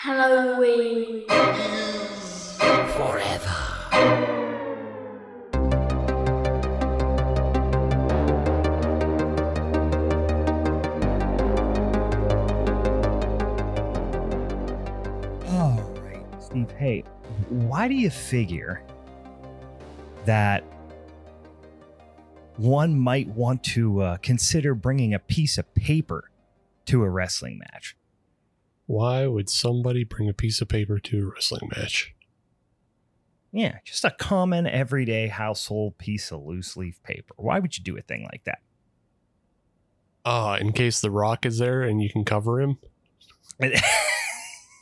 Halloween Forever. All right, Steve, hey, why do you figure that one might want to consider bringing a piece of paper to a wrestling match? Why would somebody bring a piece of paper to a wrestling match? Yeah, just a common everyday household piece of loose leaf paper. Why would you do a thing like that? In case The Rock is there and you can cover him.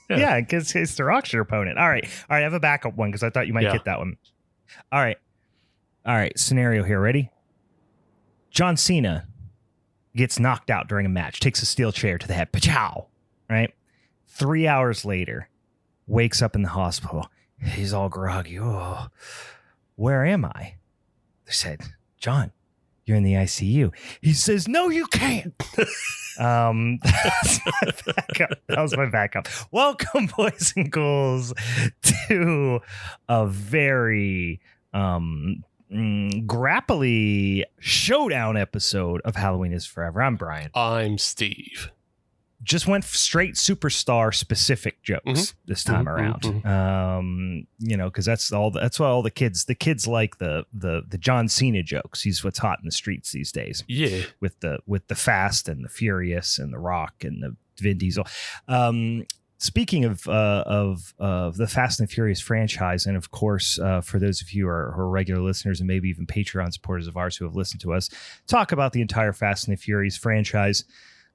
Yeah, because it's The Rock's your opponent. All right, I have a backup one because I thought you might get that one. All right. Scenario here. Ready? John Cena gets knocked out during a match, takes a steel chair to the head. Pachow. Right? 3 hours later, wakes up in the hospital. He's all groggy. Oh, where am I? They said, John, you're in the ICU. He says, no, you can't. That's my backup. That was my backup. Welcome, boys and ghouls, to a very grapply showdown episode of Halloween is Forever. I'm Brian. I'm Steve. Just went straight superstar specific jokes this time around. Because that's what all the kids like the John Cena jokes. He's what's hot in the streets these days. Yeah. With the Fast and the Furious and the Rock and the Vin Diesel. Speaking of the Fast and Furious franchise, and of course, for those of you who are regular listeners and maybe even Patreon supporters of ours who have listened to us talk about the entire Fast and the Furious franchise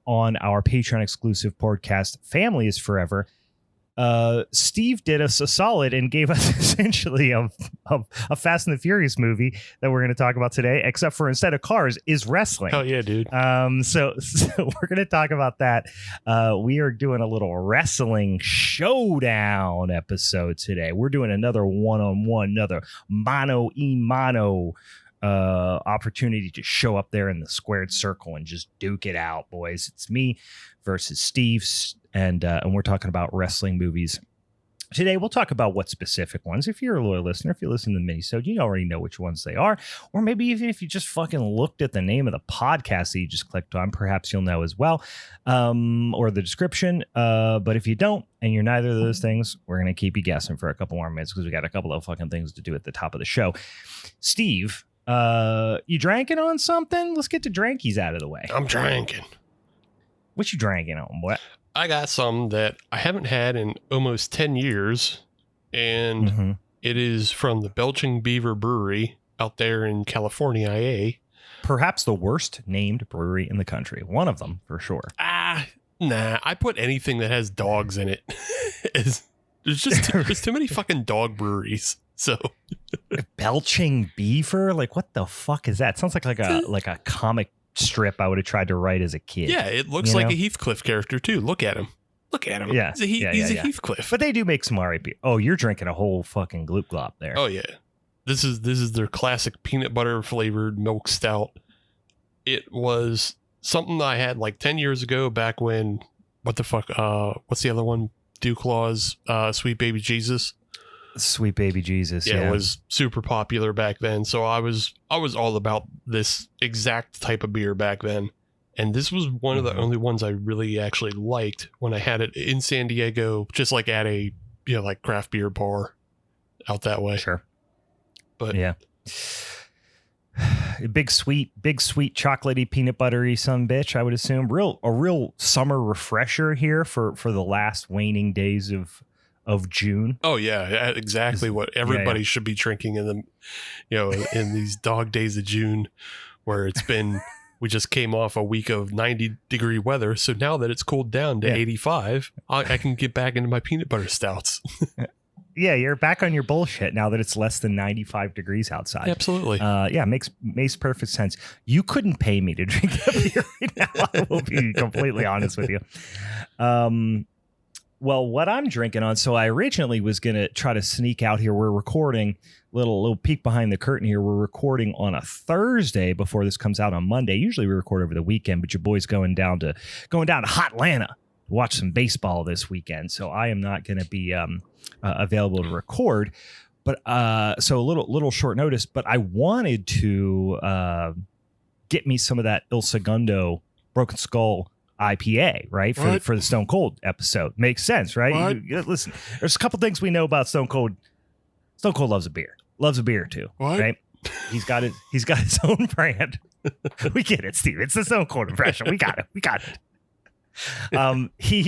on our Patreon exclusive podcast, Family is Forever, Steve did us a solid and gave us essentially a Fast and the Furious movie that we're going to talk about today, except for instead of cars is wrestling. Oh yeah, dude. So we're going to talk about that. We are doing a little wrestling showdown episode today. We're doing another one-on-one, another mano-a-mano opportunity to show up there in the squared circle and just duke it out, boys. It's me versus Steve, and we're talking about wrestling movies. Today, we'll talk about what specific ones. If you're a loyal listener, if you listen to the minisode, you already know which ones they are. Or maybe even if you just fucking looked at the name of the podcast that you just clicked on, perhaps you'll know as well, or the description. But if you don't, and you're neither of those things, we're going to keep you guessing for a couple more minutes because we got a couple of fucking things to do at the top of the show. Steve, you drinking on something? Let's get the drankies out of the way. I'm drinking. What you drinking on, boy? I got some that I haven't had in almost 10 years, and it is from the Belching Beaver Brewery out there in California, IA. Perhaps the worst named brewery in the country. One of them, for sure. Nah. I put anything that has dogs in it. There's too many fucking dog breweries. So Belching Beaver? Like, what the fuck is that? Sounds like a comic strip I would have tried to write as a kid. Yeah, it looks like a Heathcliff character too. Look at him. Yeah, he's a Heathcliff. But they do make some alright beer. Oh, you're drinking a whole fucking gloop glop there. Oh yeah, this is their classic peanut butter flavored milk stout. It was something I had like 10 years ago, back when what's the other one? Duclaw's Sweet Baby Jesus. Sweet Baby Jesus. Yeah, it was super popular back then. So I was all about this exact type of beer back then. And this was one of the only ones I really actually liked when I had it in San Diego, just like at a, like craft beer bar out that way. Sure. But yeah. A big sweet chocolatey peanut buttery son bitch, I would assume. A real summer refresher here for the last waning days of June. Oh yeah, exactly what everybody should be drinking in the, in these dog days of June, where it's been, we just came off a week of 90-degree weather. So now that it's cooled down to 85, I can get back into my peanut butter stouts. Yeah, you're back on your bullshit now that it's less than 95 degrees outside. Absolutely. Makes perfect sense. You couldn't pay me to drink that beer right now. I will be completely honest with you. Well, what I'm drinking on, so I originally was going to try to sneak out here. We're recording, little peek behind the curtain here. We're recording on a Thursday before this comes out on Monday. Usually we record over the weekend, but your boy's going down to Hotlanta watch some baseball this weekend, so I am not going to be available to record. But so a little short notice. But I wanted to get me some of that Il Segundo Broken Skull IPA, right? For the Stone Cold episode. Makes sense, right? Listen, there's a couple things we know about Stone Cold. Stone Cold loves a beer too, right? He's got his own brand. We get it, Steve. It's the Stone Cold impression. We got it. He's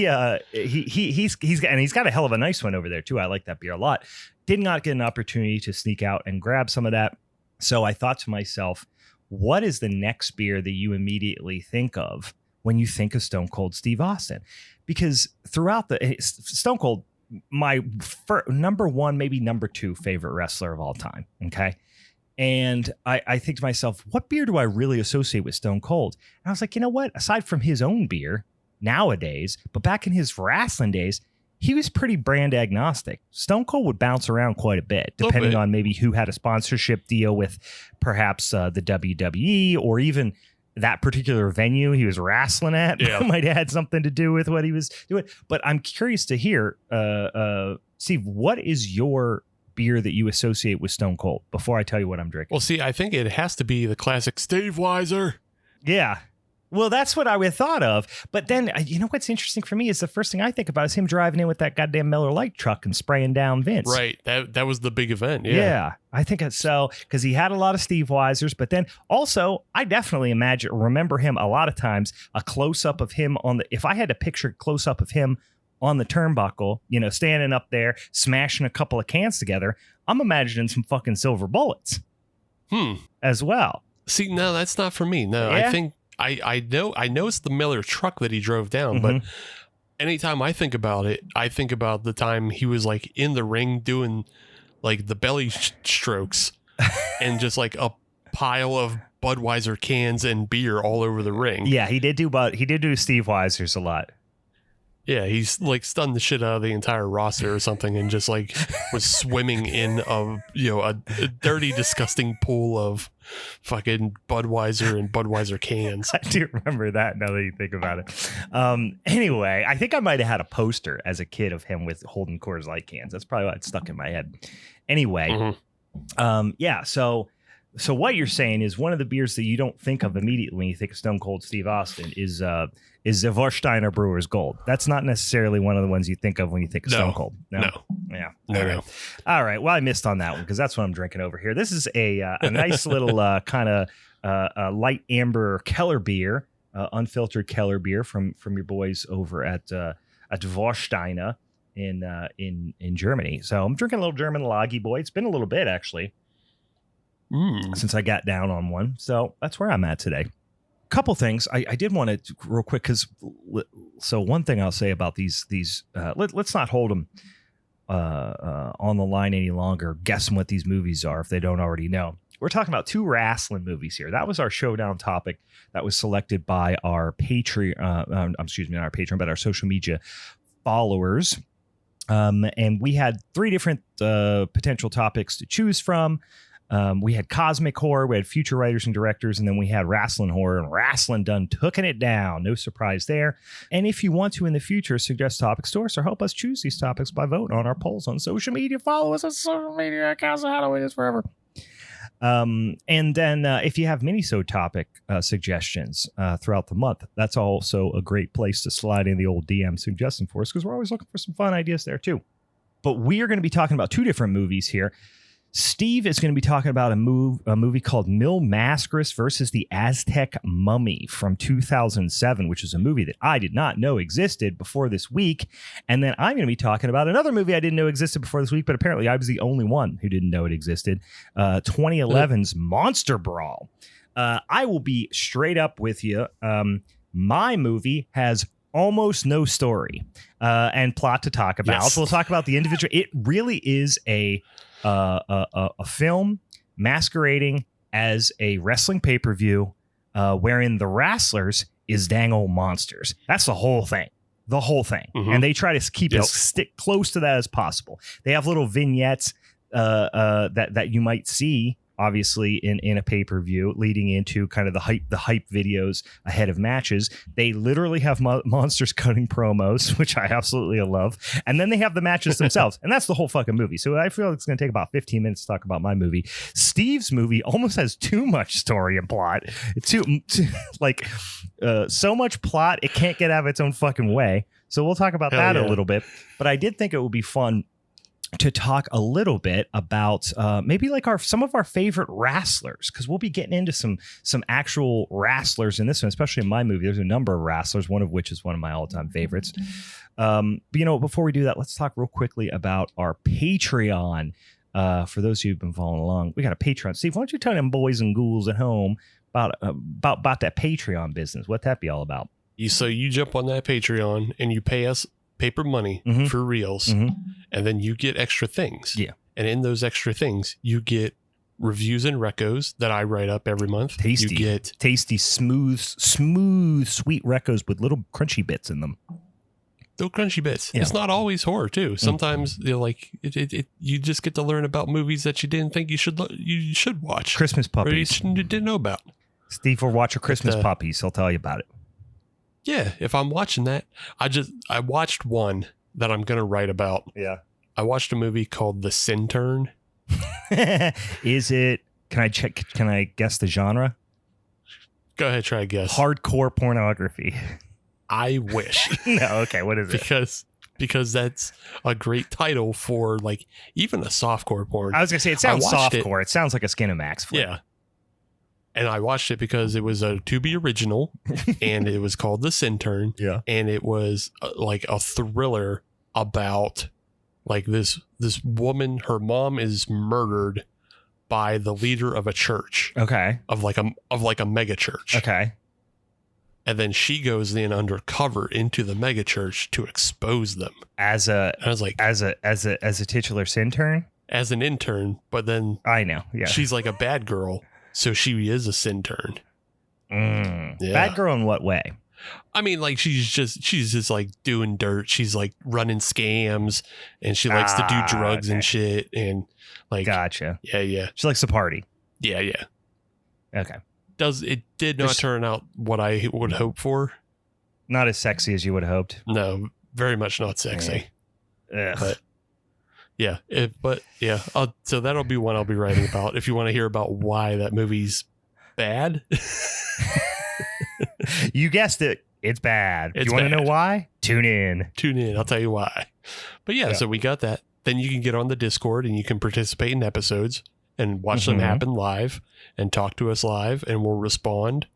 got a hell of a nice one over there too. I like that beer a lot. Did not get an opportunity to sneak out and grab some of that. So I thought to myself, what is the next beer that you immediately think of when you think of Stone Cold Steve Austin? Because throughout the Stone Cold, my number one, maybe number two favorite wrestler of all time. Okay. And I think to myself, what beer do I really associate with Stone Cold? And I was like, you know what? Aside from his own beer nowadays, but back in his Wrasslin days, he was pretty brand agnostic. Stone Cold would bounce around quite a bit, depending on maybe who had a sponsorship deal with perhaps the WWE or even that particular venue he was wrestling at. Yeah. Might have had something to do with what he was doing. But I'm curious to hear, Steve, what is your beer that you associate with Stone Cold before I tell you what I'm drinking? Well, see, I think it has to be the classic Steve Weiser. Yeah. Well, that's what I would have thought of. But then, you know what's interesting for me is the first thing I think about is him driving in with that goddamn Miller Lite truck and spraying down Vince. Right. That was the big event. Yeah. I think it's so because he had a lot of Steve Weisers. But then also, I definitely remember him a lot of times, a close up of him if I had a picture close up of him on the turnbuckle, standing up there, smashing a couple of cans together, I'm imagining some fucking silver bullets as well. See, no, that's not for me. No, yeah? I think I know it's the Miller truck that he drove down, but anytime I think about it, I think about the time he was like in the ring doing like the belly strokes and just like a pile of Budweiser cans and beer all over the ring. Yeah, he did do Steve Weisers a lot. Yeah, he's like stunned the shit out of the entire roster or something and just like was swimming in a dirty, disgusting pool of fucking Budweiser and Budweiser cans. I do remember that now that you think about it. Anyway, I think I might have had a poster as a kid of him with holding Coors Light cans. That's probably what stuck in my head. Anyway, yeah, so what you're saying is one of the beers that you don't think of immediately when you think of Stone Cold Steve Austin is the Warsteiner Brewers Gold. That's not necessarily one of the ones you think of when you think of Stone Cold. No. Yeah. All right. Well, I missed on that one because that's what I'm drinking over here. This is a nice little kind of light amber Keller beer, unfiltered Keller beer from your boys over at Warsteiner in Germany. So I'm drinking a little German Lager boy. It's been a little bit actually since I got down on one. So that's where I'm at today. Couple things I did want to real quick because so one thing I'll say about these let's not hold them on the line any longer guessing what these movies are if they don't already know. We're talking about two Wrasslin movies here. That was our Showdown topic that was selected by our Patreon not our Patreon but our social media followers, and we had three different potential topics to choose from. We had cosmic horror, we had future writers and directors, and then we had Wrasslin horror, and Wrasslin done tooking it down. No surprise there. And if you want to in the future suggest topics to us or help us choose these topics by voting on our polls on social media, follow us on social media accounts of Halloween is Forever. And then if you have mini-sode topic suggestions throughout the month, that's also a great place to slide in the old DM suggestion for us because we're always looking for some fun ideas there too. But we are going to be talking about two different movies here. Steve is going to be talking about a movie called Mascaras versus the Aztec Mummy from 2007, which is a movie that I did not know existed before this week. And then I'm going to be talking about another movie I didn't know existed before this week, but apparently I was the only one who didn't know it existed, 2011's Monster Brawl. I will be straight up with you. My movie has almost no story and plot to talk about. Yes. We'll talk about the individual. It really is a film masquerading as a wrestling pay-per-view wherein the wrestlers is dang old monsters. That's the whole thing. And they try to keep it stick close to that as possible. They have little vignettes that you might see obviously in a pay-per-view, leading into kind of the hype videos ahead of matches. They literally have monsters cutting promos, which I absolutely love, and then they have the matches themselves, and that's the whole fucking movie. So I feel like it's going to take about 15 minutes to talk about my movie. Steve's movie almost has too much story and plot. It's too like so much plot it can't get out of its own fucking way. So we'll talk about that a little bit. But I did think it would be fun to talk a little bit about maybe like some of our favorite wrestlers, because we'll be getting into some actual wrestlers in this one, especially in my movie. There's a number of wrestlers, one of which is one of my all-time favorites. But before we do that, let's talk real quickly about our Patreon. For those of you who've been following along, we got a Patreon. Steve, why don't you tell them boys and ghouls at home about that Patreon business? What that be all about? So you jump on that Patreon and you pay us paper money for reels, and then you get extra things. Yeah. And in those extra things, you get reviews and recos that I write up every month. Tasty. You get tasty, smooth, sweet recos with little crunchy bits in them. Little crunchy bits. Yeah. It's not always horror too. Sometimes you just get to learn about movies that you didn't think you should watch. Christmas puppies. Or you didn't know about. Steve will watch a Christmas puppies. He'll tell you about it. Yeah, if I'm watching that, I watched one that I'm going to write about. Yeah. I watched a movie called The Sin Turn. Is it, can I guess the genre? Go ahead, try to guess. Hardcore pornography. I wish. No, okay, what is it? Because that's a great title for like even a softcore porn. I was going to say, it sounds softcore. It sounds like a Skinamax flick. Yeah. And I watched it because it was a Tubi original, and it was called The Sin Turn. Yeah. And it was like a thriller about like this woman. Her mom is murdered by the leader of a church. Okay. Of like a mega church. Okay. And then she goes in undercover into the mega church to expose them as a titular sin turn, as an intern. But then I know, yeah, she's like a bad girl. So she is a sin turn. Yeah. Bad girl in what way? I mean, like she's just like doing dirt. She's like running scams, and she likes to do drugs and shit. And like, gotcha. Yeah. She likes to party. Yeah. Okay. It did not turn out what I would hope for. Not as sexy as you would have hoped. No, very much not sexy. Ugh. But yeah, so that'll be one I'll be writing about. If you want to hear about why that movie's bad. You guessed it. It's bad. You want to know why? Tune in. I'll tell you why. But yeah, so we got that. Then you can get on the Discord and you can participate in episodes and watch them happen live and talk to us live, and we'll respond.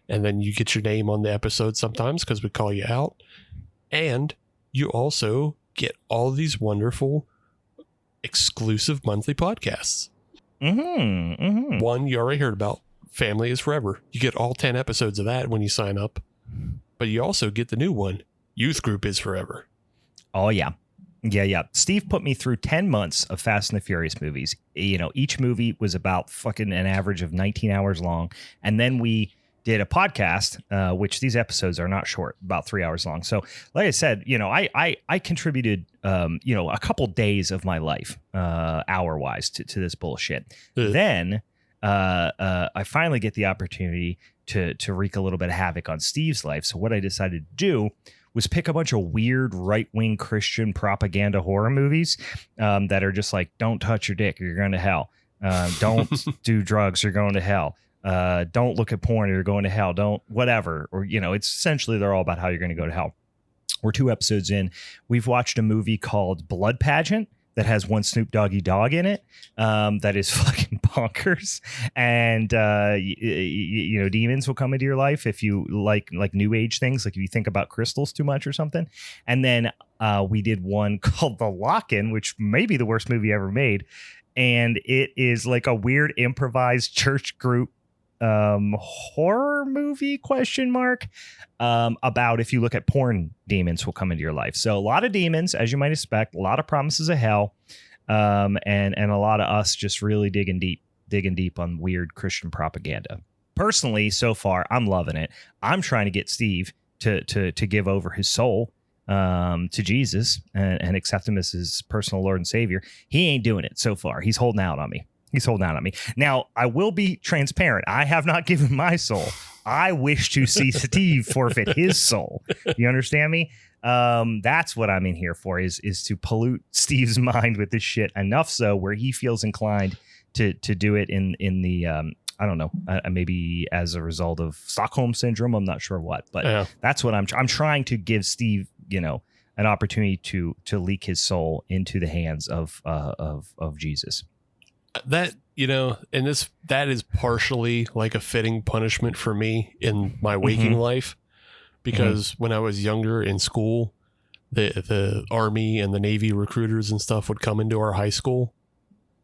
And then you get your name on the episode sometimes because we call you out. And you also get all these wonderful exclusive monthly podcasts. One you already heard about, Family is Forever. You get all 10 episodes of that when you sign up, but you also get the new one, Youth Group is Forever. Oh yeah. Steve put me through 10 months of Fast and the Furious movies. Each movie was about fucking an average of 19 hours long, and then we did a podcast, which these episodes are not short, about 3 hours long. So like I said, I contributed, a couple days of my life, hour wise to this bullshit. Then I finally get the opportunity to wreak a little bit of havoc on Steve's life. So what I decided to do was pick a bunch of weird right-wing Christian propaganda horror movies that are just like, don't touch your dick or you're going to hell. Don't do drugs, you're going to hell. Don't look at porn or you're going to hell. Don't whatever. Or, it's essentially they're all about how you're going to go to hell. We're 2 episodes in. We've watched a movie called Blood Pageant that has one Snoop Doggy Dogg in it. That is fucking bonkers. And, demons will come into your life if you like new age things. Like if you think about crystals too much or something. And then we did one called The Lock-In, which may be the worst movie ever made. And it is like a weird improvised church group horror movie ? About if you look at porn, demons will come into your life. So a lot of demons, as you might expect, a lot of promises of hell, and a lot of us just really digging deep on weird Christian propaganda. Personally, so far, I'm loving it. I'm trying to get Steve to give over his soul to Jesus and accept him as his personal Lord and Savior. He ain't doing it so far. He's holding out on me. He's holding out on me. Now, I will be transparent. I have not given my soul. I wish to see Steve forfeit his soul. You understand me? That's what I'm in here for, is to pollute Steve's mind with this shit enough so where he feels inclined to do it in the I don't know, maybe as a result of Stockholm syndrome. I'm not sure what, but that's what I'm trying to give Steve, an opportunity to leak his soul into the hands of Jesus. That, and that is partially like a fitting punishment for me in my waking life, because when I was younger in school, the Army and the Navy recruiters and stuff would come into our high school.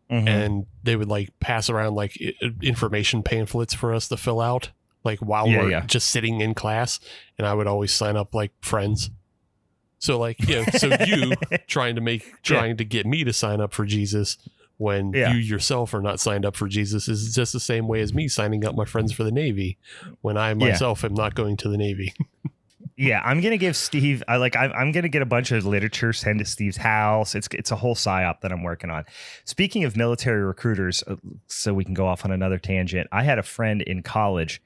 And they would like pass around like information pamphlets for us to fill out, like while we're just sitting in class. And I would always sign up like friends. So like, so you trying to get me to sign up for Jesus when you yourself are not signed up for Jesus is just the same way as me signing up my friends for the Navy when I myself am not going to the Navy. Yeah, I'm gonna give Steve. I'm gonna get a bunch of literature sent to Steve's house. It's a whole psyop that I'm working on. Speaking of military recruiters, so we can go off on another tangent. I had a friend in college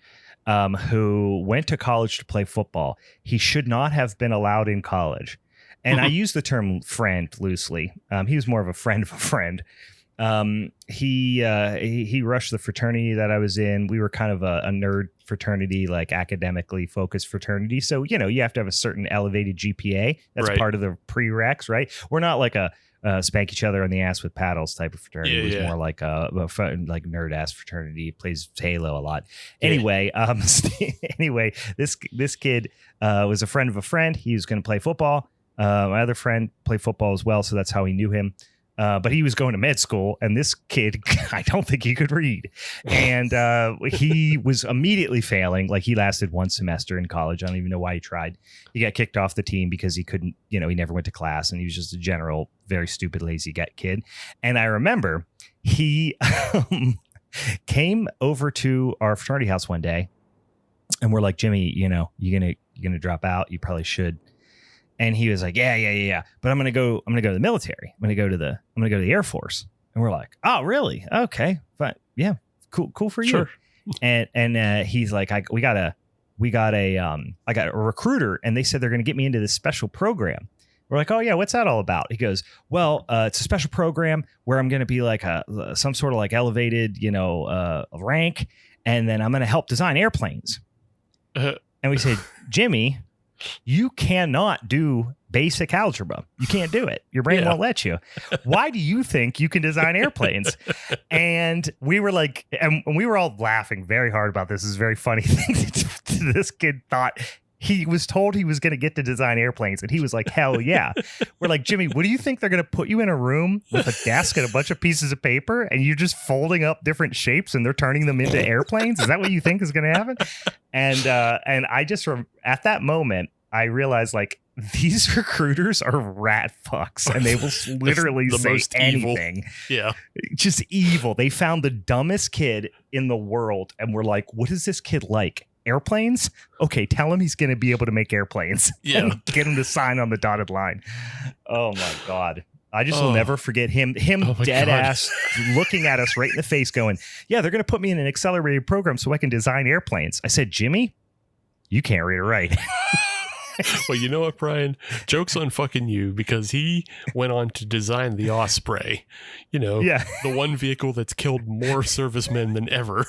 who went to college to play football. He should not have been allowed in college, and I use the term friend loosely. He was more of a friend of a friend. He rushed the fraternity that I was in. We were kind of a nerd fraternity, like academically focused fraternity. So, you have to have a certain elevated GPA. That's part of the prereqs, right? We're not like a spank each other on the ass with paddles type of fraternity. It was more like a nerd ass fraternity. Plays Halo a lot. Anyway, this kid was a friend of a friend. He was going to play football. My other friend played football as well, so that's how he knew him. But he was going to med school, and this kid, I don't think he could read. And he was immediately failing. Like, he lasted one semester in college. I don't even know why he tried. He got kicked off the team because he couldn't, he never went to class, and he was just a general, very stupid, lazy kid. And I remember he came over to our fraternity house one day, and we're like, Jimmy, you're gonna drop out. You probably should. And he was like, yeah. But I'm going to go to the military. I'm going to go to the Air Force. And we're like, oh, really? Okay, fine. Yeah. Cool for you. Sure. And he's like, I got a recruiter, and they said they're going to get me into this special program. We're like, oh yeah, what's that all about? He goes, well, it's a special program where I'm going to be like some sort of like elevated, rank. And then I'm going to help design airplanes. And we said, Jimmy, you cannot do basic algebra. You can't do it. Your brain won't let you. Why do you think you can design airplanes? And we were like, and we were all laughing very hard about this. This is a very funny thing. This kid thought he was told he was going to get to design airplanes, and he was like, hell yeah. We're like, Jimmy, what do you think? They're going to put you in a room with a desk and a bunch of pieces of paper, and you're just folding up different shapes and they're turning them into airplanes? Is that what you think is going to happen? And I just, at that moment, I realized, like, these recruiters are rat fucks, and they will literally say anything. Evil. Yeah. Just evil. They found the dumbest kid in the world, and we're like, what is this kid like? Airplanes? Okay, tell him he's going to be able to make airplanes. Yeah. And get him to sign on the dotted line. Oh, my God. I just will never forget him dead ass looking at us right in the face going, yeah, they're going to put me in an accelerated program so I can design airplanes. I said, Jimmy, you can't read or write. Well, you know what, Brian? Joke's on fucking you, because he went on to design the Osprey. The one vehicle that's killed more servicemen than ever.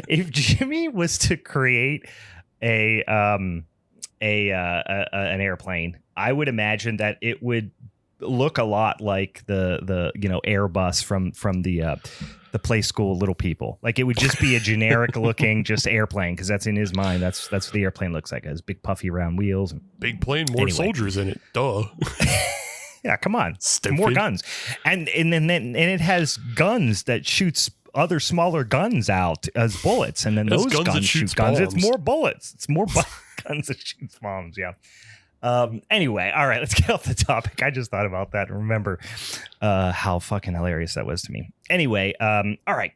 If Jimmy was to create an airplane, I would imagine that it would look a lot like the Airbus from the play school Little People. Like, it would just be a generic looking just airplane, because that's in his mind. That's what the airplane looks like. It has big puffy round wheels. Big plane, more soldiers in it. Duh. Yeah, come on. Stupid. More guns. And it has guns that shoots other smaller guns out as bullets, and then those guns shoot guns. It's more bullets. It's more guns that shoots bombs. Yeah. Anyway, all right, let's get off the topic. I just thought about that and remember how fucking hilarious that was to me. Anyway, all right,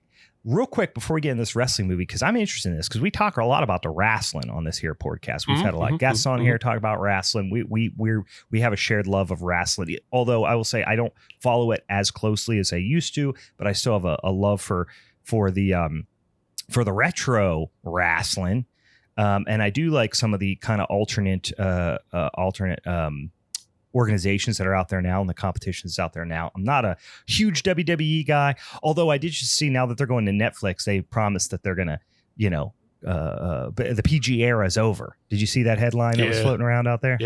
real quick before we get in this wrestling movie, because I'm interested in this, because we talk a lot about the Wrasslin on this here podcast. We've had a lot of guests on here talk about wrestling. We have a shared love of wrestling, although I will say I don't follow it as closely as I used to, but I still have a love for the retro wrestling. And I do like some of the kind of alternate organizations that are out there now and the competitions out there now. I'm not a huge WWE guy, although I did just see now that they're going to Netflix, they promised that they're going to, the PG era is over. Did you see that headline that was floating around out there?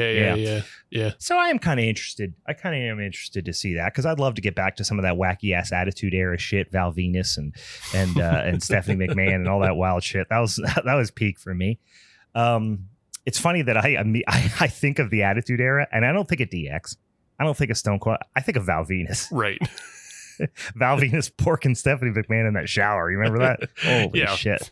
Yeah. So I am kind of interested. I kind of am interested to see that, because I'd love to get back to some of that wacky ass Attitude Era shit, Val Venus and Stephanie McMahon and all that wild shit. That was peak for me. It's funny that I think of the Attitude Era, and I don't think of DX. I don't think of Stone Cold. I think of Val Venus. Right. Val Venus porking Stephanie McMahon in that shower. You remember that? Holy shit.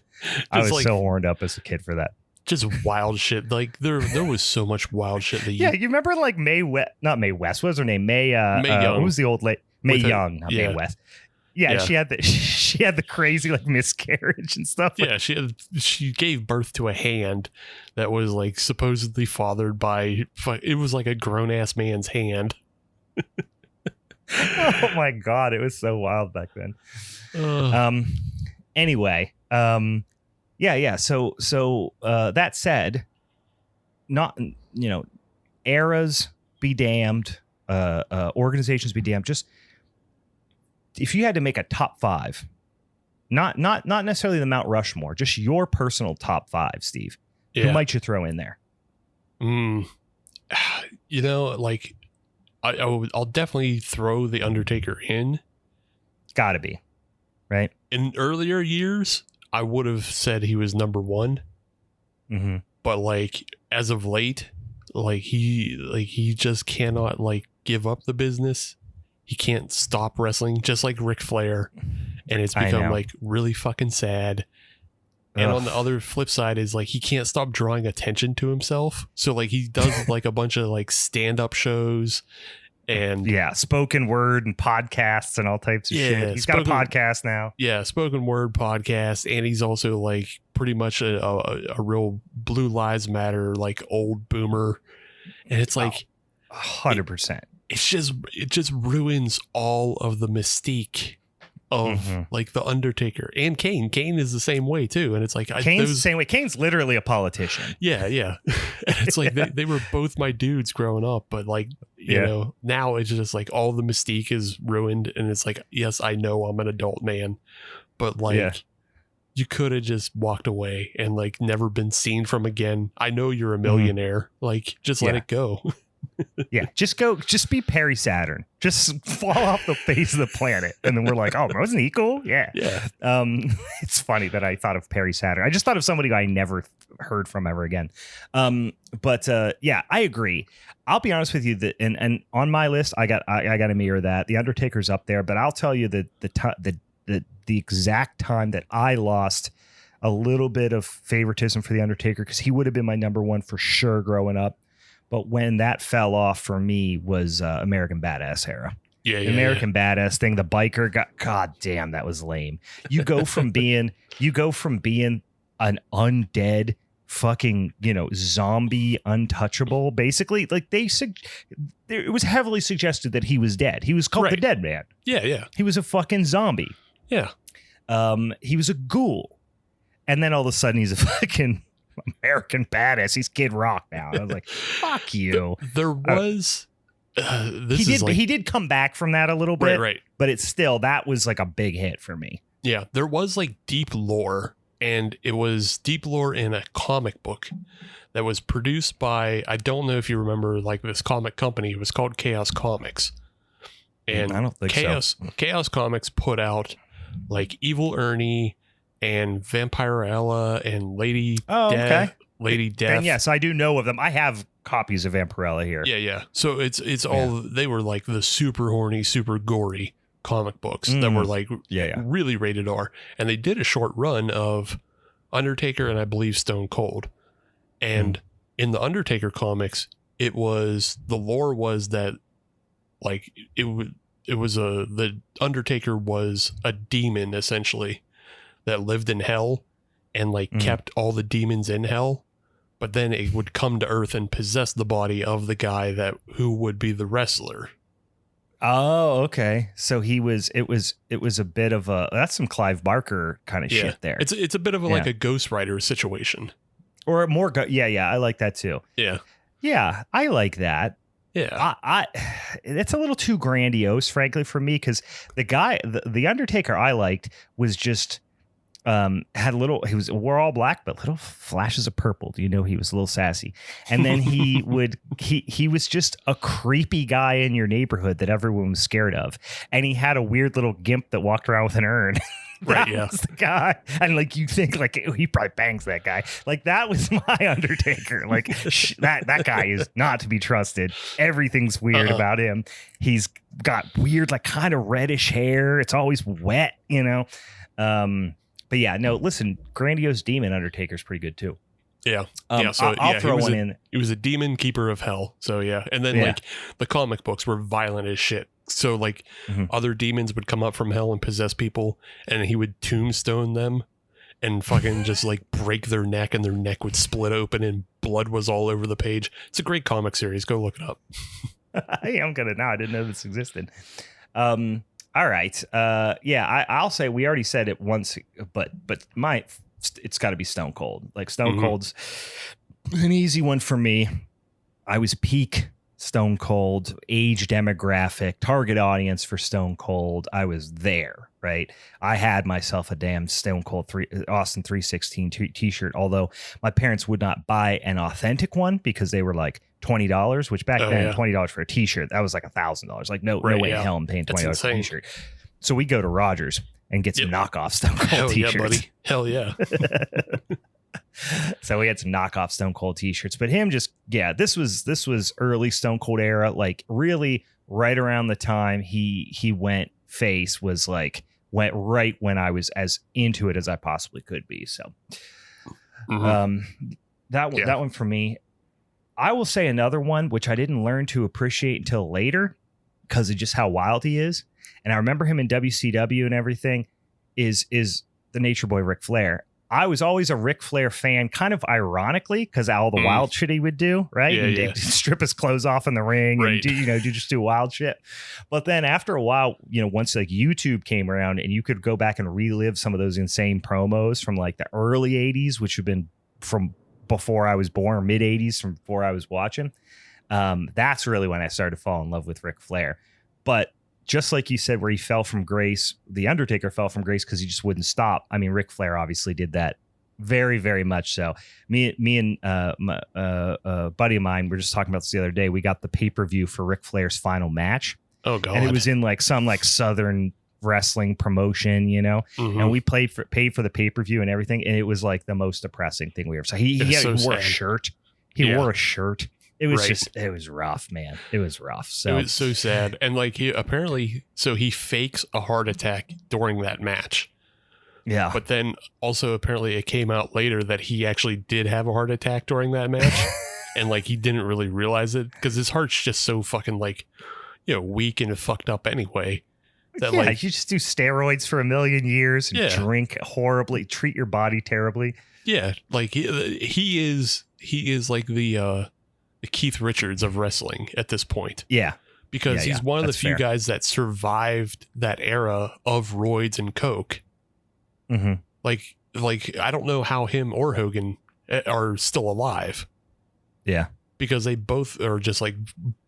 I was so horned up as a kid for that. Just wild shit. Like there was so much wild shit that you remember like not Mae West. What was her name? Mae Young. What was the old lady? Mae Young, not Mae West. Yeah, she had the crazy like miscarriage and stuff. Yeah, she gave birth to a hand that was like supposedly fathered by, it was like a grown ass man's hand. Oh my God, it was so wild back then. Anyway, yeah. So that said, not, eras be damned, organizations be damned. Just if you had to make a top 5, not necessarily the Mount Rushmore, just your personal top 5, Steve, who might you throw in there? Like I'll definitely throw the Undertaker in. Gotta be, right? In earlier years, I would have said he was number 1. Mm-hmm. But like as of late, like he just cannot like give up the business. He can't stop wrestling, just like Ric Flair, and it's become like really fucking sad. And on the other flip side is like he can't stop drawing attention to himself. So like he does like a bunch of like stand-up shows and spoken word and podcasts and all types of shit. He's got a podcast now. Yeah, spoken word podcast, and he's also like pretty much a real Blue Lives Matter like old boomer. And it's like 100%. It just ruins all of the mystique of like the Undertaker and Kane. Kane is the same way too, and it's like Kane's the same way. Kane's literally a politician. Yeah. And it's like they were both my dudes growing up, but like now it's just like all the mystique is ruined, and it's like, yes, I know I'm an adult man, but like you could have just walked away and like never been seen from again. I know you're a millionaire. Like just let it go. Just be Perry Saturn. Just fall off the face of the planet. And then we're like, oh, wasn't he cool? Yeah. It's funny that I thought of Perry Saturn. I just thought of somebody who I never heard from ever again. But I agree. I'll be honest with you that, and on my list, I got to mirror that. The Undertaker's up there, but I'll tell you that the exact time that I lost a little bit of favoritism for the Undertaker, because he would have been my number 1 for sure growing up. But when that fell off for me was American Badass era. American Badass thing. The biker got, God damn, that was lame. You go from being an undead fucking, zombie untouchable, basically. Like it was heavily suggested that he was dead. He was called the Dead Man. Yeah. He was a fucking zombie. Yeah. He was a ghoul. And then all of a sudden he's a fucking American Badass. He's Kid Rock now. I was like, fuck you. There was he did come back from that a little bit, right. But it's still, that was like a big hit for me. Yeah, there was like deep lore, and it was deep lore in a comic book that was produced by, I don't know if you remember like this comic company. It was called Chaos Comics, and I don't think Chaos Comics put out like Evil Ernie and Vampirella and Lady Death. Lady Death. And yes, I do know of them. I have copies of Vampirella here. Yeah. So it's all, they were like the super horny, super gory comic books that were like really rated R. And they did a short run of Undertaker and I believe Stone Cold. And in the Undertaker comics, the lore was that like the Undertaker was a demon essentially. that lived in hell and like kept all the demons in hell, but then it would come to Earth and possess the body of the guy who would be the wrestler. Oh, okay. So it was a bit of that's some Clive Barker kind of shit there. It's a bit of like a Ghost Rider situation. Or more. Yeah. I like that too. Yeah. Yeah. I like that. Yeah. It's a little too grandiose, frankly, for me, because the Undertaker I liked was just had wore all black, but little flashes of purple. Do you know he was a little sassy? And then he was just a creepy guy in your neighborhood that everyone was scared of. And he had a weird little gimp that walked around with an urn. That was the guy. And like, you think like he probably bangs that guy. Like, that was my Undertaker. Like that guy is not to be trusted. Everything's weird about him. He's got weird, like kind of reddish hair. It's always wet, you know? But yeah, no, listen, Grandiose Demon Undertaker's pretty good too. Yeah. So I'll throw one in. He was a demon keeper of hell. So yeah. And then like the comic books were violent as shit. So like other demons would come up from hell and possess people, and he would tombstone them and fucking just like break their neck, and their neck would split open and blood was all over the page. It's a great comic series. Go look it up. Hey, I'm gonna now. I didn't know this existed. All right. I'll say we already said it once, but it's got to be Stone Cold. Like Stone Cold's an easy one for me. I was peak Stone Cold, age demographic, target audience for Stone Cold. I was there, right? I had myself a damn Stone Cold Austin 316 t-shirt, although my parents would not buy an authentic one because they were like $20, which back then, $20 for a t-shirt, that was like $1,000. Like no way in hell I'm paying $20 for a t-shirt. So we go to Rogers and get some knockoff Stone Cold t-shirts. Yeah, buddy. Hell yeah. So we had some knockoff Stone Cold t-shirts, but this was early Stone Cold era, like really right around the time he went face, went right when I was as into it as I possibly could be. So that one for me. I will say another one, which I didn't learn to appreciate until later because of just how wild he is. And I remember him in WCW and everything is the Nature Boy Ric Flair. I was always a Ric Flair fan, kind of ironically, because all the wild shit he would do, right? He'd strip his clothes off in the ring and do wild shit. But then after a while, once like YouTube came around and you could go back and relive some of those insane promos from like the early 80s, which have been from before I was born, or mid 80s from before I was watching. That's really when I started to fall in love with Ric Flair. But just like you said, where he fell from grace, the Undertaker fell from grace because he just wouldn't stop. I mean, Ric Flair obviously did that very, very much so. Me and a buddy of mine were just talking about this the other day. We got the pay-per-view for Ric Flair's final match. Oh, God. And it was in like some like Southern wrestling promotion, and we paid for the pay-per-view and everything. And it was like the most depressing thing we ever saw. He wore a shirt. He wore a shirt. It was it was rough, man. It was rough. So it was so sad. And like he fakes a heart attack during that match. Yeah. But then also apparently it came out later that he actually did have a heart attack during that match. And like he didn't really realize it because his heart's just so fucking like, weak and fucked up anyway. That you just do steroids for a million years and drink horribly, treat your body terribly. Yeah. Like he is like the Keith Richards of wrestling at this point. Yeah. Because he's one of the few guys that survived that era of roids and coke. Mm-hmm. Like I don't know how him or Hogan are still alive. Yeah. Because they both are just like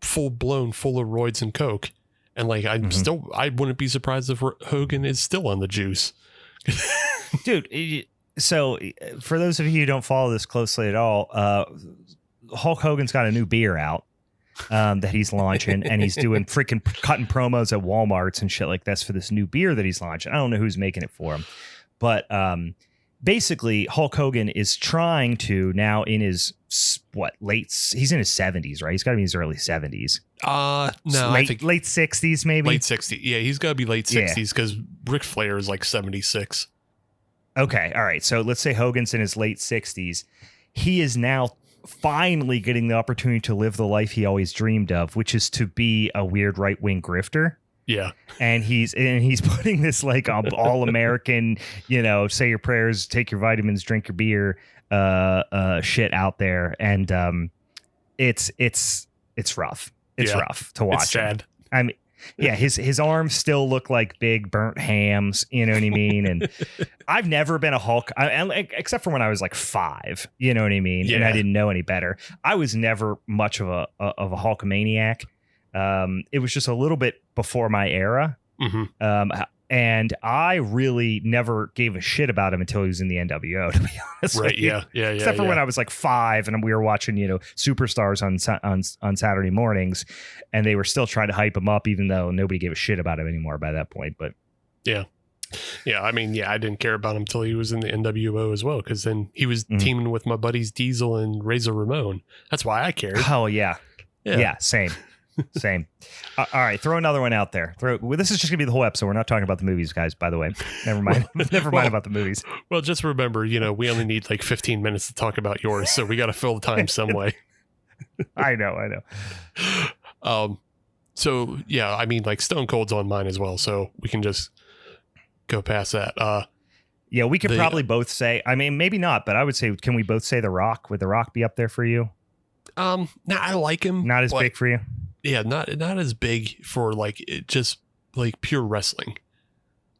full blown full of roids and coke. And like I wouldn't be surprised if Hogan is still on the juice. Dude, so for those of you who don't follow this closely at all, Hulk Hogan's got a new beer out that he's launching, and he's doing freaking cutting promos at Walmarts and shit like this for this new beer that he's launching. I don't know who's making it for him, but basically Hulk Hogan is trying to now in his he's in his 70s, right? He's got to be in his early 70s. No, I think late 60s, maybe late 60s. Yeah, he's got to be late 60s because Ric Flair is like 76. Okay, all right. So let's say Hogan's in his late 60s. He is now finally getting the opportunity to live the life he always dreamed of, which is to be a weird right-wing grifter. Yeah. And he's putting this like all American, say your prayers, take your vitamins, drink your beer, shit out there. And it's rough. It's rough to watch. It's sad. I mean, yeah, his arms still look like big burnt hams. You know what I mean? And I've never been a Hulk, except for when I was like 5. You know what I mean? Yeah. And I didn't know any better. I was never much of a Hulkamaniac. It was just a little bit before my era. Mm-hmm. And I really never gave a shit about him until he was in the NWO, to be honest. Right. Yeah. Except for when I was like 5 and we were watching, Superstars on Saturday mornings, and they were still trying to hype him up, even though nobody gave a shit about him anymore by that point. But yeah. I mean, I didn't care about him until he was in the NWO as well, because then he was teaming with my buddies Diesel and Razor Ramon. That's why I cared. Oh, yeah. Yeah, same. All right, throw another one out there. This is just gonna be the whole episode. We're not talking about the movies, guys, by the way. Never mind. Never mind about the movies. Well, just remember, we only need like 15 minutes to talk about yours, so we got to fill the time some way. I know. So yeah, I mean, like Stone Cold's on mine as well, so we can just go past that. Yeah, we could probably both say, I mean, maybe not, but I would say, can we both say The Rock? Would The Rock be up there for you? Nah, I like him. Not as big for you? Yeah, not as big for like just like pure wrestling,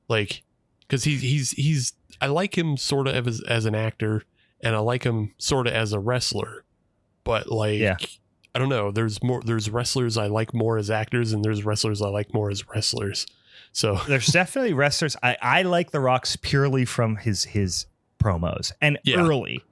like because he's I like him sort of as an actor, and I like him sort of as a wrestler, but like I don't know. There's wrestlers I like more as actors, and there's wrestlers I like more as wrestlers. So there's definitely wrestlers I like The Rock's purely from his promos and early.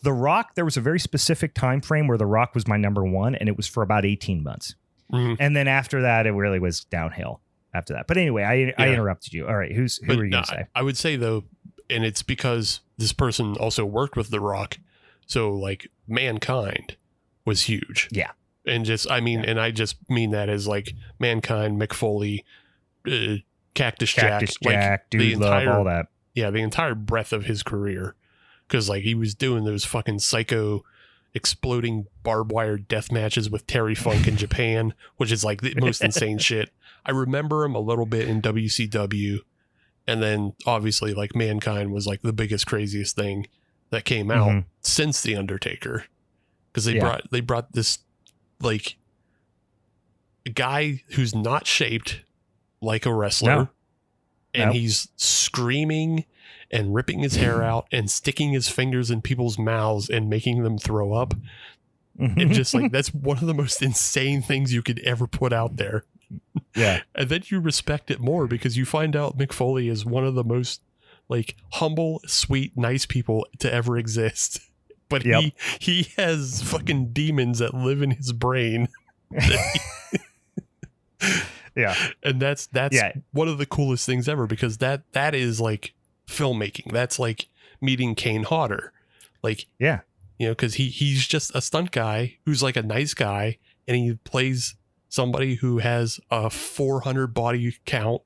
The Rock, there was a very specific time frame where The Rock was my number 1, and it was for about 18 months. Mm-hmm. And then after that, it really was downhill after that. But anyway, I interrupted you. All right, who are you going to say? I would say, though, and it's because this person also worked with The Rock, so like Mankind was huge. Yeah. And just, I mean, and I just mean that as like Mankind, Mick Foley, Cactus Jack, like Dude Love, all that. Yeah, the entire breadth of his career. Because like he was doing those fucking psycho exploding barbed wire death matches with Terry Funk in Japan, which is like the most insane shit. I remember him a little bit in WCW, and then obviously like Mankind was like the biggest, craziest thing that came out since The Undertaker, because they brought this like a guy who's not shaped like a wrestler, and he's screaming and ripping his hair out and sticking his fingers in people's mouths and making them throw up. And just like, that's one of the most insane things you could ever put out there. Yeah. And then you respect it more because you find out Mick Foley is one of the most like humble, sweet, nice people to ever exist. But he has fucking demons that live in his brain. Yeah. And that's one of the coolest things ever, because that is like filmmaking. That's like meeting Kane Hodder. Like, because he's just a stunt guy who's like a nice guy, and he plays somebody who has a 400 body count,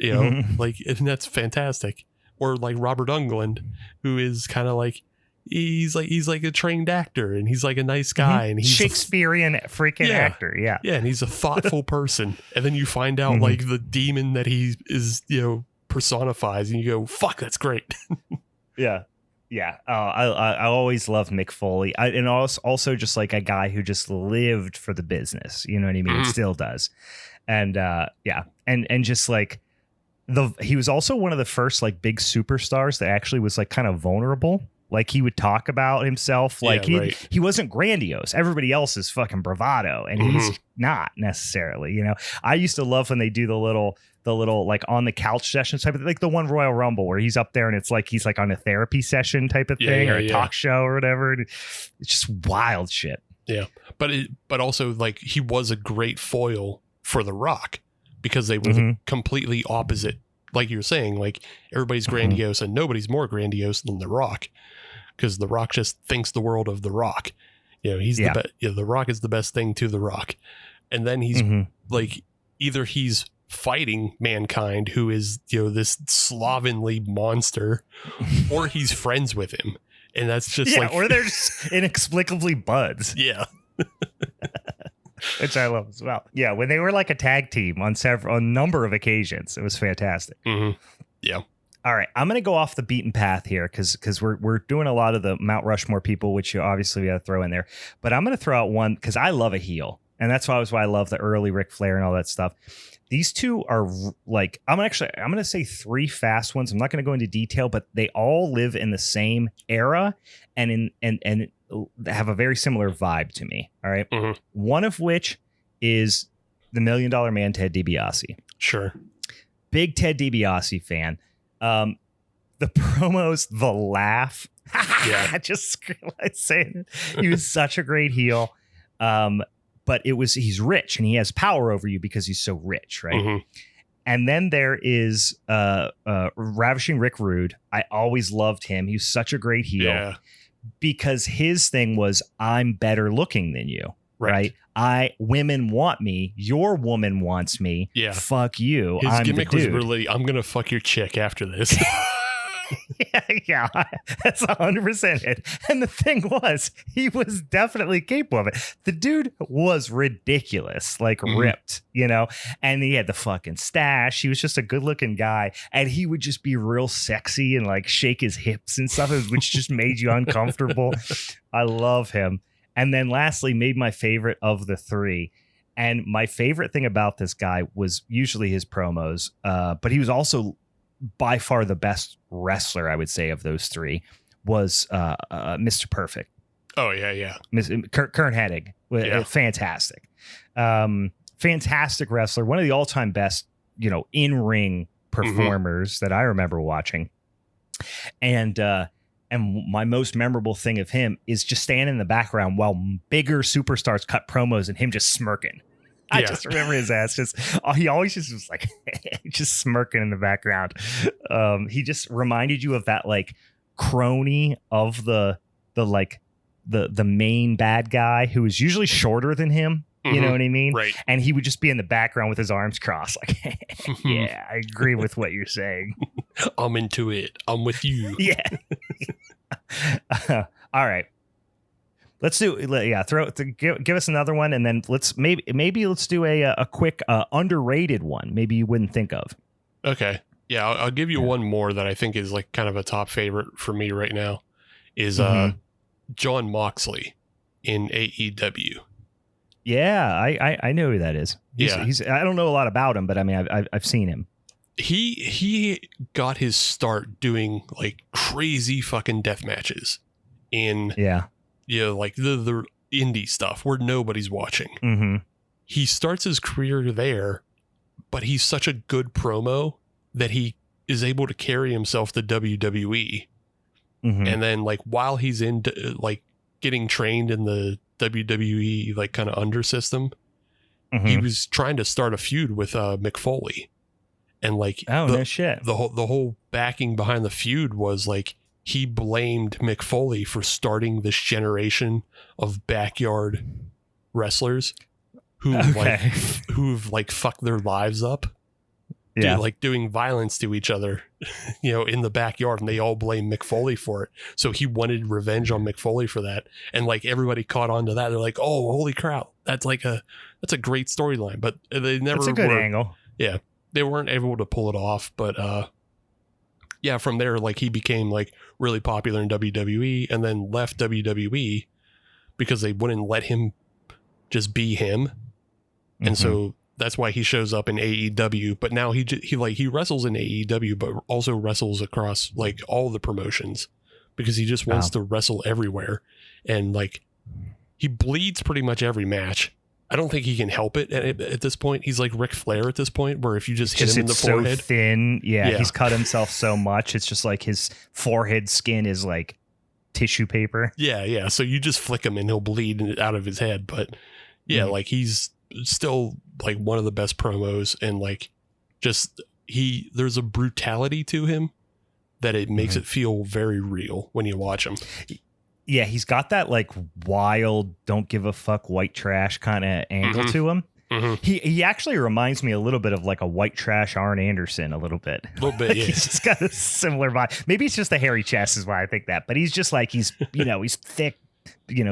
like, and that's fantastic. Or like Robert Englund, who is kind of like, he's like a trained actor, and he's like a nice guy, and he's Shakespearean freaking actor. Yeah, and he's a thoughtful person. And then you find out like the demon that he is, personifies, and you go, fuck, that's great. Yeah. I always loved Mick Foley, and also just like a guy who just lived for the business. You know what I mean? Still does. And and just like he was also one of the first like big superstars that actually was like kind of vulnerable. Like he would talk about himself, like he wasn't grandiose. Everybody else is fucking bravado, and he's not necessarily. I used to love when they do the little like on the couch session type of, like the one Royal Rumble where he's up there and it's like he's like on a therapy session type of thing, or a talk show or whatever. It's just wild shit. Yeah, but also like he was a great foil for The Rock, because they were completely opposite. Like you were saying, like everybody's grandiose and nobody's more grandiose than The Rock, because The Rock just thinks the world of The Rock. He's the best. The Rock is the best thing to The Rock. And then he's like, either he's fighting Mankind, who is, this slovenly monster, or he's friends with him. And that's just like, or they're just inexplicably buds. Yeah. which I love as well. Yeah, when they were like a tag team on a number of occasions, it was fantastic. Yeah. All right, I'm gonna go off the beaten path here because we're doing a lot of the Mount Rushmore people, which you obviously got to throw in there. But I'm gonna throw out one because I love a heel, and that's why I love the early Ric Flair and all that stuff. These two are like I'm gonna say three fast ones. I'm not gonna go into detail, but they all live in the same era and have a very similar vibe to me. All right, one of which is the $1 Million Man, Ted DiBiase. Sure, big Ted DiBiase fan. The promos, the laugh. Yeah, just like saying it. He was such a great heel. But he's rich and he has power over you because he's so rich, right? And then there is Ravishing Rick Rude. I always loved him. He was such a great heel because his thing was I'm better looking than you, right? Women want me. Your woman wants me. Yeah. Fuck you. His I'm gimmick the dude. was really, I'm gonna fuck your chick after this. yeah, that's 100% it. And the thing was, he was definitely capable of it. The dude was ridiculous, like ripped, and he had the fucking stash. He was just a good looking guy, and he would just be real sexy and like shake his hips and stuff, which just made you uncomfortable. I love him. And then lastly, maybe my favorite of the three. And my favorite thing about this guy was usually his promos, but he was also by far the best wrestler, I would say, of those three was Mr. Perfect. Oh, yeah. Kurt Hennig. Fantastic. Fantastic wrestler. One of the all-time best, in-ring performers that I remember watching. And my most memorable thing of him is just standing in the background while bigger superstars cut promos and him just smirking. I just remember his ass he always just was like just smirking in the background. He just reminded you of that like crony of the main bad guy who was usually shorter than him. You know what I mean? Right. And he would just be in the background with his arms crossed. Like, yeah, I agree with what you're saying. I'm into it. I'm with you. Yeah. All right. Let's do give us another one, and then let's do a quick underrated one. Maybe you wouldn't think of. Okay, yeah, I'll give you one more that I think is like kind of a top favorite for me right now. Is Jon Moxley in AEW? Yeah, I know who that is. He's I don't know a lot about him, but I mean I've seen him. He got his start doing like crazy fucking death matches in like the indie stuff where nobody's watching. He starts his career there, but he's such a good promo that he is able to carry himself to WWE. And then like while he's in like getting trained in the WWE like kind of under system, he was trying to start a feud with Mick Foley. And like no shit. The whole backing behind the feud was like he blamed Mick Foley for starting this generation of backyard wrestlers who've fucked their lives up. Like doing violence to each other, in the backyard, and they all blame Mick Foley for it. So he wanted revenge on Mick Foley for that. And like everybody caught on to that. They're like, oh, holy crap. That's a great storyline, but they never. That's a good angle. Yeah. They weren't able to pull it off, but from there, like he became like really popular in WWE and then left WWE because they wouldn't let him just be him. And so that's why he shows up in AEW, but now he wrestles in AEW, but also wrestles across like all the promotions because he just wants to wrestle everywhere. And like he bleeds pretty much every match. I don't think he can help it at this point. He's like Ric Flair at this point, where if you just hit him in the forehead, so thin. Yeah, he's cut himself so much. It's just like his forehead skin is like tissue paper. Yeah. So you just flick him and he'll bleed out of his head. But like he's still like one of the best promos, and like just there's a brutality to him that it makes it feel very real when you watch him. Yeah, he's got that like wild, don't give a fuck white trash kind of angle to him. He actually reminds me a little bit of like a white trash Arn Anderson a little bit. A little bit, yeah. He's just got a similar vibe. Maybe it's just the hairy chest is why I think that. But he's just like, he's thick,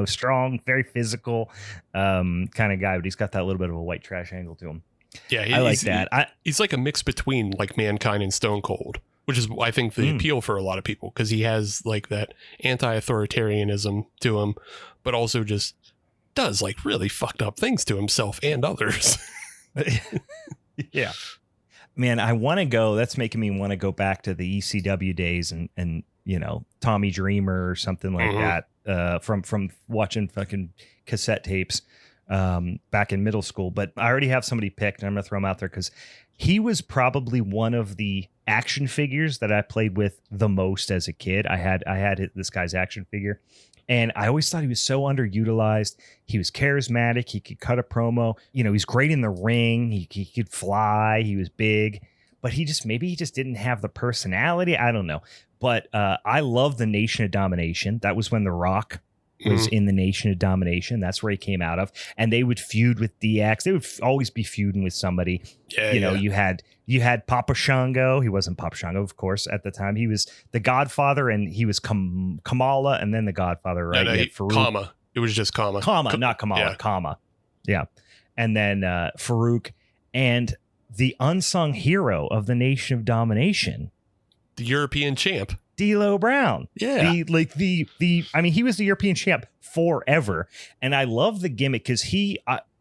strong, very physical kind of guy, but he's got that little bit of a white trash angle to him. Yeah, I like that. He's like a mix between like Mankind and Stone Cold, which is, I think, the appeal for a lot of people, because he has like that anti-authoritarianism to him, but also just does like really fucked up things to himself and others. Yeah. Man, I want to go. That's making me want to go back to the ECW days and Tommy Dreamer or something like that from watching fucking cassette tapes back in middle school. But I already have somebody picked, and I'm going to throw him out there because he was probably one of the action figures that I played with the most as a kid. I had this guy's action figure, and I always thought he was so underutilized. He was charismatic. He could cut a promo. He's great in the ring. He could fly. He was big, but he just didn't have the personality. I don't know. But I love the Nation of Domination. That was when The Rock was in the Nation of Domination. That's where he came out of. And they would feud with DX. They would always be feuding with somebody. You had Papa Shango. He wasn't Papa Shango, of course, at the time. He was the Godfather, and he was Kamala, and then the Godfather, right? No, Kama. It was just Kama. Not Kamala. Yeah. Kama. Yeah. And then Farouk, and the unsung hero of the Nation of Domination, the European champ, D'Lo Brown. Yeah. He was the European champ forever. And I love the gimmick because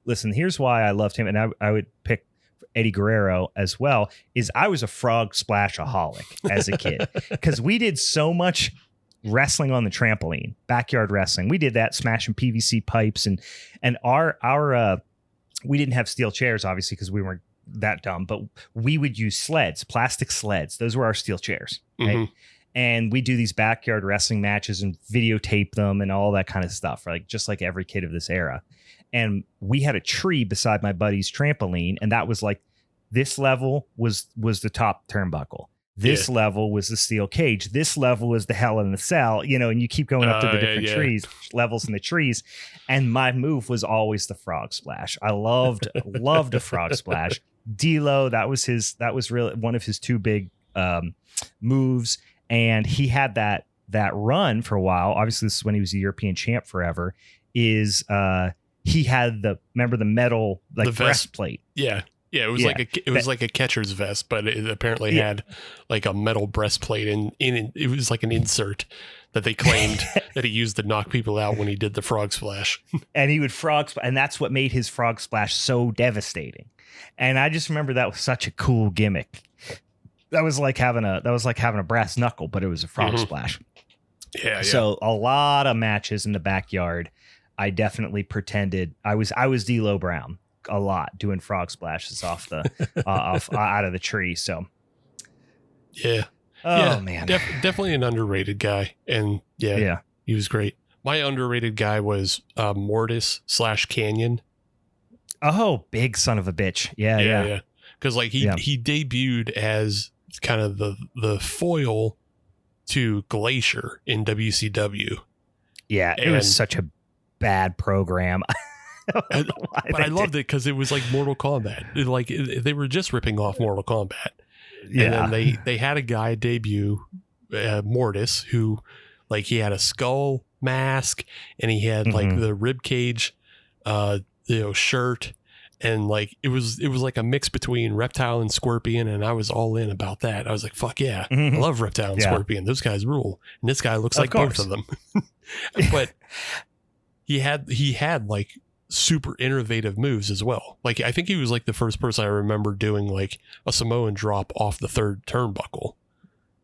listen, here's why I loved him. And I would pick Eddie Guerrero as well, is I was a frog splashaholic as a kid because we did so much wrestling on the trampoline, backyard wrestling. We did that, smashing PVC pipes and our we didn't have steel chairs, obviously, because we weren't that dumb, but we would use sleds, plastic sleds. Those were our steel chairs. Right? And we do these backyard wrestling matches and videotape them and all that kind of stuff, right? Just like every kid of this era. And we had a tree beside my buddy's trampoline, and that was like, this level was the top turnbuckle. This level was the steel cage. This level was the Hell in the Cell, and you keep going up to the different trees, levels in the trees. And my move was always the frog splash. I loved a frog splash. D'Lo, that was really one of his two big moves. And he had that run for a while. Obviously, this is when he was a European champ forever. He had the metal breastplate. Yeah. Yeah, it was like a catcher's vest, but it apparently had like a metal breastplate, and it was like an insert that they claimed that he used to knock people out when he did the frog splash. And he would and that's what made his frog splash so devastating. And I just remember that was such a cool gimmick. That was like having a brass knuckle, but it was a frog splash. Yeah. So a lot of matches in the backyard. I definitely pretended I was D'Lo Brown a lot, doing frog splashes off the out of the tree. So man, definitely an underrated guy. And he was great. My underrated guy was Mortis / Canyon. Oh, big son of a bitch. Yeah. Because like he debuted as kind of the foil to Glacier in WCW. Yeah, it was such a bad program. But I loved it because it was like Mortal Kombat. They were just ripping off Mortal Kombat. And then they had a guy debut, Mortis, who like he had a skull mask and he had like the rib cage shirt, and like it was like a mix between Reptile and Scorpion, and I was all in about that. I was like, fuck yeah, I love Reptile and Scorpion. Those guys rule. And this guy looks like both of them. But he had like super innovative moves as well. Like I think he was like the first person I remember doing like a Samoan drop off the third turnbuckle,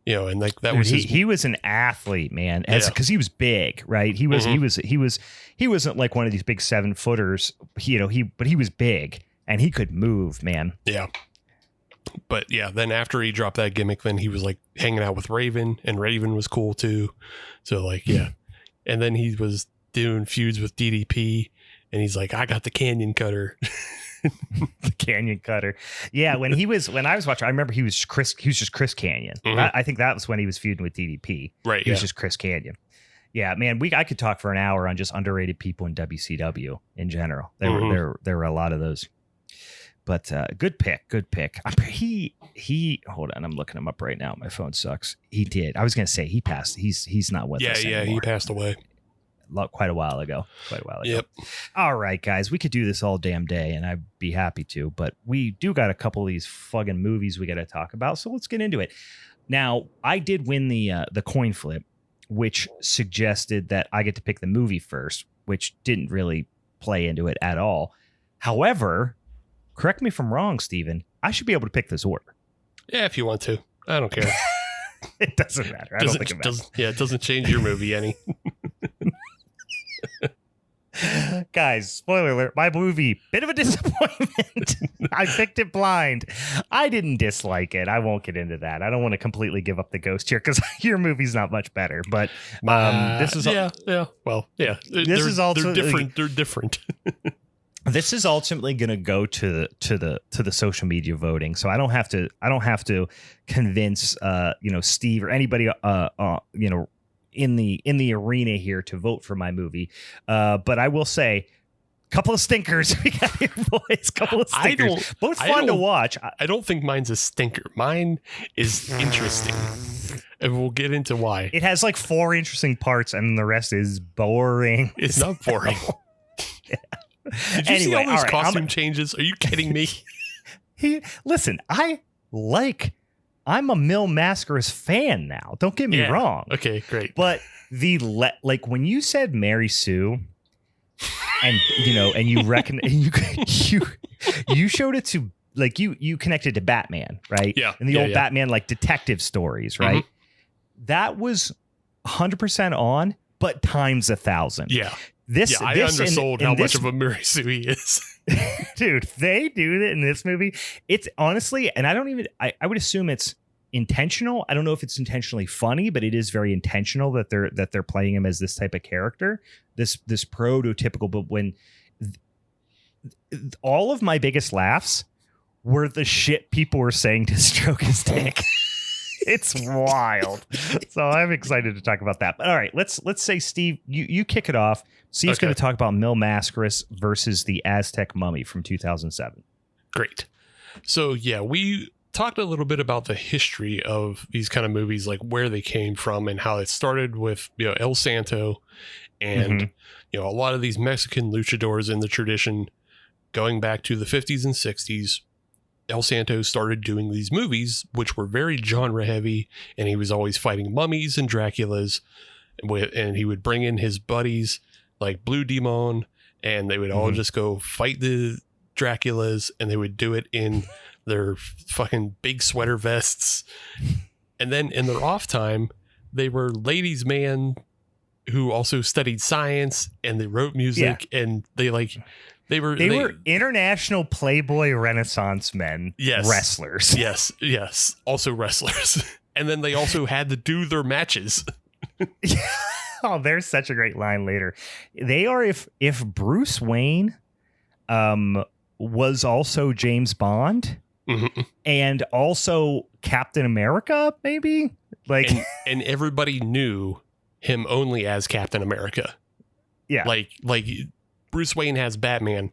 and like that was he was an athlete, man, because he was big, right? He wasn't like one of these big 7-footers, but he was big and he could move, man. Yeah. But then after he dropped that gimmick, then he was like hanging out with Raven, and Raven was cool too. So like, and then he was doing feuds with DDP. And he's like, I got the Canyon Cutter. The Canyon Cutter. Yeah, when I was watching, I remember he was just Chris Canyon. I think that was when he was feuding with DDP. Right. He was just Chris Canyon. Yeah, man, I could talk for an hour on just underrated people in WCW in general. There were a lot of those. But good pick. He hold on, I'm looking him up right now. My phone sucks. He did. I was gonna say he passed. He's not with us anymore. He passed away. quite a while ago. Yep. All right, guys, we could do this all damn day, and I'd be happy to, but we do got a couple of these fucking movies we got to talk about, so let's get into it. Now, I did win the coin flip, which suggested that I get to pick the movie first, which didn't really play into it at all. However, correct me if I'm wrong, Steven, I should be able to pick this order. Yeah, if you want to. I don't care. It doesn't matter. I don't think it matters. It doesn't change your movie any. Guys, spoiler alert, my movie, bit of a disappointment. I picked it blind. I didn't dislike it. I won't get into that. I don't want to completely give up the ghost here because your movie's not much better. But this is Well, yeah. This is also they're different. They're different. This is ultimately going to go to the social media voting, so I don't have to convince Steve or anybody in the arena here to vote for my movie. But I will say, couple of stinkers we got here, boys. Couple of stinkers, both fun to watch. I don't think mine's a stinker. Mine is interesting, and we'll get into why. It has like 4 interesting parts, and the rest is boring. It's not boring. Yeah. Did you see all those costume changes? Are you kidding me? Listen, I'm a Mil Mascaras fan now. Don't get me wrong. Okay, great. But when you said Mary Sue, and you reckon you showed it to you connected to Batman, right? Yeah. And the old Batman detective stories, right? Mm-hmm. That was 100% on, but times 1,000. Yeah. I undersold how much of a Mary Sue he is. Dude, they do it in this movie. It's honestly, and I would assume it's intentional. I don't know if it's intentionally funny, but it is very intentional that they're playing him as this type of character, this prototypical. But when all of my biggest laughs were the shit people were saying to stroke his dick. It's wild. So I'm excited to talk about that. But all right, let's say, Steve, you kick it off. Steve's going to talk about Mil Mascaras versus the Aztec mummy from 2007. Great. So we talked a little bit about the history of these kind of movies, like where they came from and how it started with El Santo and a lot of these Mexican luchadors in the tradition going back to the 50s and 60s. El Santo started doing these movies, which were very genre heavy, and he was always fighting mummies and Draculas, and he would bring in his buddies like Blue Demon, and they would all just go fight the Draculas, and they would do it in their fucking big sweater vests. And then in their off time, they were ladies' man who also studied science, and they wrote music, and they were international Playboy Renaissance men, wrestlers. Yes. Also wrestlers. And then they also had to do their matches. Oh, there's such a great line later. They are if Bruce Wayne was also James Bond and also Captain America, maybe? And everybody knew him only as Captain America. Yeah. Like Bruce Wayne has Batman.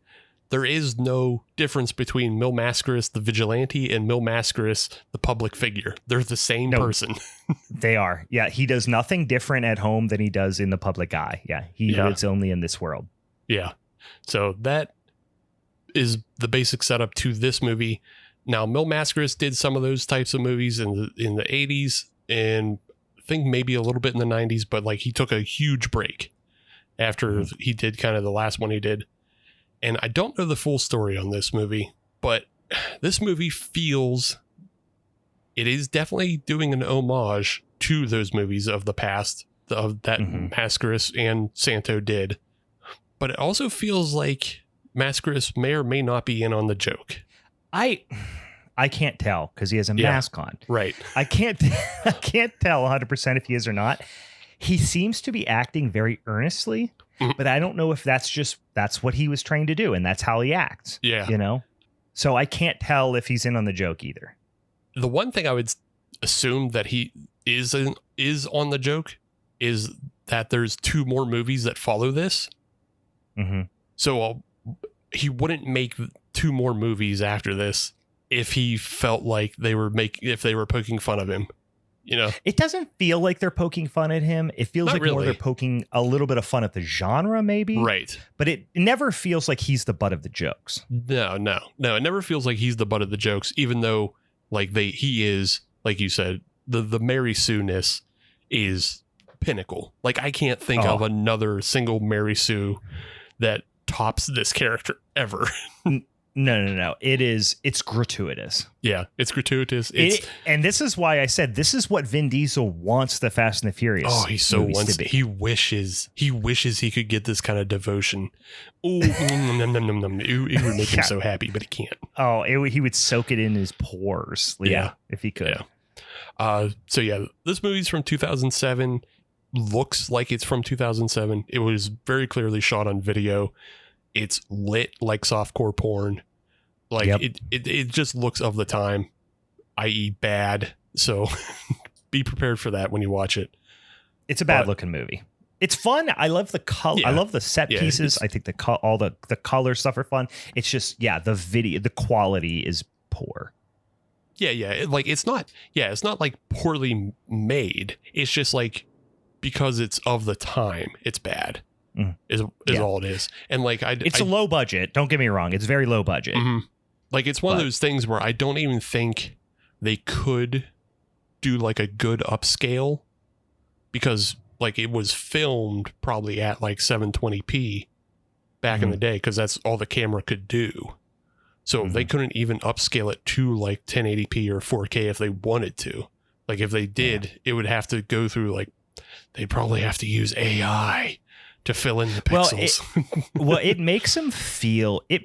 There is no difference between Mil Mascaras, the vigilante, and Mil Mascaras, the public figure. They're the same person. They are. Yeah, he does nothing different at home than he does in the public eye. Yeah, he lives only in this world. Yeah. So that is the basic setup to this movie. Now, Mil Mascaras did some of those types of movies in the 80s, and I think maybe a little bit in the 90s, but he took a huge break after he did kind of the last one he did. And I don't know the full story on this movie, but this movie feels it is definitely doing an homage to those movies of the past of that Mascaras and Santo did. But it also feels like Mascaras may or may not be in on the joke. I can't tell because he has a mask on. Right. I can't tell 100% if he is or not. He seems to be acting very earnestly, but I don't know if that's what he was trained to do, and that's how he acts. Yeah. So I can't tell if he's in on the joke either. The one thing I would assume that he is on the joke is that there's 2 more movies that follow this. So he wouldn't make 2 more movies after this if he felt like they were poking fun of him. It doesn't feel like they're poking fun at him. It feels Not like more really. they're poking a little bit of fun at the genre, maybe. Right. But it never feels like he's the butt of the jokes. No. It never feels like he's the butt of the jokes, even though like he is, like you said, the Mary Sue-ness is pinnacle. Like I can't think of another single Mary Sue that tops this character ever. No. It's gratuitous. Yeah, it's gratuitous. And this is why I said this is what Vin Diesel wants the Fast and the Furious. Oh, he so wants to be. He wishes he could get this kind of devotion. Ooh, it would make him so happy, but he can't. Oh, he would soak it in his pores. Yeah, if he could. Yeah. So yeah, this movie's from 2007. Looks like it's from 2007. It was very clearly shot on video. It's lit like softcore porn. Like it just looks of the time, i.e. bad. So be prepared for that when you watch it. It's a bad looking movie. It's fun. I love the color. I love the set pieces. I think all the color stuff are fun. It's just, the quality is poor. Yeah. It's not like poorly made. It's just like, because it's of the time, it's bad. Is all it is. And like it's a low budget, don't get me wrong, it's very low budget. Like it's one of those things where I don't even think they could do like a good upscale, because like it was filmed probably at like 720p back in the day, because that's all the camera could do. So they couldn't even upscale it to like 1080p or 4K if they wanted to. Like if they did, it would have to go through like, they'd probably have to use AI to fill in the pixels. It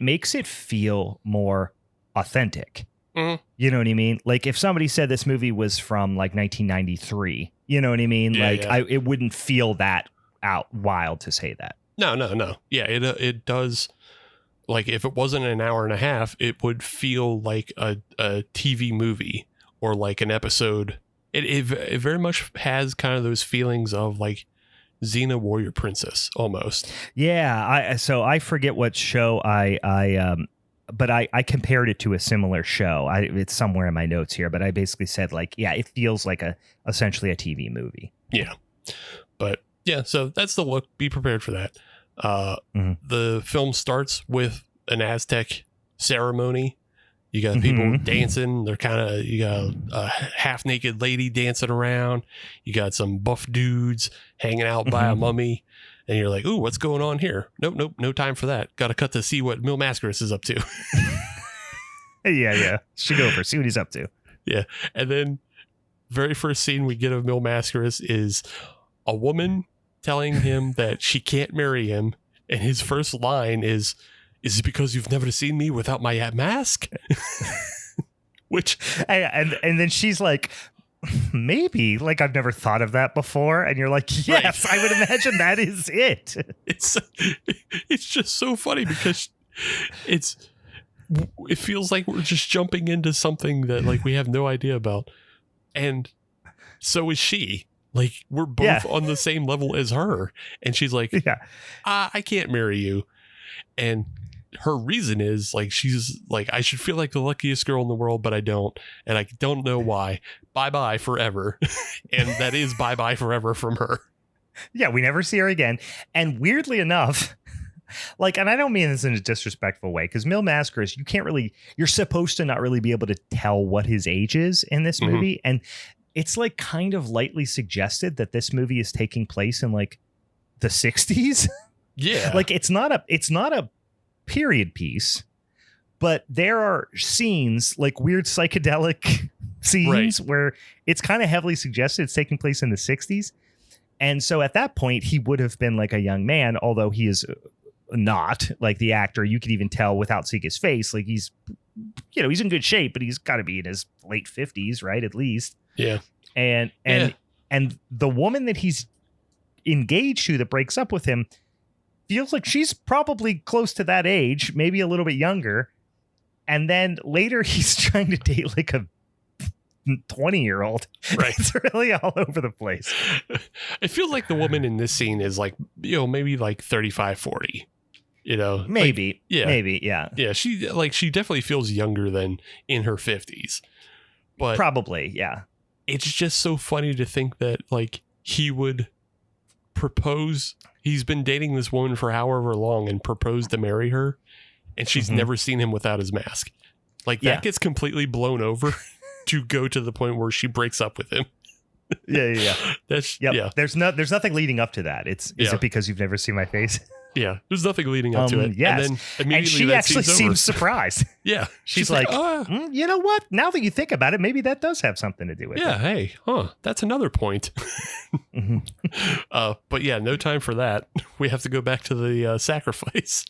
makes it feel more authentic. You know what I mean? Like if somebody said this movie was from like 1993, you know what I mean? It wouldn't feel that out wild to say that. No. Yeah, it does. Like if it wasn't an hour and a half, it would feel like a TV movie or like an episode. It very much has kind of those feelings of like Xena Warrior Princess almost. Yeah, I forget what show but I compared it to a similar show. It's somewhere in my notes here, but I basically said like, it feels like essentially a TV movie. Yeah. But yeah, so that's the look. Be prepared for that. The film starts with an Aztec ceremony. You got people dancing. You got a half naked lady dancing around. You got some buff dudes hanging out by a mummy. And you're like, ooh, what's going on here? Nope. No time for that. Got to cut to see what Mil Mascaras is up to. Yeah. Should go over, see what he's up to. Yeah. And then very first scene we get of Mil Mascaras is a woman telling him that she can't marry him. And his first line is it because you've never seen me without my mask? Which and then she's like, maybe, like I've never thought of that before. And you're like, yes, right. I would imagine that is it. It's just so funny because it feels like we're just jumping into something that like we have no idea about. And so is she. Like we're both on the same level as her. And she's like, I can't marry you. And her reason is like, she's like, I should feel like the luckiest girl in the world, but I don't. And I don't know why. Bye-bye forever. And that is bye-bye forever from her. Yeah, we never see her again. And weirdly enough, like, and I don't mean this in a disrespectful way, because Mil Mascaras, you're supposed to not really be able to tell what his age is in this movie. And it's like kind of lightly suggested that this movie is taking place in like the 60s. Yeah. Like it's not a period piece, but there are scenes, like weird psychedelic scenes where it's kind of heavily suggested it's taking place in the 60s. And so at that point he would have been like a young man, although he is not. Like the actor, you could even tell without seeing his face, like he's in good shape, but he's got to be in his late 50s, right? At least. Yeah. And the woman that he's engaged to that breaks up with him feels like she's probably close to that age, maybe a little bit younger. And then later he's trying to date like a 20-year-old. Right. It's really all over the place. I feel like the woman in this scene is like, maybe like 35, 40. Maybe. Like, maybe. Yeah. Yeah. She definitely feels younger than in her 50s. But probably. Yeah. it's just so funny to think that like he would propose. He's been dating this woman for however long and proposed to marry her, and she's never seen him without his mask. Like that gets completely blown over to go to the point where she breaks up with him. Yeah. That's yeah. There's nothing leading up to that. Is it because you've never seen my face? Yeah, there's nothing leading up to it. Yes. And then immediately and she actually seems surprised. Yeah. She's like, you know what? Now that you think about it, maybe that does have something to do with it. Yeah, hey, that's another point. But yeah, no time for that. We have to go back to the sacrifice.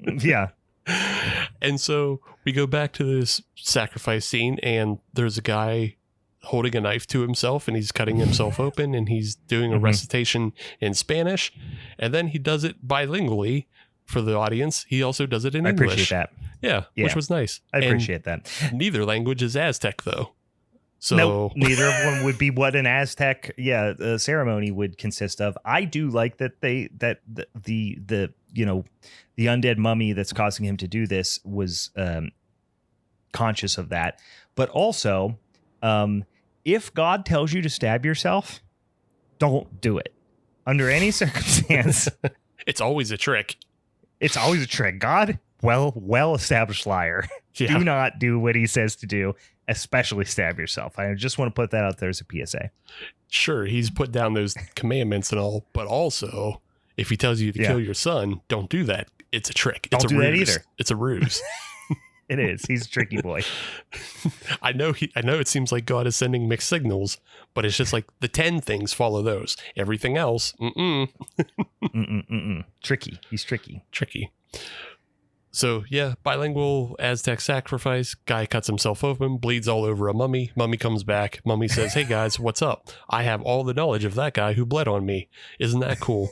Yeah. And so we go back to this sacrifice scene, and there's a guy holding a knife to himself, and he's cutting himself open, and he's doing a recitation in Spanish, and then he does it bilingually for the audience. He also does it in English. I appreciate that. Yeah, which was nice. I appreciate that. Neither language is Aztec, though. So no, neither of them would be what an Aztec ceremony would consist of. I do like that the undead mummy that's causing him to do this was conscious of that, but also if God tells you to stab yourself, don't do it under any circumstance. It's always a trick. It's always a trick. God, well established liar. Yeah. Do not do what he says to do, especially stab yourself. I just want to put that out there as a PSA. Sure, he's put down those commandments and all, but also if he tells you to kill your son, don't do that. It's a trick. It's don't a do ruse. that either. It's a ruse. It is. He's a tricky boy. I know it seems like God is sending mixed signals, but it's just like the 10 things follow those. Everything else, Tricky. He's tricky. So yeah, bilingual Aztec sacrifice. Guy cuts himself open, bleeds all over a mummy. Mummy comes back. Mummy says, "Hey guys, what's up? I have all the knowledge of that guy who bled on me. Isn't that cool?"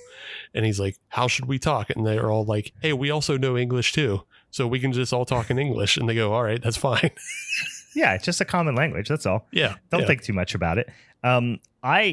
And he's like, "How should we talk?" And they're all like, "Hey, we also know English too, so we can just all talk in English." And they go, "All right, that's fine." Yeah, it's just a common language. That's all. Yeah. Don't think too much about it.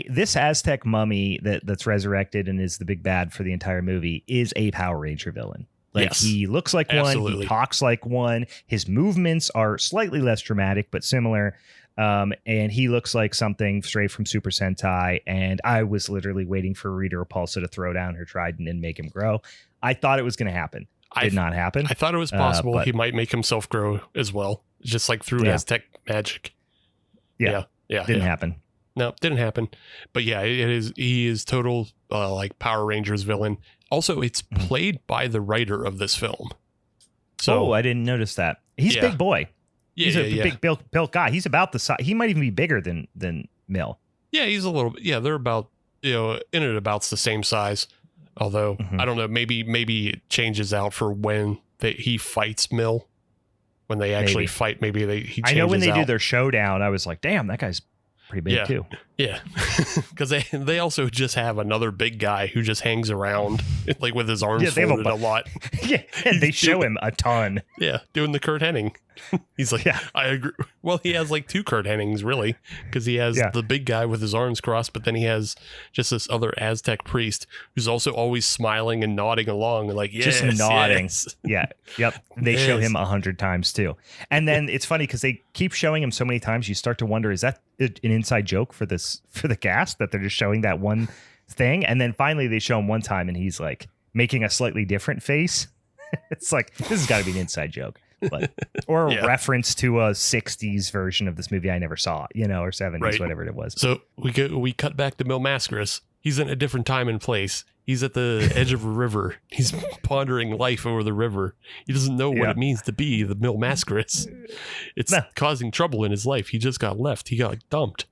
This Aztec mummy that's resurrected and is the big bad for the entire movie is a Power Ranger villain. Like he looks like one, he talks like one. His movements are slightly less dramatic, but similar. And he looks like something straight from Super Sentai. And I was literally waiting for Rita Repulsa to throw down her trident and make him grow. I thought it was going to happen. Did not happen. I thought it was possible he might make himself grow as well, just like through Aztec magic. Yeah. Didn't happen. No, didn't happen. But yeah, he is total like Power Rangers villain. Also, it's played by the writer of this film. So I didn't notice that. He's a big boy. He's a big built guy. He's about the size. He might even be bigger than Mill. Yeah, he's a little. Yeah, they're about in and about the same size. Although I don't know, maybe it changes out for when he fights Mill. When they actually fight, maybe he changes out. I know when they do their showdown, I was like, damn, that guy's pretty big too. Yeah, because they also just have another big guy who just hangs around like with his arms folded a lot. Yeah, and they show him a ton. Yeah, doing the Kurt Hennig. He's like, I agree. Well, he has like two Kurt Hennings really, because he has the big guy with his arms crossed, but then he has just this other Aztec priest who's also always smiling and nodding along, and like just nodding. Yes. Yeah, yep. They show him 100 times too, and then it's funny because they keep showing him so many times. You start to wonder, is that an inside joke for the cast that they're just showing that one thing, and then finally they show him one time, and he's like making a slightly different face. It's like this has got to be an inside joke. But, or a reference to a 60s version of this movie I never saw, or 70s, whatever it was. So we cut back to Mil Mascaras. He's in a different time and place. He's at the edge of a river. He's pondering life over the river. He doesn't know what it means to be the Mil Mascaras. It's causing trouble in his life. He just got left. He got dumped.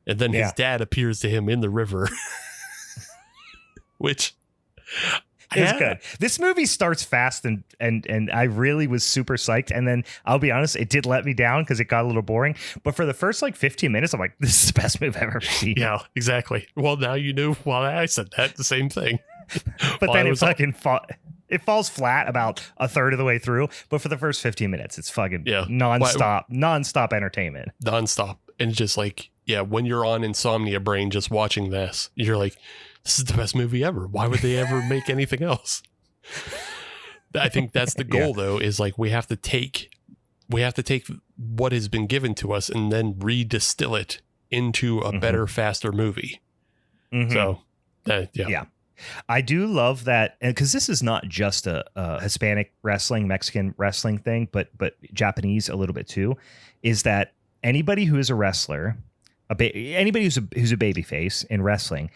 And then his dad appears to him in the river. Which... It's good. This movie starts fast and I really was super psyched. And then I'll be honest, it did let me down because it got a little boring. But for the first 15 minutes, I'm like, this is the best movie I've ever seen. Yeah, exactly. Well, now you knew why I said that, the same thing. But then it falls flat about a third of the way through. But for the first 15 minutes, it's fucking nonstop entertainment. Nonstop. And just like, when you're on insomnia brain just watching this, you're like, this is the best movie ever. Why would they ever make anything else? I think that's the goal, though, is like we have to take what has been given to us and then redistill it into a better, faster movie. So, yeah. I do love that, and because this is not just a Hispanic wrestling, Mexican wrestling thing, but Japanese a little bit too, is that anybody who is a wrestler, anybody who's a babyface in wrestling,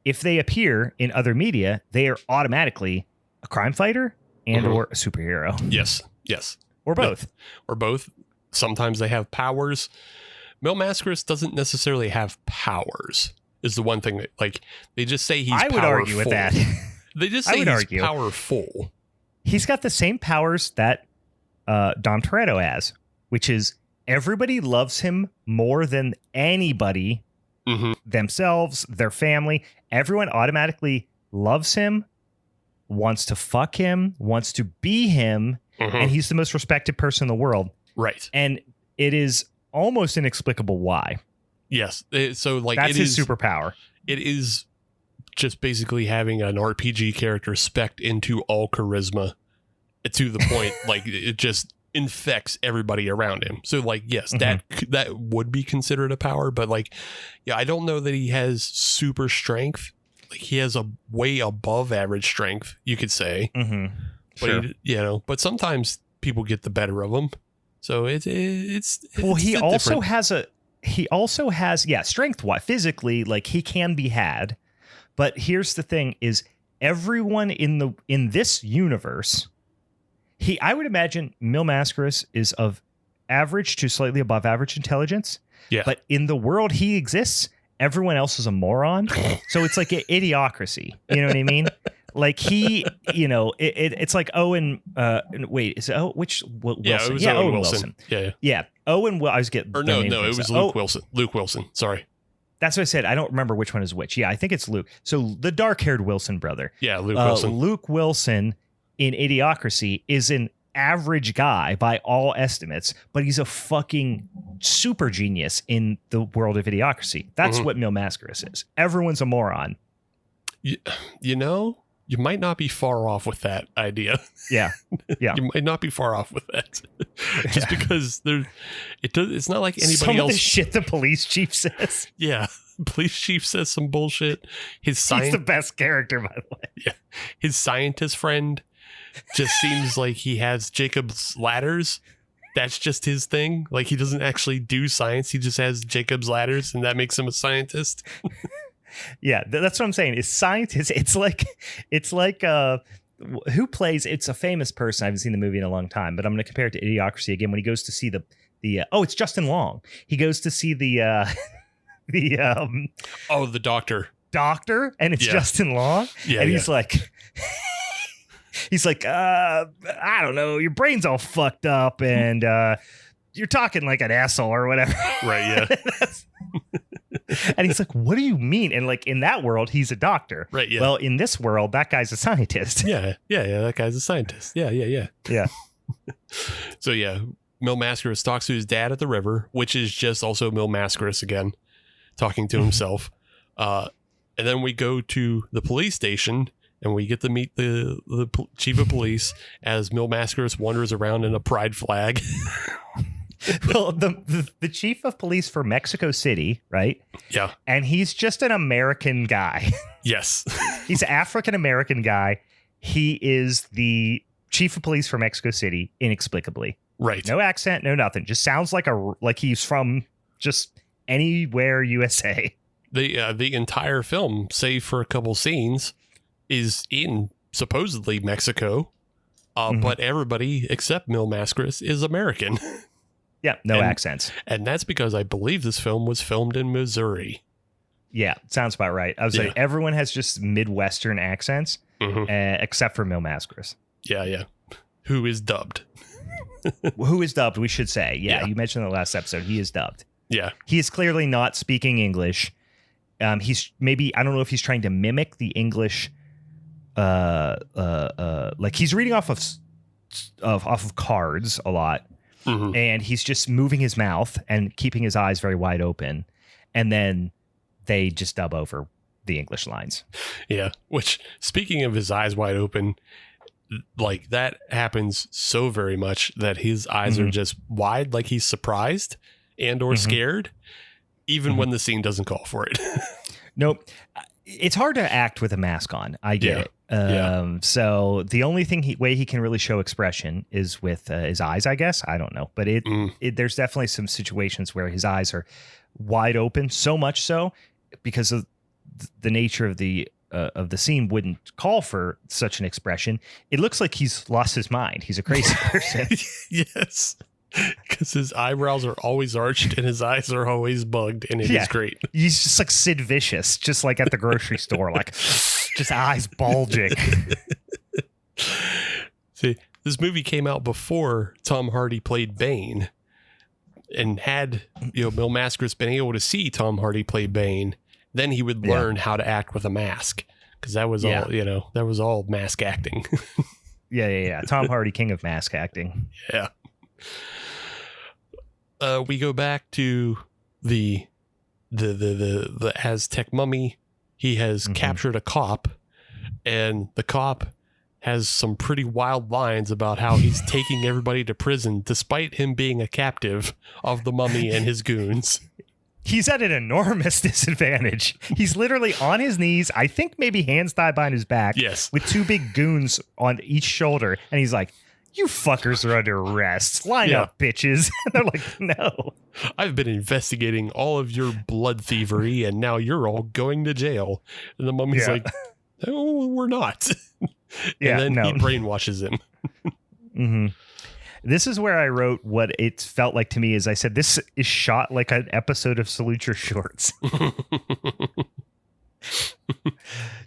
if they appear in other media, they are automatically a crime fighter and or a superhero. Yes. Or both. Yeah. Or both. Sometimes they have powers. Mil Mascaras doesn't necessarily have powers, is the one thing that, like, they just say he's powerful. I would argue with that. They just say he's powerful. He's got the same powers that Dom Toretto has, which is everybody loves him more than anybody, themselves, their family. Everyone automatically loves him, wants to fuck him, wants to be him, and he's the most respected person in the world. Right. And it is almost inexplicable why. Yes. So, like, that's his superpower. It is just basically having an RPG character spec'd into all charisma to the point, like, it just infects everybody around him. So, like, yes, that would be considered a power, but, like, yeah, I don't know that he has super strength. Like, he has a way above average strength, you could say. But but sometimes people get the better of him. So it's well, he also has strength wise, physically, like, he can be had. But here's the thing: is everyone in this universe, I would imagine Mil Mascaras is of average to slightly above average intelligence. Yeah. But in the world he exists, everyone else is a moron. So it's like an idiocracy. You know what I mean? Like, he, it's like Owen. Wait, is it which Wilson? Yeah, it was Owen Wilson. Yeah. Owen. I was getting. Or no, it was Luke Wilson. Luke Wilson. Sorry. That's what I said. I don't remember which one is which. Yeah, I think it's Luke. So the dark-haired Wilson brother. Yeah, Luke Wilson. Luke Wilson in Idiocracy is an average guy by all estimates, but he's a fucking super genius in the world of Idiocracy. That's what Mil Mascaras is. Everyone's a moron. You might not be far off with that idea. Yeah. You might not be far off with that. Just because it's not like anybody some else. Of the shit the police chief says. Yeah. Police chief says some bullshit. He's the best character, by the way. Yeah. His scientist friend just seems like he has Jacob's ladders. That's just his thing. Like, he doesn't actually do science. He just has Jacob's ladders, and that makes him a scientist. Yeah, that's what I'm saying. Is scientists? It's like who plays? It's a famous person. I haven't seen the movie in a long time, but I'm going to compare it to Idiocracy again. When he goes to see the it's Justin Long. He goes to see the doctor, and it's Justin Long. Yeah, and he's like. He's like, I don't know, your brain's all fucked up, and you're talking like an asshole or whatever. Right, yeah. And he's like, what do you mean? And, like, in that world, he's a doctor. Right, yeah. Well, in this world, that guy's a scientist. Yeah, that guy's a scientist. Yeah. Yeah. So, yeah, Mil Mascaras talks to his dad at the river, which is just also Mil Mascaras again, talking to himself. And then we go to the police station, and we get to meet the chief of police as Mil Mascaras wanders around in a pride flag. Well, the chief of police for Mexico City, right? Yeah. And he's just an American guy. Yes. He's an African-American guy. He is the chief of police for Mexico City, inexplicably. Right. No accent, no nothing. Just sounds like he's from just anywhere USA. The entire film, save for a couple scenes, is in supposedly Mexico, but everybody except Mil Mascaras is American. Yeah, no accents. And that's because I believe this film was filmed in Missouri. Yeah, sounds about right. I was like, everyone has just Midwestern accents, except for Mil Mascaras. Yeah. Who is dubbed. Who is dubbed, we should say. Yeah, you mentioned in the last episode, he is dubbed. Yeah. He is clearly not speaking English. He's maybe, I don't know if he's trying to mimic the English, like he's reading off of cards a lot. And he's just moving his mouth and keeping his eyes very wide open. And then they just dub over the English lines. Yeah. Which, speaking of his eyes wide open, like, that happens so very much that his eyes are just wide, like he's surprised and or scared. even when the scene doesn't call for it. Nope. It's hard to act with a mask on. I get it. So the only way he can really show expression is with his eyes, I guess. I don't know. But there's definitely some situations where his eyes are wide open, so much so because of the nature of the scene wouldn't call for such an expression. It looks like he's lost his mind. He's a crazy person. Yes. Because his eyebrows are always arched and his eyes are always bugged, and it is great. He's just like Sid Vicious, just like at the grocery store, like just eyes bulging. See, this movie came out before Tom Hardy played Bane, and had Mil Mascaras been able to see Tom Hardy play Bane, then he would learn how to act with a mask, because that was all that was all mask acting. Yeah. Tom Hardy, king of mask acting. Yeah. We go back to the Aztec mummy. He has captured a cop, and the cop has some pretty wild lines about how he's taking everybody to prison despite him being a captive of the mummy and his goons. He's at an enormous disadvantage. He's literally on his knees, I think maybe hands tied behind his back, with two big goons on each shoulder, and he's like, "You fuckers are under arrest. Line up, bitches." And they're like, "No. I've been investigating all of your blood thievery, and now you're all going to jail." And the mummy's like, "No, we're not." And then he brainwashes him. This is where I wrote what it felt like to me. As I said, this is shot like an episode of Salute Your Shorts.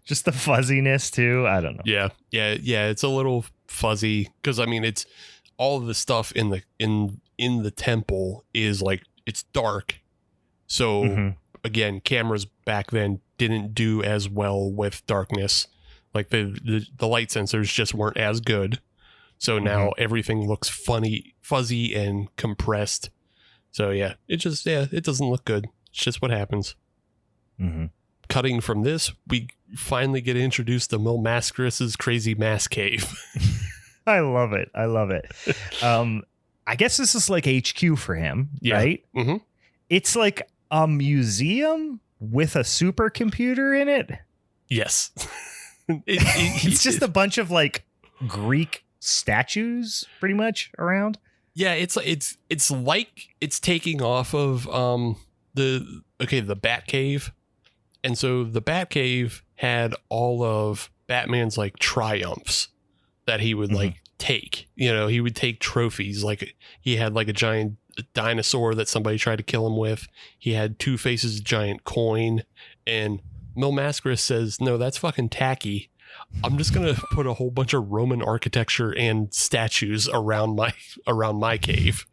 Just the fuzziness, too. I don't know. Yeah. It's a little fuzzy because, I mean, it's all of the stuff in the temple is like, it's dark. So again, cameras back then didn't do as well with darkness. Like the light sensors just weren't as good. So now everything looks fuzzy and compressed. So it doesn't look good. It's just what happens. Cutting from this, we finally get introduced to Mil Mascaras' crazy mask cave. I love it. I guess this is like HQ for him, right? It's like a museum with a supercomputer in it. Yes. It's just a bunch of like Greek statues pretty much around. Yeah, it's like it's taking off of the Batcave. And so the Batcave had all of Batman's like triumphs that he would like take. He would take trophies. Like he had like a giant dinosaur that somebody tried to kill him with. He had Two-Face's giant coin. And Mil Mascaras says, "No, that's fucking tacky. I'm just gonna put a whole bunch of Roman architecture and statues around my cave."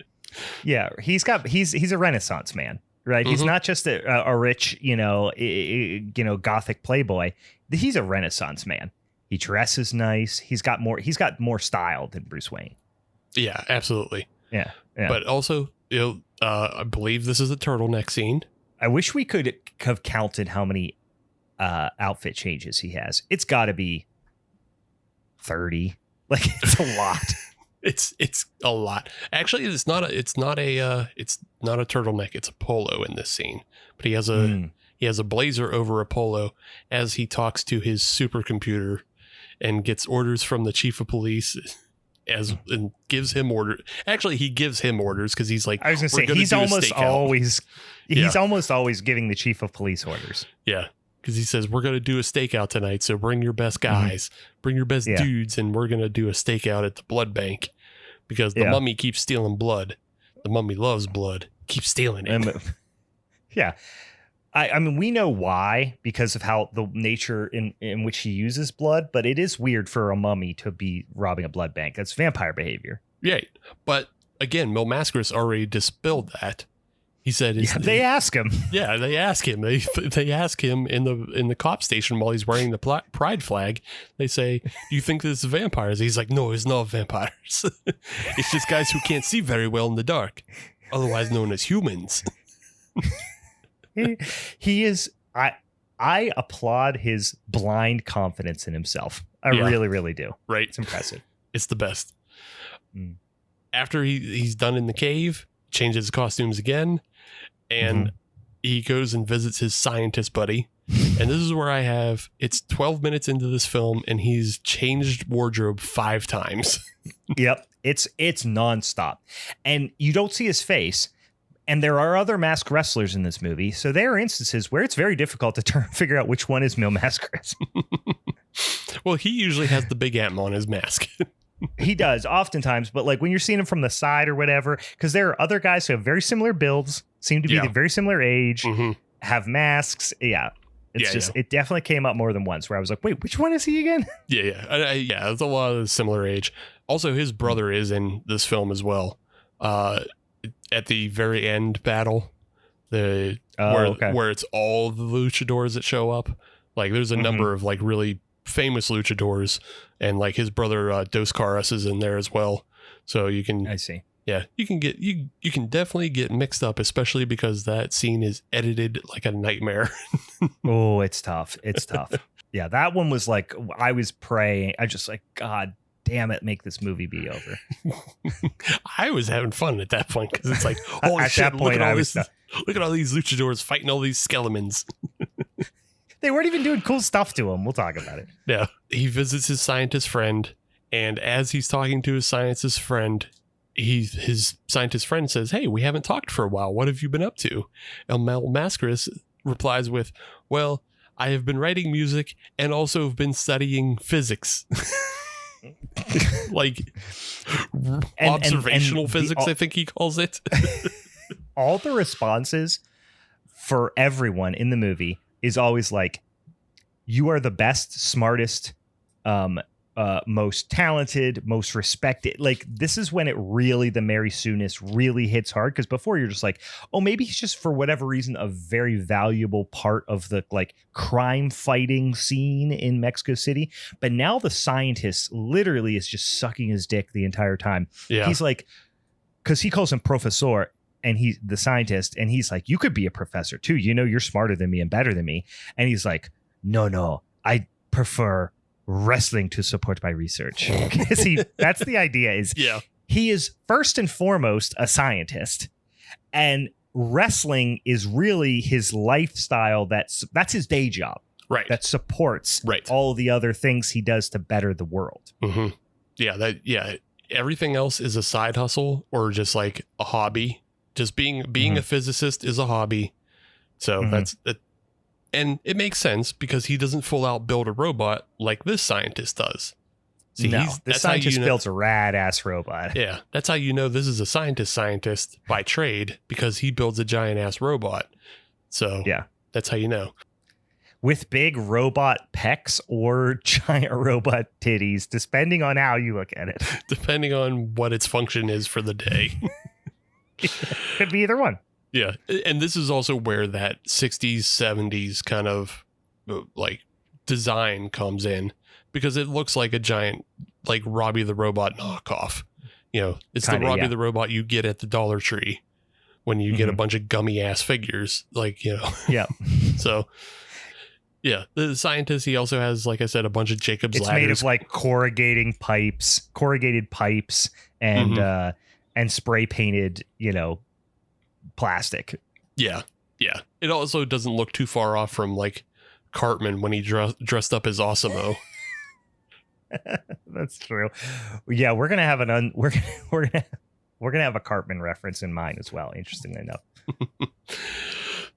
Yeah, he's a Renaissance man, right? He's not just a rich, Gothic playboy. He's a Renaissance man. He dresses nice. He's got more style than Bruce Wayne. Yeah, absolutely. Yeah. But also, I believe this is a turtleneck scene. I wish we could have counted how many outfit changes he has. It's got to be 30. Like, it's a lot. It's a lot. Actually, it's not a turtleneck. It's a polo in this scene. But he has a blazer over a polo as he talks to his supercomputer and gets orders from the chief of police and gives him orders. Actually, he gives him orders because he's like, I was going to say, he's almost always giving the chief of police orders. Yeah. Because he says, "We're going to do a stakeout tonight, so bring your best guys, bring your best dudes, and we're going to do a stakeout at the blood bank because the mummy keeps stealing blood. The mummy loves blood, keeps stealing it." I mean, we know why, because of how the nature in which he uses blood, but it is weird for a mummy to be robbing a blood bank. That's vampire behavior. Yeah, but again, Mil Mascaras already dispelled that. He said, they ask him. Yeah, they ask him. They ask him in the cop station while he's wearing the pride flag. They say, "Do you think this is vampires?" He's like, "No, it's not vampires. It's just guys who can't see very well in the dark, otherwise known as humans." He is. I applaud his blind confidence in himself. I really, really do. Right, it's impressive. It's the best. After he's done in the cave, changes his costumes again. And, he goes and visits his scientist buddy. And this is where it's 12 minutes into this film and he's changed wardrobe 5 times. Yep. It's nonstop. And you don't see his face. And there are other masked wrestlers in this movie. So there are instances where it's very difficult to figure out which one is Mil Mascaras. Well, he usually has the big M on his mask. He does oftentimes. But like when you're seeing him from the side or whatever, because there are other guys who have very similar builds, seem to be the very similar age, have masks. Yeah. It definitely came up more than once where I was like, wait, which one is he again? Yeah. It's a lot of similar age. Also, his brother is in this film as well. At the very end battle, where it's all the luchadors that show up. Like there's a number of like really famous luchadors, and like his brother Dos Caras is in there as well. So you can, I see. Yeah, you can definitely get mixed up, especially because that scene is edited like a nightmare. Oh, it's tough. It's tough. Yeah, that one was like, I was praying. I just like, God damn it, make this movie be over. I was having fun at that point because it's like, holy shit, look at all these luchadors fighting all these skeletons. They weren't even doing cool stuff to him. We'll talk about it. Yeah. He visits his scientist friend, and as he's talking to his scientist friend, his scientist friend says, hey, we haven't talked for a while. What have you been up to? And Mil Mascaras replies with, well, I have been writing music and also have been studying physics. Like observational physics, I think he calls it. All the responses for everyone in the movie is always like, you are the best, smartest, most talented, most respected. Like this is when it really, the Mary Sue-ness really hits hard. Because before you're just like, oh, maybe he's just for whatever reason a very valuable part of the like crime fighting scene in Mexico City. But now the scientist literally is just sucking his dick the entire time. Yeah. He's like, because he calls him professor. And he's the scientist, and he's like, you could be a professor too. You know, you're smarter than me and better than me. And he's like, no, I prefer wrestling to support my research. Because that's the idea is he is first and foremost a scientist, and wrestling is really his lifestyle. That's his day job. Right. That supports all the other things he does to better the world. Mm-hmm. Yeah. Everything else is a side hustle or just like a hobby. Just being a physicist is a hobby. So that's it. And it makes sense because he doesn't full out build a robot like this scientist does. See, this scientist builds a rad ass robot. Yeah. That's how you know this is a scientist by trade, because he builds a giant ass robot. So that's how you know. With big robot pecs or giant robot titties, depending on how you look at it. Depending on what its function is for the day. Could be either one. Yeah. And this is also where that 60s, 70s kind of like design comes in, because it looks like a giant like Robbie the Robot knockoff. You know, it's the Robbie the Robot you get at the Dollar Tree when you get a bunch of gummy ass figures, like, you know. Yeah. So, yeah, the scientist, he also has, like I said, a bunch of Jacob's ladders. It's made of like corrugated pipes and spray painted, you know, plastic. Yeah. Yeah. It also doesn't look too far off from like Cartman when he dressed up as Osimo. That's true. Yeah, we're gonna have we're gonna have a Cartman reference in mind as well. Interestingly enough.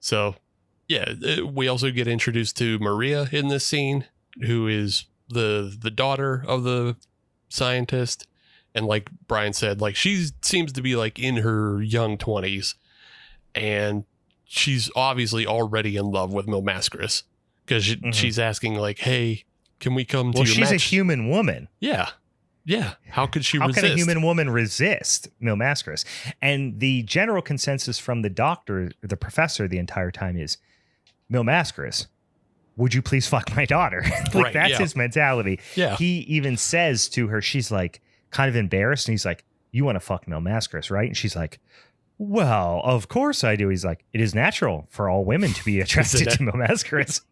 So, yeah, we also get introduced to Maria in this scene, who is the daughter of the scientist, and like Brian said, like she seems to be like in her young 20s, and she's obviously already in love with Mil Mascaras, because she's asking like, "Hey, can we come to your match?" Well, she's a human woman. Yeah. Yeah. How could she resist? How can a human woman resist Mil Mascaras? And the general consensus from the doctor, the professor, the entire time is, Mil Mascaras, would you please fuck my daughter? That's his mentality. Yeah. He even says to her, she's like kind of embarrassed. And he's like, you want to fuck Mil Mascaras, right? And she's like, well, of course I do. He's like, it is natural for all women to be attracted to Mil Mascaras.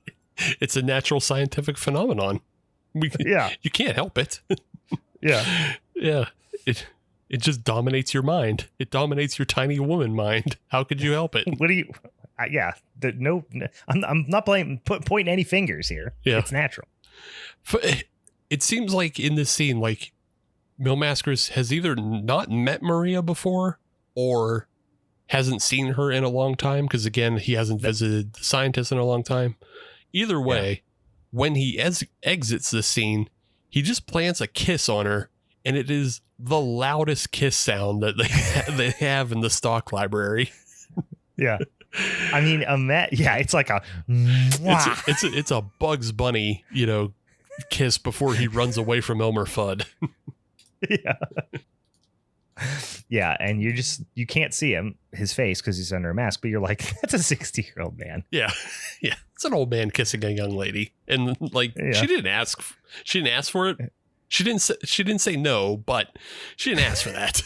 It's a natural scientific phenomenon. You can't help it. Yeah. Yeah. It just dominates your mind. It dominates your tiny woman mind. How could you help it? I'm not pointing any fingers here. Yeah. It's natural. It seems like in this scene, like Mil Mascaras has either not met Maria before or hasn't seen her in a long time. Because again, he hasn't visited the scientist in a long time. Either way, when he exits the scene, he just plants a kiss on her, and it is the loudest kiss sound that they have in the stock library. Yeah. I mean, it's like a it's a Bugs Bunny, kiss before he runs away from Elmer Fudd. Yeah. Yeah, and you can't see his face because he's under a mask, but you're like, that's a 60-year-old man. Yeah. Yeah. It's an old man kissing a young lady. And she didn't ask for it. She didn't say no, but she didn't ask for that.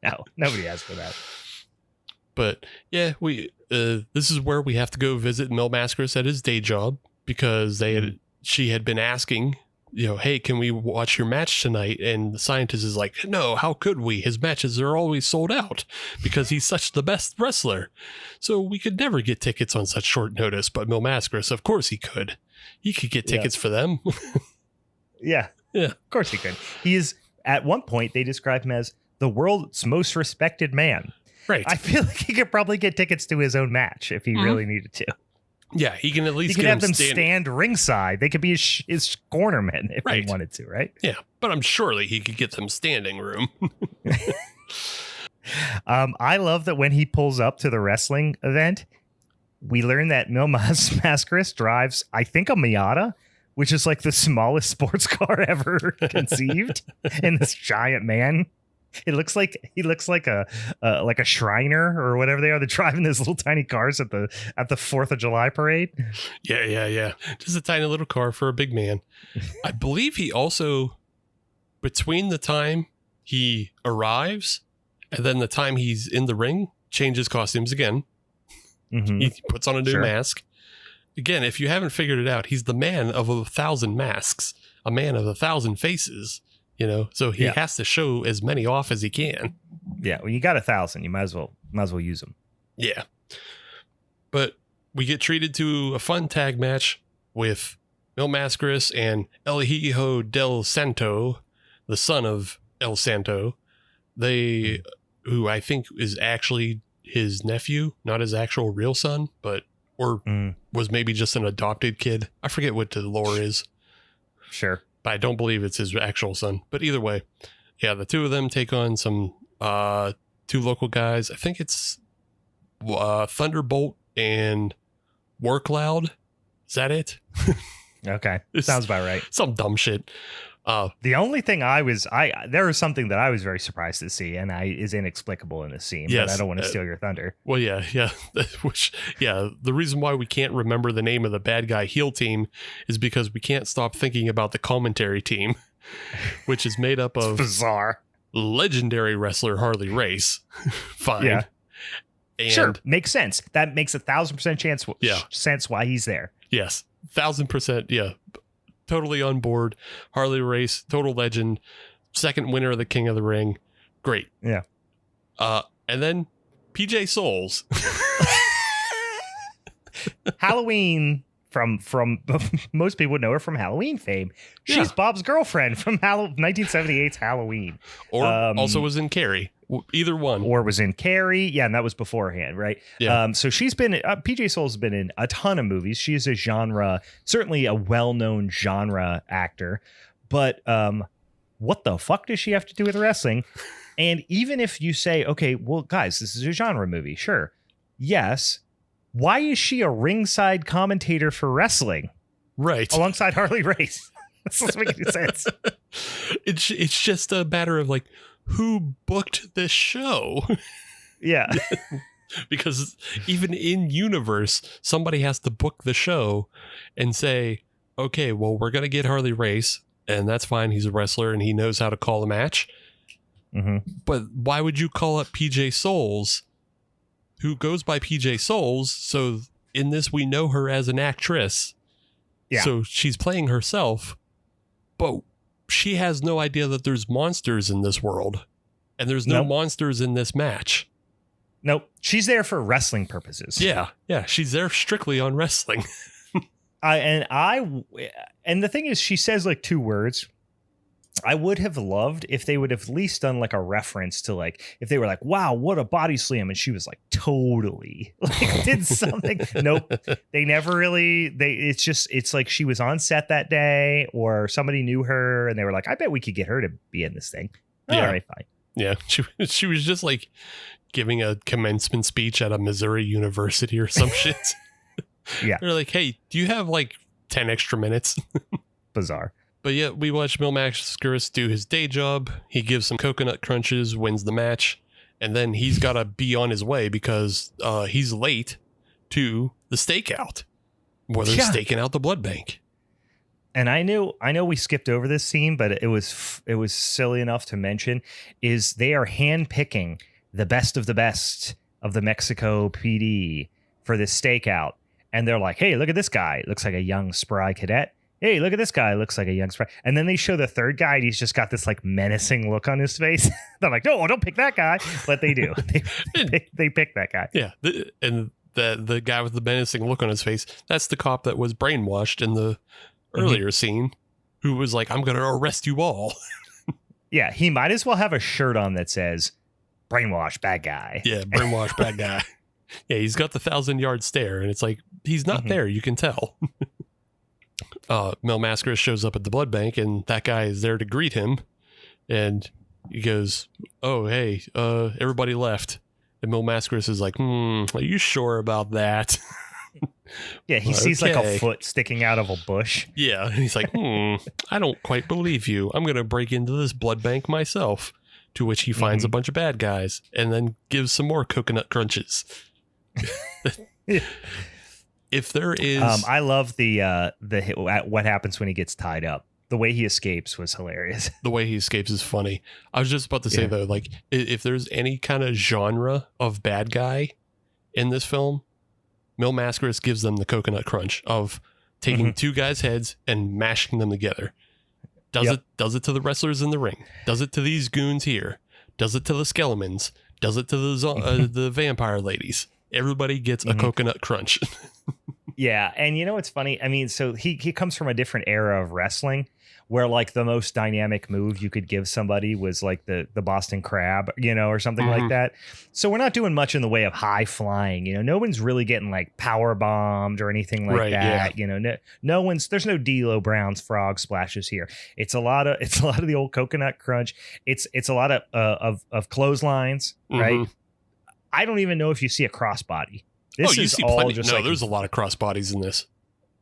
No, nobody asked for that. But yeah, this is where we have to go visit Mil Mascaras at his day job because she had been asking, hey, can we watch your match tonight? And the scientist is like, no, how could we? His matches are always sold out because he's such the best wrestler. So we could never get tickets on such short notice. But Mil Mascaras, of course he could. He could get tickets for them. Yeah. Of course he could. He is, at one point, they describe him as the world's most respected man. Right. I feel like he could probably get tickets to his own match if he really needed to. Yeah, he can at least have them stand ringside. They could be his cornermen if he wanted to, right? Yeah, but I'm surely he could get them standing room. I love that when he pulls up to the wrestling event, we learn that Mil Mascaras drives, I think, a Miata, which is like the smallest sports car ever conceived, and this giant man. He looks like a Shriner or whatever they are. They're driving those little tiny cars at the 4th of July parade. Yeah. Just a tiny little car for a big man. I believe he also, between the time he arrives and then the time he's in the ring, changes costumes again. Mm-hmm. He puts on a new mask. Again, if you haven't figured it out, he's the man of 1,000 masks, a man of 1,000 faces. So he has to show as many off as he can. Yeah, well, you got 1,000. You might as well use them. Yeah. But we get treated to a fun tag match with Mil Mascaras and El Hijo del Santo, the son of El Santo. Who I think is actually his nephew, not his actual real son, was maybe just an adopted kid. I forget what the lore is. Sure. But I don't believe it's his actual son. But either way, the two of them take on some two local guys. I think it's Thunderbolt and Work Loud. Is that it? Okay. Sounds about right. Some dumb shit. The only thing there was something that I was very surprised to see, and is inexplicable in this scene. Yes, but I don't want to steal your thunder. Well, yeah. The reason why we can't remember the name of the bad guy heel team is because we can't stop thinking about the commentary team, which is made up of bizarre legendary wrestler Harley Race. Fine. Yeah. And sure, makes sense. That makes 1,000% sense why he's there. Yes, 1,000%. Yeah. Totally on board. Harley Race, total legend, second winner of the King of the Ring. Great. Yeah. And then PJ Souls. Halloween from most people would know her from Halloween fame. She's Bob's girlfriend from 1978's Halloween. Or also was in Carrie. Either one. Or was in Carrie. Yeah, and that was beforehand, right? Yeah. So she's been, PJ Souls has been in a ton of movies. She is certainly a well-known genre actor. But what the fuck does she have to do with wrestling? And even if you say, okay, well, guys, this is a genre movie. Sure. Yes. Why is she a ringside commentator for wrestling? Right. Alongside Harley Race. This doesn't make any sense. It's just a matter of like, who booked this show? Yeah. Because even in universe, somebody has to book the show and say, okay, well, we're going to get Harley Race, and that's fine. He's a wrestler and he knows how to call a match. Mm-hmm. But why would you call up PJ Souls, who goes by PJ Souls? So in this, we know her as an actress. Yeah. So she's playing herself, but she has no idea that there's monsters in this world, and there's no monsters in this match. Nope. She's there for wrestling purposes. Yeah. She's there strictly on wrestling. And the thing is, she says like 2 words. I would have loved if they would have at least done like a reference to like, if they were like, wow, what a body slam. And she was like, totally like did something. Nope. They never really, it's like she was on set that day or somebody knew her and they were like, I bet we could get her to be in this thing. Yeah. All right, fine. Yeah. She was just like giving a commencement speech at a Missouri university or some shit. Yeah. They're like, hey, do you have like 10 extra minutes? Bizarre. But yeah, we watch Mil Mascaras do his day job. He gives some coconut crunches, wins the match, and then he's got to be on his way because he's late to the stakeout where they're staking out the blood bank. And I know we skipped over this scene, but it was silly enough to mention is they are handpicking the best of the Mexico PD for this stakeout. And they're like, hey, look at this guy. Looks like a young, spry cadet. Hey, look at this guy. Looks like a young spry. And then they show the third guy. And he's just got this like menacing look on his face. They're like, no, don't pick that guy. But they do. They pick that guy. Yeah. And the guy with the menacing look on his face, that's the cop that was brainwashed in the earlier scene who was like, I'm going to arrest you all. Yeah. He might as well have a shirt on that says brainwash bad guy. Yeah. Brainwash bad guy. Yeah. He's got the 1,000-yard stare and it's like, he's not there. You can tell. Mil Mascaras shows up at the blood bank and that guy is there to greet him. And he goes, oh, hey, everybody left. And Mil Mascaras is like, are you sure about that? Yeah, he sees like a foot sticking out of a bush. Yeah, and he's like, I don't quite believe you. I'm going to break into this blood bank myself. To which he finds a bunch of bad guys and then gives some more coconut crunches. If there is... I love the what happens when he gets tied up. The way he escapes was hilarious. The way he escapes is funny. I was just about to say, though, like, if there's any kind of genre of bad guy in this film, Mil Mascaras gives them the coconut crunch of taking 2 guys' heads and mashing them together. Does it to the wrestlers in the ring. Does it to these goons here. Does it to the skeletons. Does it to the vampire ladies. Everybody gets a coconut crunch. Yeah, and you know what's funny? I mean, so he comes from a different era of wrestling where like the most dynamic move you could give somebody was like the Boston Crab, or something like that. So we're not doing much in the way of high flying. No one's really getting like power bombed or anything like that. Yeah. No one's, there's no D'Lo Brown's frog splashes here. It's a lot of the old coconut crunch. It's a lot of clotheslines, right? I don't even know if you see a crossbody. This you is see all plenty. just no, like, there's a lot of crossbodies in this.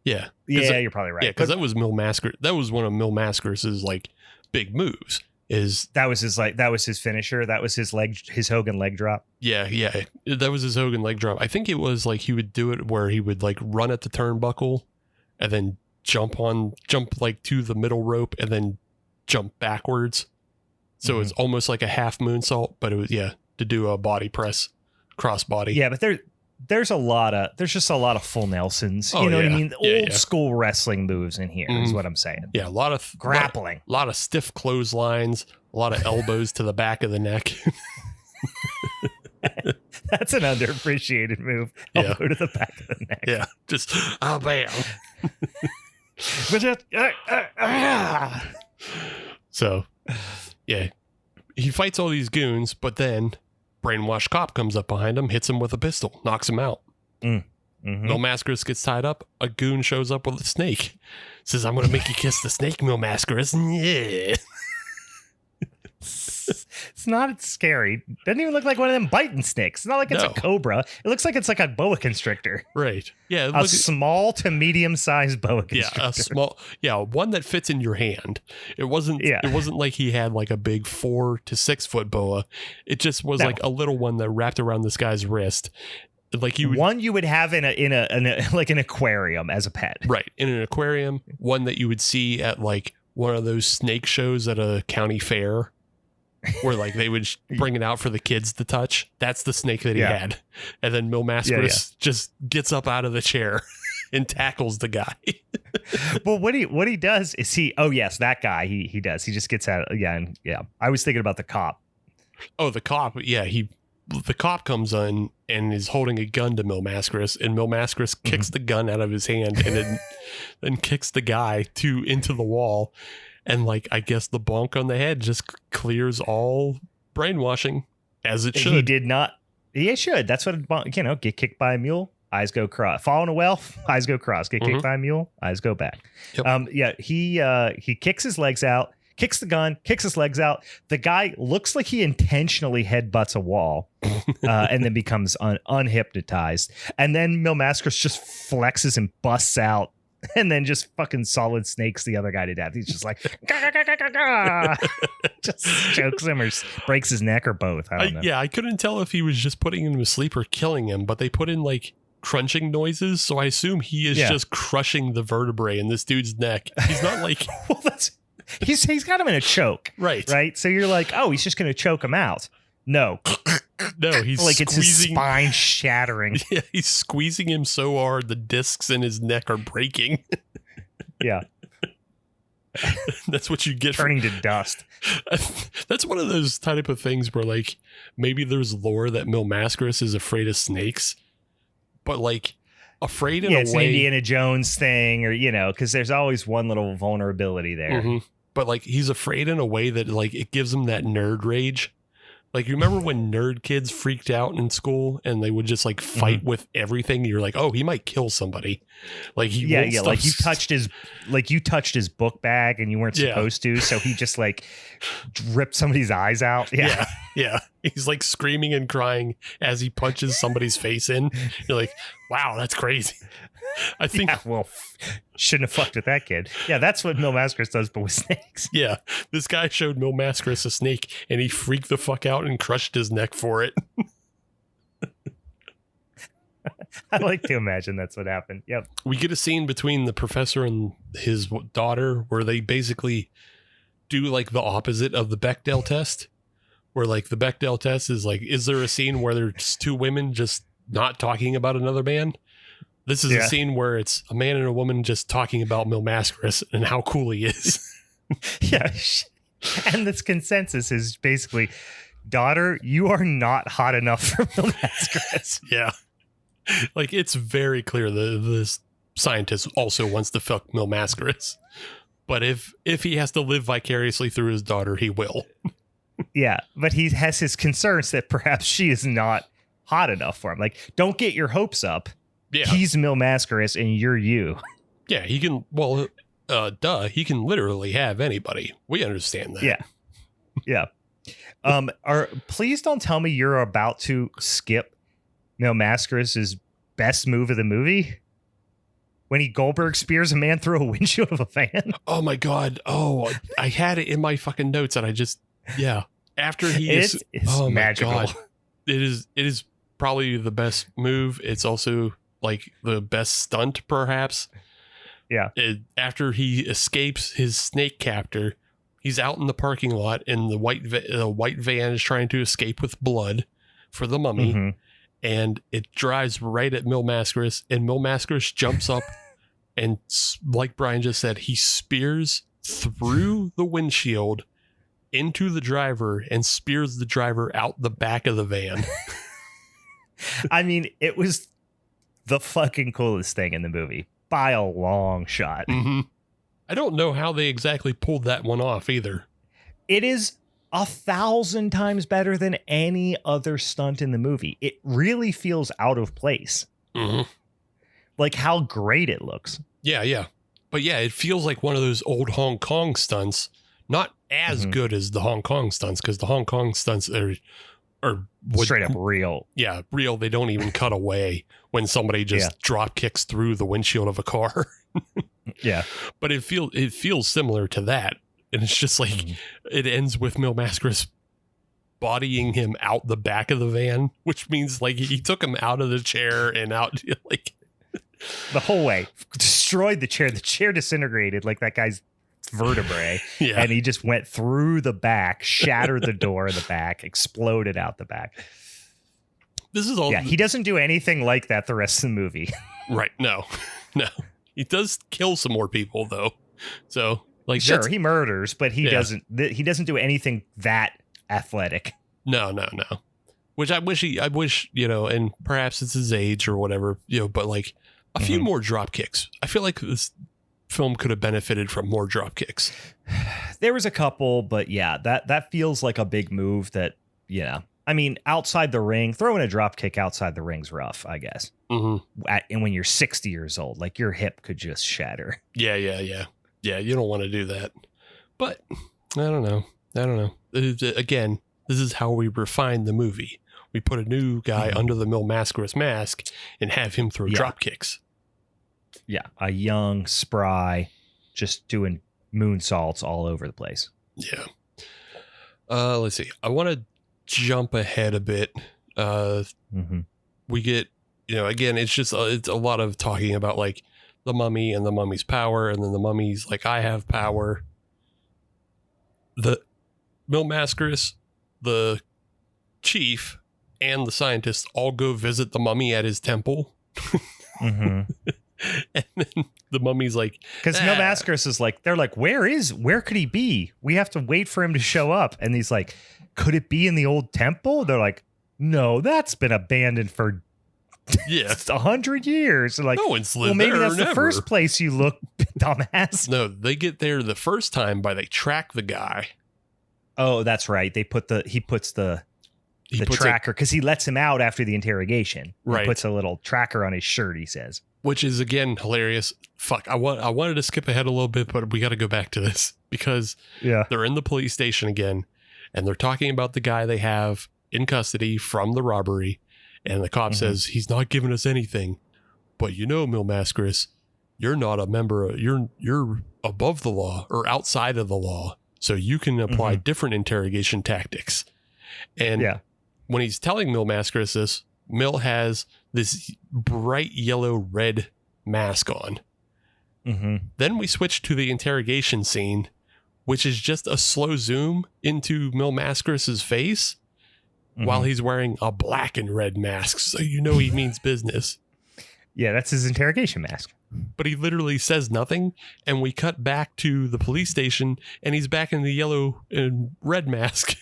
Yeah. Yeah, you're probably right. Yeah, because that was Mil Mascaras. That was one of Mil Mascaras' like big moves. That was his finisher. That was his Hogan leg drop. Yeah. That was his Hogan leg drop. I think it was like he would do it where he would like run at the turnbuckle and then jump like to the middle rope and then jump backwards. So it's almost like a half moonsault, but it was to do a body press crossbody. Yeah, but there's just a lot of full Nelsons. You know what I mean? Old school wrestling moves in here is what I'm saying. Yeah, a lot of grappling, a lot of stiff clotheslines, a lot of elbows to the back of the neck. That's an underappreciated move. Elbow to the back of the neck. Yeah, just bam. So, yeah, he fights all these goons, but then brainwashed cop comes up behind him, hits him with a pistol, knocks him out. Mil Mascaras gets tied up. A goon shows up with a snake. Says, I'm going to make you kiss the snake, Mil Mascaras. Yeah. It's not scary. Doesn't even look like one of them biting snakes. It's not like it's a cobra. It looks like it's like a boa constrictor. Right. Yeah. A small to medium-sized boa constrictor. Yeah, a small. Yeah, one that fits in your hand. It wasn't. Yeah. It wasn't like he had like a big 4 to 6 foot boa. It just was like a little one that wrapped around this guy's wrist. Like you would have in a like an aquarium as a pet. Right, in an aquarium. One that you would see at like one of those snake shows at a county fair. Where like they would bring it out for the kids to touch. That's the snake that he had. And then Mil Mascaras just gets up out of the chair and tackles the guy. Well, what he does is that guy he does. He just gets out. Yeah. I was thinking about the cop. Oh, the cop. Yeah. the cop comes in and is holding a gun to Mil Mascaras, and Mil Mascaras kicks the gun out of his hand and then kicks the guy into the wall. And like, I guess the bonk on the head just clears all brainwashing, as it should. He did not. He should. That's what, get kicked by a mule, eyes go cross. Fall in a well, eyes go cross. Get kicked by a mule, eyes go back. Yep. He kicks his legs out, kicks the gun, kicks his legs out. The guy looks like he intentionally headbutts a wall and then becomes unhypnotized. And then Mil Mascaras just flexes and busts out and then just fucking solid snakes the other guy to death. He's just like, gah, gah, gah, gah, gah. Just chokes him or breaks his neck or both. I don't know. Yeah, I couldn't tell if he was just putting him to sleep or killing him, but they put in like crunching noises, so I assume he is just crushing the vertebrae in this dude's neck. He's not like well, he's got him in a choke, right. So you're like, oh, he's just gonna choke him out. No, he's like it's his spine shattering. Yeah, he's squeezing him so hard the discs in his neck are breaking. Yeah. That's what you get turning to dust. That's one of those type of things where like maybe there's lore that Mil Mascaras is afraid of snakes, but like afraid in a way. It's an Indiana Jones thing, or because there's always one little vulnerability there. Mm-hmm. But like he's afraid in a way that like it gives him that nerd rage. Like, you remember when nerd kids freaked out in school and they would just like fight with everything? You're like, oh, he might kill somebody. Like like you touched his book bag and you weren't supposed to, so he just like ripped somebody's eyes out. Yeah. He's like screaming and crying as he punches somebody's face in. You're like, wow, that's crazy. I think shouldn't have fucked with that kid. Yeah, that's what Mil Mascaras does, but with snakes. Yeah, this guy showed Mil Mascaras a snake and he freaked the fuck out and crushed his neck for it. I like to imagine that's what happened. Yep. We get a scene between the professor and his daughter where they basically do like the opposite of the Bechdel test, where like the Bechdel test is like, is there a scene where there's two women just not talking about another man? This is a scene where it's a man and a woman just talking about Mil Mascaras and how cool he is. Yeah. And this consensus is basically, daughter, you are not hot enough for Mil Mascaras. Yeah. Like, it's very clear that this scientist also wants to fuck Mil Mascaras. But if he has to live vicariously through his daughter, he will. Yeah. But he has his concerns that perhaps she is not hot enough for him. Like, don't get your hopes up. Yeah. He's Mil Mascaras and you're you. Yeah, he can, he can literally have anybody. We understand that. Yeah. Please don't tell me you're about to skip Mil Mascaras' best move of the movie when he Goldberg spears a man through a windshield of a van. Oh my God. Oh, I had it in my fucking notes and I just, after he is, oh magical. My God. It is probably the best move. It's also like the best stunt, perhaps. Yeah. After he escapes his snake captor, he's out in the parking lot, and the white van is trying to escape with blood for the mummy, and it drives right at Mil Mascaras, and Mil Mascaras jumps up, and like Brian just said, he spears through the windshield into the driver and spears the driver out the back of the van. I mean, it was the fucking coolest thing in the movie by a long shot. I don't know how they exactly pulled that one off either. It is 1,000 times better than any other stunt in the movie. It really feels out of place. Like how great it looks. Yeah. But yeah, it feels like one of those old Hong Kong stunts. Not as good as the Hong Kong stunts, because the Hong Kong stunts are straight up real. Yeah, real. They don't even cut away when somebody just drop kicks through the windshield of a car. Yeah. But it feels similar to that. And it's just like it ends with Mil Mascaras bodying him out the back of the van, which means like he took him out of the chair and out like the whole way, destroyed the chair. The chair disintegrated like that guy's vertebrae. Yeah. And he just went through the back, shattered the door in the back, exploded out the back. This is all. Yeah, he doesn't do anything like that the rest of the movie. Right. No. He does kill some more people though. So like, sure, he murders, but he doesn't do anything that athletic. No. Which I wish, and perhaps it's his age or whatever, but like a few more drop kicks. I feel like this film could have benefited from more drop kicks. There was a couple, but yeah, that feels like a big move that, I mean, outside the ring, throwing a drop kick outside the ring's rough, I guess. Mm-hmm. And when you're 60 years old, like your hip could just shatter. Yeah. You don't want to do that. But I don't know. Again, this is how we refine the movie. We put a new guy under the Mil Mascaras mask and have him throw drop kicks. Yeah, a young, spry, just doing moonsaults all over the place. Yeah. Let's see. I want to jump ahead a bit. We get, again, it's a lot of talking about like the mummy and the mummy's power, and then the mummy's like, I have power. The Mil Mascaras, the chief, and the scientists all go visit the mummy at his temple. And then the mummy's like, because Mil Mascaras is like, they're like, where could he be? We have to wait for him to show up. And he's like, could it be in the old temple? They're like, no, that's been abandoned for 100 years. And like, no one's lived maybe there that's never. The first place you look, dumbass. No, they get there the first time they track the guy. Oh, that's right. He puts the tracker, because he lets him out after the interrogation. Right. He puts a little tracker on his shirt, he says. Which is, again, hilarious. Fuck, I wanted to skip ahead a little bit, but we got to go back to this. Because they're in the police station again, and they're talking about the guy they have in custody from the robbery. And the cop says, he's not giving us anything. But Mil Mascaras, you're not a member, you're above the law or outside of the law. So you can apply different interrogation tactics. And when he's telling Mil Mascaras this, Mil has this bright yellow-red mask on. Then we switch to the interrogation scene, which is just a slow zoom into Mil Mascaras' face while he's wearing a black and red mask. So he means business. Yeah, that's his interrogation mask. But he literally says nothing, and we cut back to the police station, and he's back in the yellow and red mask.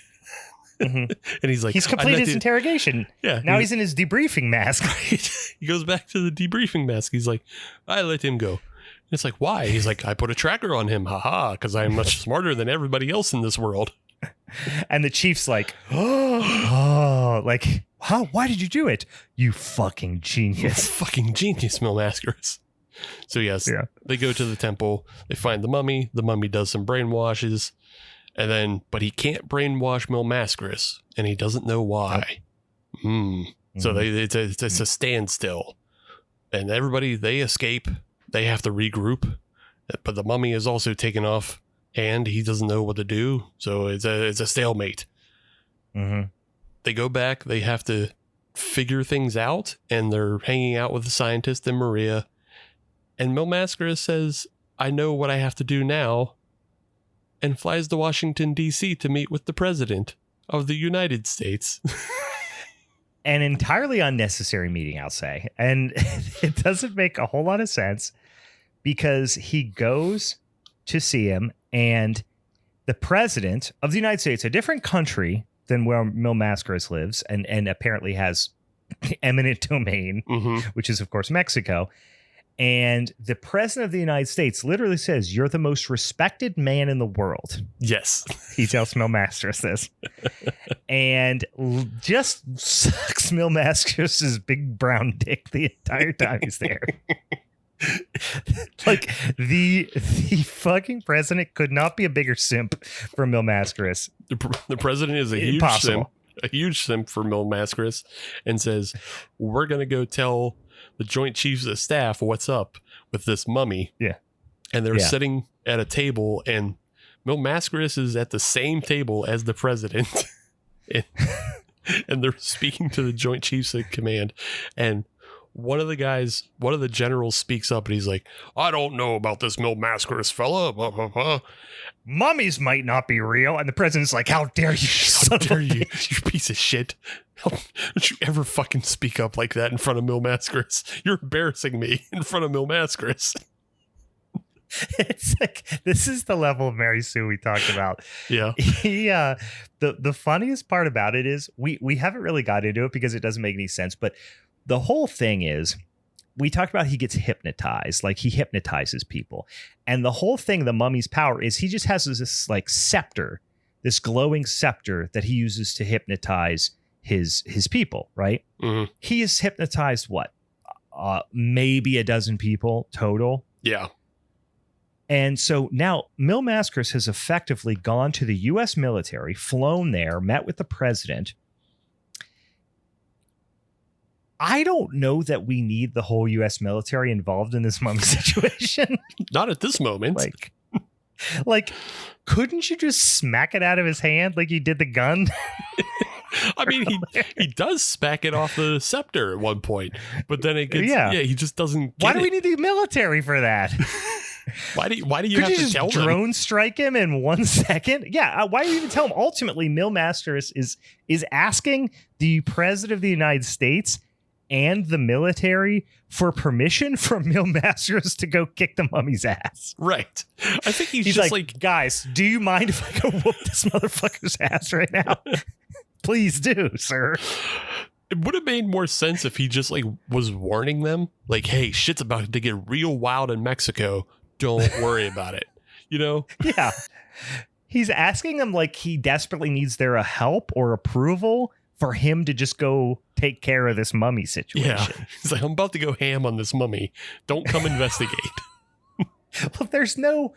And he's like, he's completed his interrogation. Yeah. Now he's in his debriefing mask. Right. He goes back to the debriefing mask. He's like, I let him go. And it's like, why? He's like, I put a tracker on him. Haha, because I am much smarter than everybody else in this world. And the chief's like, like, how? Why did you do it? You fucking genius. Fucking genius, Mil Mascaras. So yes, they go to the temple. They find the mummy. The mummy does some brainwashes. And then, but he can't brainwash Mil Mascaras, and he doesn't know why. So it's a standstill. And everybody, they escape. They have to regroup. But the mummy is also taken off, and he doesn't know what to do. So it's a stalemate. They go back. They have to figure things out, and they're hanging out with the scientist and Maria. And Mil Mascaras says, I know what I have to do now, and flies to Washington, D.C. to meet with the president of the United States. An entirely unnecessary meeting, I'll say. And it doesn't make a whole lot of sense, because he goes to see him, and the president of the United States, a different country than where Mil Mascaras lives, and apparently has eminent domain, which is, of course, Mexico. And the president of the United States literally says, you're the most respected man in the world. Yes. He tells Mil Mascaras this. And just sucks Mil Mascaras' big brown dick the entire time he's there. Like, the fucking president could not be a bigger simp for Mil Mascaras. The president is a huge simp for Mil Mascaras, and says, we're going to go tell the Joint Chiefs of Staff what's up with this mummy. Yeah. And they're sitting at a table, and Mil Mascaras is at the same table as the president. and they're speaking to the Joint Chiefs of Command. And one of the generals speaks up, and he's like, I don't know about this Mil Mascaras fella. Blah, blah, blah. Mummies might not be real. And the president's like, how dare you? How dare you, you piece of shit. Don't you ever fucking speak up like that in front of Mil Mascaras. You're embarrassing me in front of Mil Mascaras. It's like, this is the level of Mary Sue we talked about. Yeah. The funniest part about it is we haven't really got into it because it doesn't make any sense. But the whole thing is, we talked about he gets hypnotized, like he hypnotizes people. And the whole thing, the mummy's power is he just has this like scepter, this glowing scepter that he uses to hypnotize his people, right? Mm-hmm. He has hypnotized what? Maybe a dozen people total. Yeah. And so now Mil Mascaras has effectively gone to the U.S. military, flown there, met with the president. I don't know that we need the whole U.S. military involved in this mummy situation. Not at this moment. Like, couldn't you just smack it out of his hand like you did the gun? I mean, he does smack it off the scepter at one point, but then it gets, he just doesn't get Why do we need the military for that? Why do you have to tell them? Drone strike him in 1 second? Yeah, why do you even tell him? Ultimately, Mil Mascaras is asking the president of the United States and the military for permission from Mil Mascaras to go kick the mummy's ass. Right. I think he's just like, guys, do you mind if I go whoop this motherfucker's ass right now? Please do, sir. It would have made more sense if he just like was warning them, like, hey, shit's about to get real wild in Mexico. Don't worry about it. You know? Yeah. He's asking them like he desperately needs their help or approval for him to just go take care of this mummy situation. Yeah. He's like, I'm about to go ham on this mummy. Don't come investigate. Well, there's no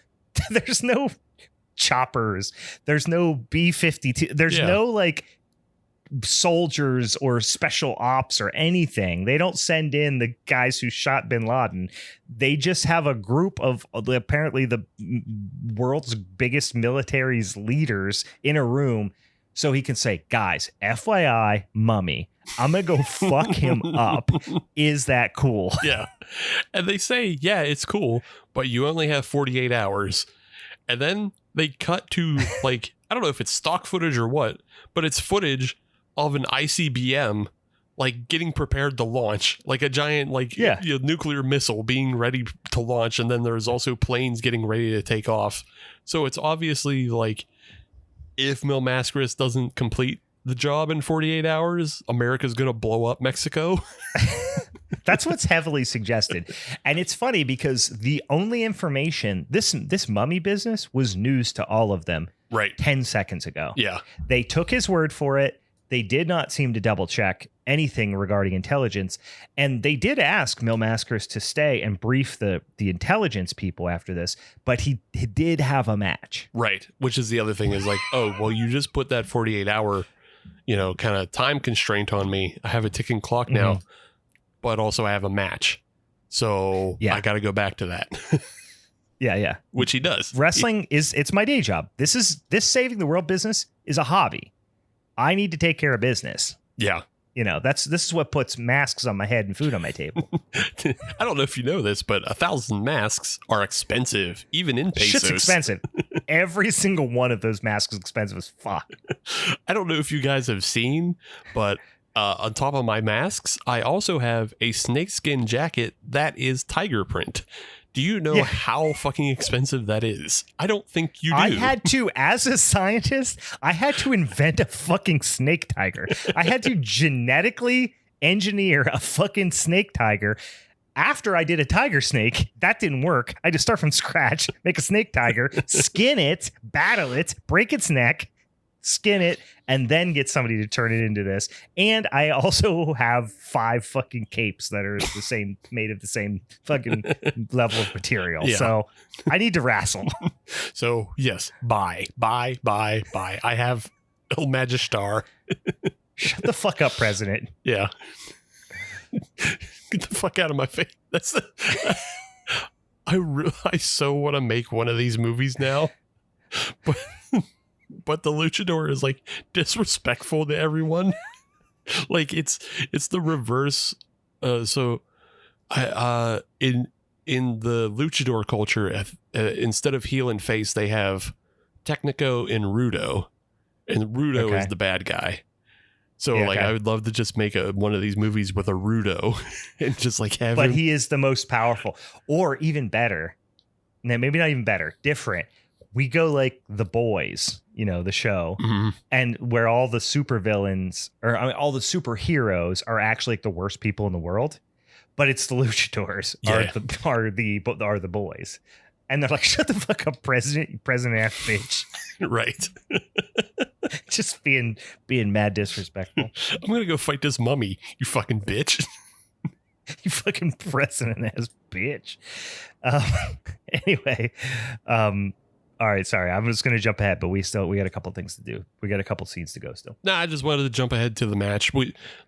choppers. There's no B-52. There's no like soldiers or special ops or anything. They don't send in the guys who shot bin Laden. They just have a group of apparently the world's biggest military's leaders in a room so he can say, guys, FYI, mummy, I'm going to go fuck him up. Is that cool? Yeah. And they say, yeah, it's cool, but you only have 48 hours. And then they cut to like, I don't know if it's stock footage or what, but it's footage of an ICBM like getting prepared to launch, like a giant like nuclear missile being ready to launch, and then there's also planes getting ready to take off. So it's obviously like, if Mil Mascaras doesn't complete the job in 48 hours, America's gonna blow up Mexico. That's what's heavily suggested. And it's funny because the only information, this mummy business was news to all of them right 10 seconds ago. Yeah. They took his word for it. They did not seem to double check anything regarding intelligence. And they did ask Mil Mascaras to stay and brief the intelligence people after this, but he did have a match. Right. Which is the other thing is like, oh, well, you just put that 48-hour, kind of time constraint on me. I have a ticking clock now, but also I have a match. So I got to go back to that. Yeah. Which he does. Wrestling it's my day job. This saving the world business is a hobby. I need to take care of business. Yeah. This is what puts masks on my head and food on my table. I don't know if you know this, but 1,000 masks are expensive, even in pesos. Shit's expensive. Every single one of those masks is expensive as fuck. I don't know if you guys have seen, but on top of my masks, I also have a snakeskin jacket that is tiger print. Do you know how fucking expensive that is? I don't think you do. I had to, as a scientist, I had to invent a fucking snake tiger. I had to genetically engineer a fucking snake tiger. After I did a tiger snake, that didn't work. I just start from scratch, make a snake tiger, skin it, battle it, break its neck, skin it, and then get somebody to turn it into this. And I also have 5 fucking capes that are the same, made of the same fucking level of material. Yeah. So I need to wrestle. So yes, buy. I have El Magistar. Shut the fuck up, President. Yeah. Get the fuck out of my face. That's I so want to make one of these movies now. But the luchador is like disrespectful to everyone. Like it's the reverse. So I in the luchador culture, instead of heel and face, they have Technico and Rudo, and Rudo is the bad guy. So I would love to just make one of these movies with a Rudo and just like have But him. He is the most powerful, or even better, now maybe not even better, different. We go like The Boys, the show, and where all the supervillains or all the superheroes are actually like the worst people in the world, but it's the luchadors are the boys, and they're like, shut the fuck up, president ass bitch. Right. Just being mad disrespectful. I'm gonna go fight this mummy, you fucking bitch. You fucking president ass bitch. Anyway, all right, sorry. I'm just going to jump ahead, but we got a couple things to do. We got a couple scenes to go still. Nah, I just wanted to jump ahead to the match.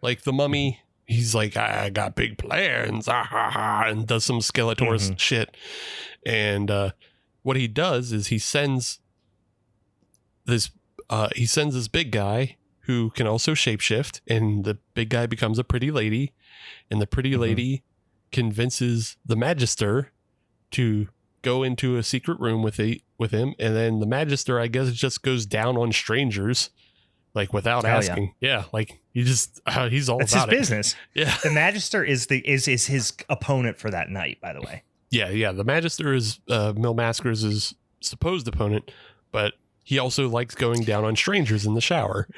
Like the mummy, he's like, I got big plans, and does some Skeletor's shit. And what he does is he sends this big guy who can also shapeshift, and the big guy becomes a pretty lady, and the pretty lady convinces the Magister to go into a secret room with him, and then the Magister, I guess, just goes down on strangers, like without asking. Yeah, like he's all That's about his business. Yeah, the Magister is his opponent for that night, by the way. Yeah. The Magister is Mil Mascaras' supposed opponent, but he also likes going down on strangers in the shower.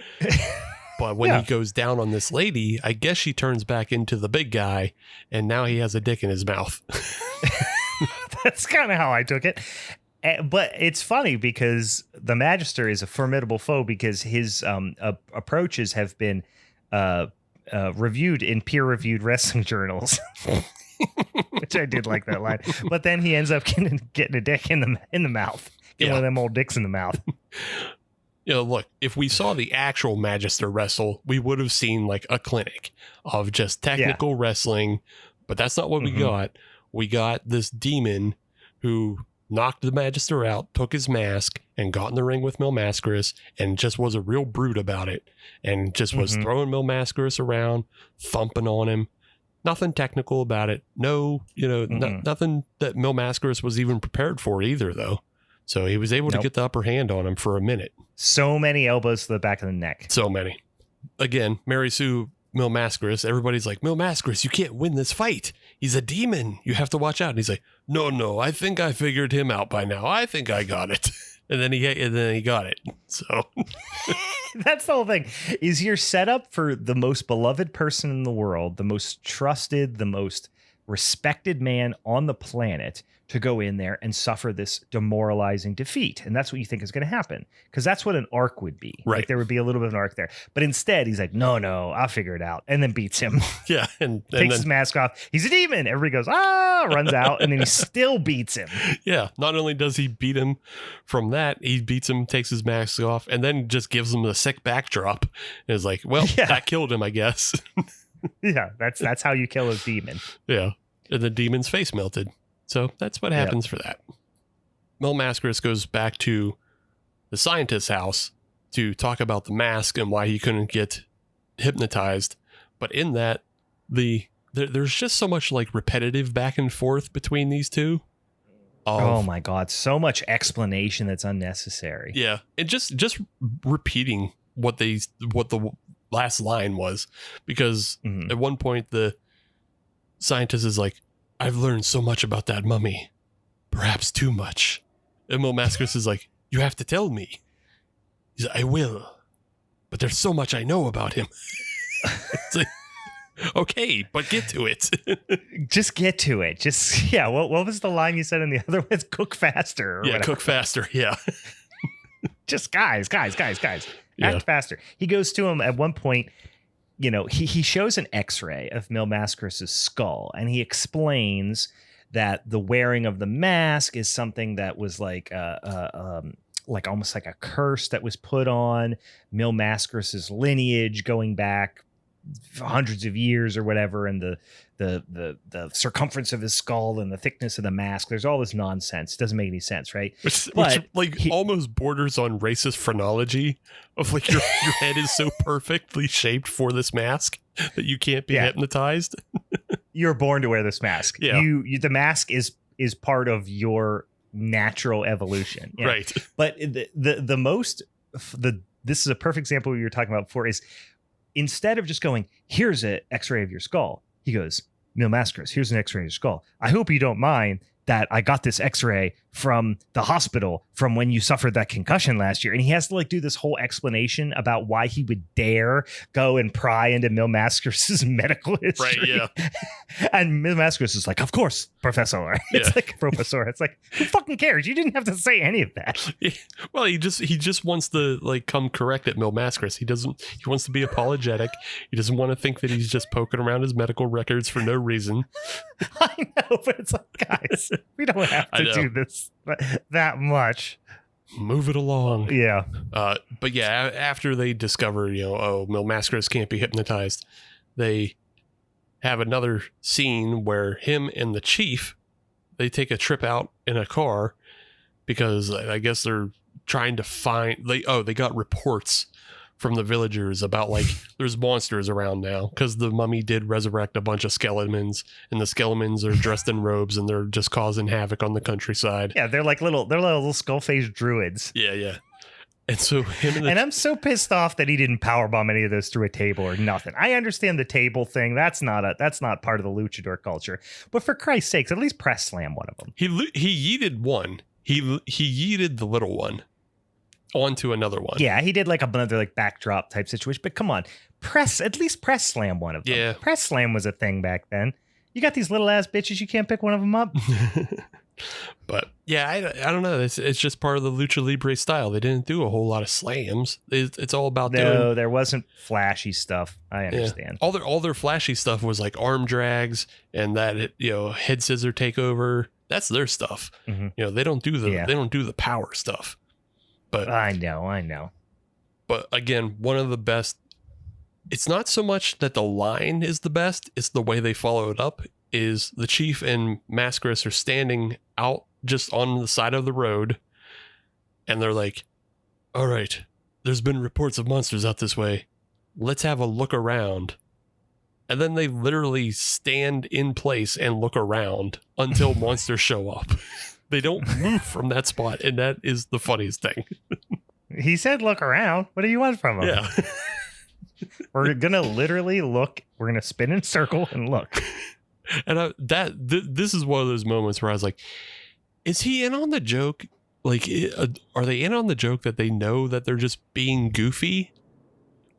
But when he goes down on this lady, I guess she turns back into the big guy, and now he has a dick in his mouth. That's kind of how I took it. But it's funny because the Magister is a formidable foe because his approaches have been reviewed in peer-reviewed wrestling journals, which I did like that line. But then he ends up getting a dick in the mouth, getting one of them old dicks in the mouth. Look, if we saw the actual Magister wrestle, we would have seen like a clinic of just technical wrestling, but that's not what we got. We got this demon who knocked the Magister out, took his mask, and got in the ring with Mil Mascaras, and just was a real brute about it, and just was throwing Mil Mascaras around, thumping on him. Nothing technical about it. No, nothing that Mil Mascaras was even prepared for either, though. So he was able to get the upper hand on him for a minute. So many elbows to the back of the neck. So many. Again, Mary Sue, Mil Mascaras, everybody's like, Mil Mascaras, you can't win this fight. He's a demon. You have to watch out. And he's like, no, I think I figured him out by now. I think I got it. And then he got it. So that's the whole thing. Is you're set up for the most beloved person in the world, the most trusted, the most respected man on the planet to go in there and suffer this demoralizing defeat. And that's what you think is going to happen. Because that's what an arc would be. Right. Like there would be a little bit of an arc there. But instead, he's like, no, I'll figure it out. And then beats him. Yeah. And takes his mask off. He's a demon. Everybody goes, runs out. And then he still beats him. Yeah. Not only does he beat him from that, he beats him, takes his mask off, and then just gives him a sick backdrop. And is like, well, that killed him, I guess. Yeah. That's how you kill a demon. Yeah. And the demon's face melted. So that's what happens for that. Mil Mascaras goes back to the scientist's house to talk about the mask and why he couldn't get hypnotized. But in that, there's just so much like repetitive back and forth between these two. Oh my God. So much explanation that's unnecessary. Yeah. And just repeating what the last line was. Because at one point, the scientist is like, I've learned so much about that mummy, perhaps too much. And Mil Mascaras is like, you have to tell me. He's like, I will, but there's so much I know about him. It's like, okay, but get to it. Just get to it. What was the line you said in the other one? Cook faster. Cook faster. Yeah. Just guys. Act faster. He goes to him at one point. He shows an x-ray of Mil Mascaras' skull, and he explains that the wearing of the mask is something that was like almost like a curse that was put on Mil Mascaras' lineage going back hundreds of years or whatever, and the circumference of his skull and the thickness of the mask. There's all this nonsense. It doesn't make any sense, right? Which almost borders on racist phrenology of like your head is so perfectly shaped for this mask that you can't be hypnotized. You're born to wear this mask. Yeah. The mask is part of your natural evolution. Yeah. Right. But this is a perfect example of what you were talking about before is instead of just going, here's an x-ray of your skull, he goes, Mil Mascaras, here's an x-ray of your skull. I hope you don't mind that I got this x-ray from the hospital from when you suffered that concussion last year. And he has to like do this whole explanation about why he would dare go and pry into Mil Mascaras' medical history. Right, yeah. And Mil Mascaras is like, of course, Professor. It's like, Professor. It's like, who fucking cares? You didn't have to say any of that. Well, he just wants to like come correct at Mil Mascaras. He wants to be apologetic. He doesn't want to think that he's just poking around his medical records for no reason. I know, but it's like, guys, we don't have to do this that much. Move it along. Yeah. But yeah, after they discover, Mil Mascaras can't be hypnotized, they have another scene where him and the chief, they take a trip out in a car because I guess they're trying to find, they got reports from the villagers about like there's monsters around now because the mummy did resurrect a bunch of skeletons, and the skeletons are dressed in robes and they're just causing havoc on the countryside. Yeah, they're like little skull-faced druids. Yeah. And so him and I'm so pissed off that he didn't powerbomb any of those through a table or nothing. I understand the table thing. That's not part of the luchador culture. But for Christ's sakes, at least press slam one of them. He yeeted one. He yeeted the little one onto another one. Yeah, he did like another like backdrop type situation. But come on, at least press slam one of them. Yeah, press slam was a thing back then. You got these little ass bitches. You can't pick one of them up. But yeah, I don't know. It's just part of the lucha libre style. They didn't do a whole lot of slams. It's all about doing. There wasn't flashy stuff. I understand. Yeah. All their flashy stuff was like arm drags and that head scissor takeover. That's their stuff. Mm-hmm. They don't do the power stuff. But I know. But again, one of the best. It's not so much that the line is the best; it's the way they follow it up. Is the chief and Mascaras are standing out just on the side of the road, and they're like, "All right, there's been reports of monsters out this way. Let's have a look around." And then they literally stand in place and look around until monsters show up. They don't move from that spot, and that is the funniest thing. He said look around. What do you want from him? Yeah. We're going to literally look. We're going to spin in a circle and look. And this is one of those moments where I was like, is he in on the joke? Like, are they in on the joke that they know that they're just being goofy?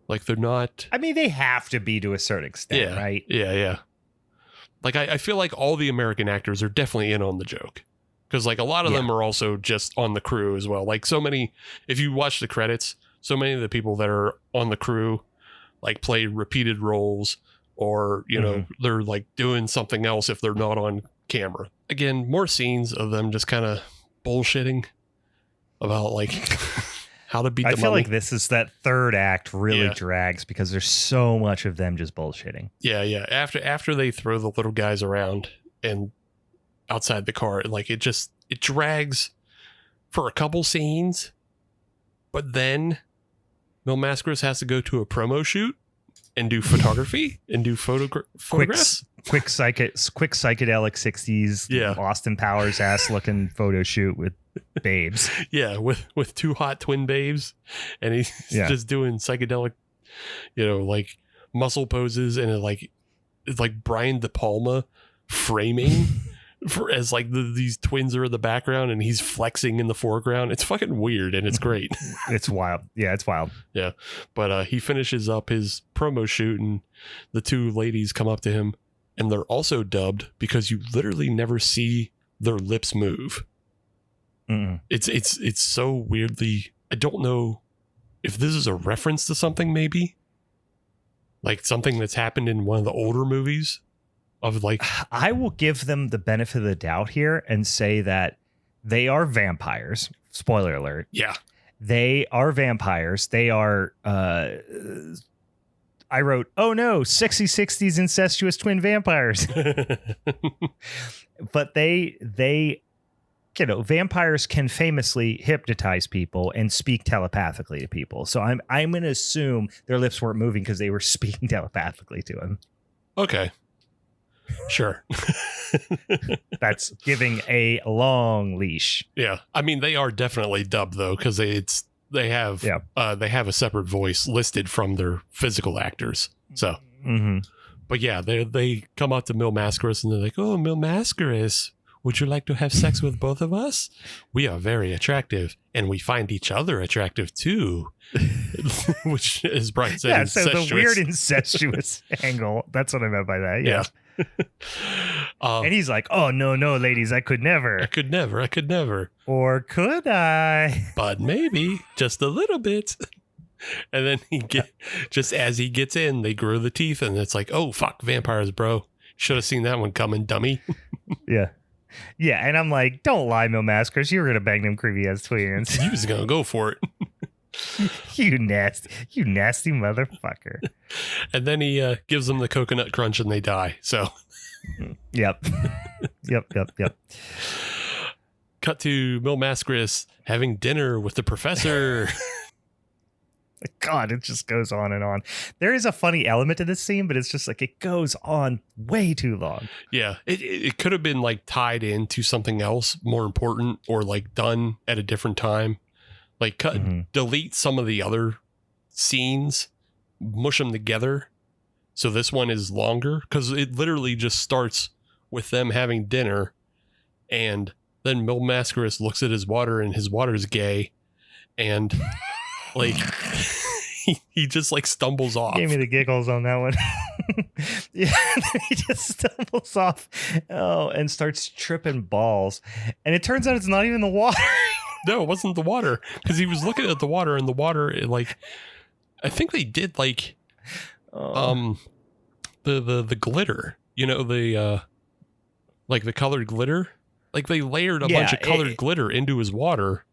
Like, they're not... I mean, they have to be to a certain extent, right? Yeah. Like, I feel like all the American actors are definitely in on the joke. Because, like, a lot of them are also just on the crew as well. Like, so many... If you watch the credits, so many of the people that are on the crew, like, play repeated roles... Or, they're like doing something else if they're not on camera. Again, more scenes of them just kind of bullshitting about like how to beat the mummy. I feel like this is that third act really drags because there's so much of them just bullshitting. Yeah. After they throw the little guys around and outside the car, like it drags for a couple scenes, but then Mil Mascaras has to go to a promo shoot. And do photography and do photographs. Quick psychedelic 60s Austin Powers ass looking photo shoot with babes. Yeah, with two hot twin babes, and he's just doing psychedelic, like muscle poses, and it's like Brian De Palma framing as like these twins are in the background and he's flexing in the foreground. It's fucking weird and it's great. It's wild. Yeah, it's wild. Yeah. But he finishes up his promo shoot and the two ladies come up to him and they're also dubbed because you literally never see their lips move. Mm-mm. It's so weirdly, I don't know if this is a reference to something, maybe like something that's happened in one of the older movies. Of like, I will give them the benefit of the doubt here and say that they are vampires. Spoiler alert. Yeah. They are vampires. They are, I wrote, oh no, 60s incestuous twin vampires. But they, vampires can famously hypnotize people and speak telepathically to people. So I'm going to assume their lips weren't moving because they were speaking telepathically to him. Okay. Sure. That's giving a long leash. Yeah. I mean, they are definitely dubbed though, because they have a separate voice listed from their physical actors. So, but yeah, they come up to Mil Mascaras and they're like, oh, Mil Mascaras, would you like to have sex with both of us? We are very attractive, and we find each other attractive too. Which is Brian said. Yeah, so the weird incestuous angle. That's what I meant by that. Yeah. And he's like, oh, no, ladies, I could never. I could never. Or could I? But maybe just a little bit. And then just as he gets in, they grow the teeth, and it's like, oh, fuck, vampires, bro. Should have seen that one coming, dummy. Yeah. Yeah, and I'm like, don't lie, Mil Mascaras. You were going to bang them creepy ass twins. He was going to go for it. You nasty motherfucker. And then he gives them the coconut crunch and they die. So, Yep. Cut to Mil Mascaras having dinner with the professor. God, it just goes on and on. There is a funny element to this scene, but it's just like it goes on way too long. Yeah, it could have been like tied into something else more important, or like done at a different time. Like delete some of the other scenes, mush them together. So this one is longer, because it literally just starts with them having dinner, and then Mil Mascaras looks at his water, and his water's gay, and like he just like stumbles off. Gave me the giggles on that one. Yeah, he just stumbles off, and starts tripping balls, and it turns out it's not even the water. No, it wasn't the water, because he was looking at the water, and the water, like, I think they did like, the glitter, you know, the like the colored glitter, like they layered a bunch of colored glitter into his water.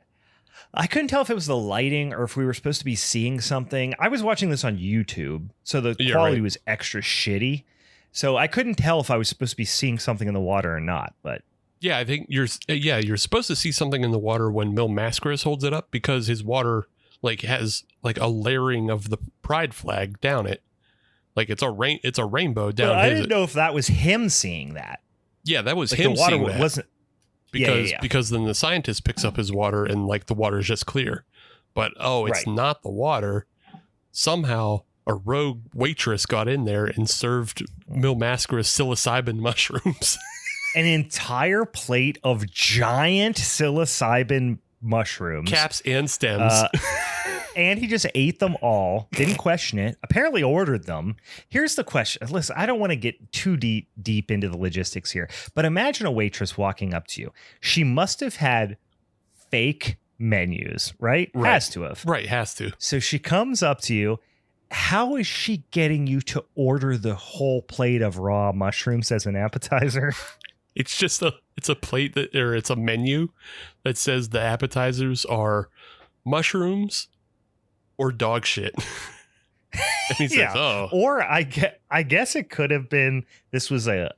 I couldn't tell if it was the lighting or if we were supposed to be seeing something. I was watching this on YouTube, so the quality was extra shitty. So I couldn't tell if I was supposed to be seeing something in the water or not, but. Yeah, I think you're supposed to see something in the water when Mil Mascaras holds it up, because his water like has like a layering of the pride flag down it. Like it's a rainbow down. But I didn't know if that was him seeing that. Yeah, that was like him the water seeing that. Wasn't Because then the scientist picks up his water, and like the water is just clear. But it's not the water. Somehow a rogue waitress got in there and served Mil Mascaras psilocybin mushrooms. An entire plate of giant psilocybin mushrooms, caps and stems, and he just ate them all, didn't question it, apparently ordered them. Here's the question. Listen, I don't want to get too deep into the logistics here, but imagine a waitress walking up to you. She must have had fake menus, right? Has to have. Right, has to. So she comes up to you. How is she getting you to order the whole plate of raw mushrooms as an appetizer? It's just a plate it's a menu that says the appetizers are mushrooms or dog shit. And he says, oh. Or I guess it could have been, this was a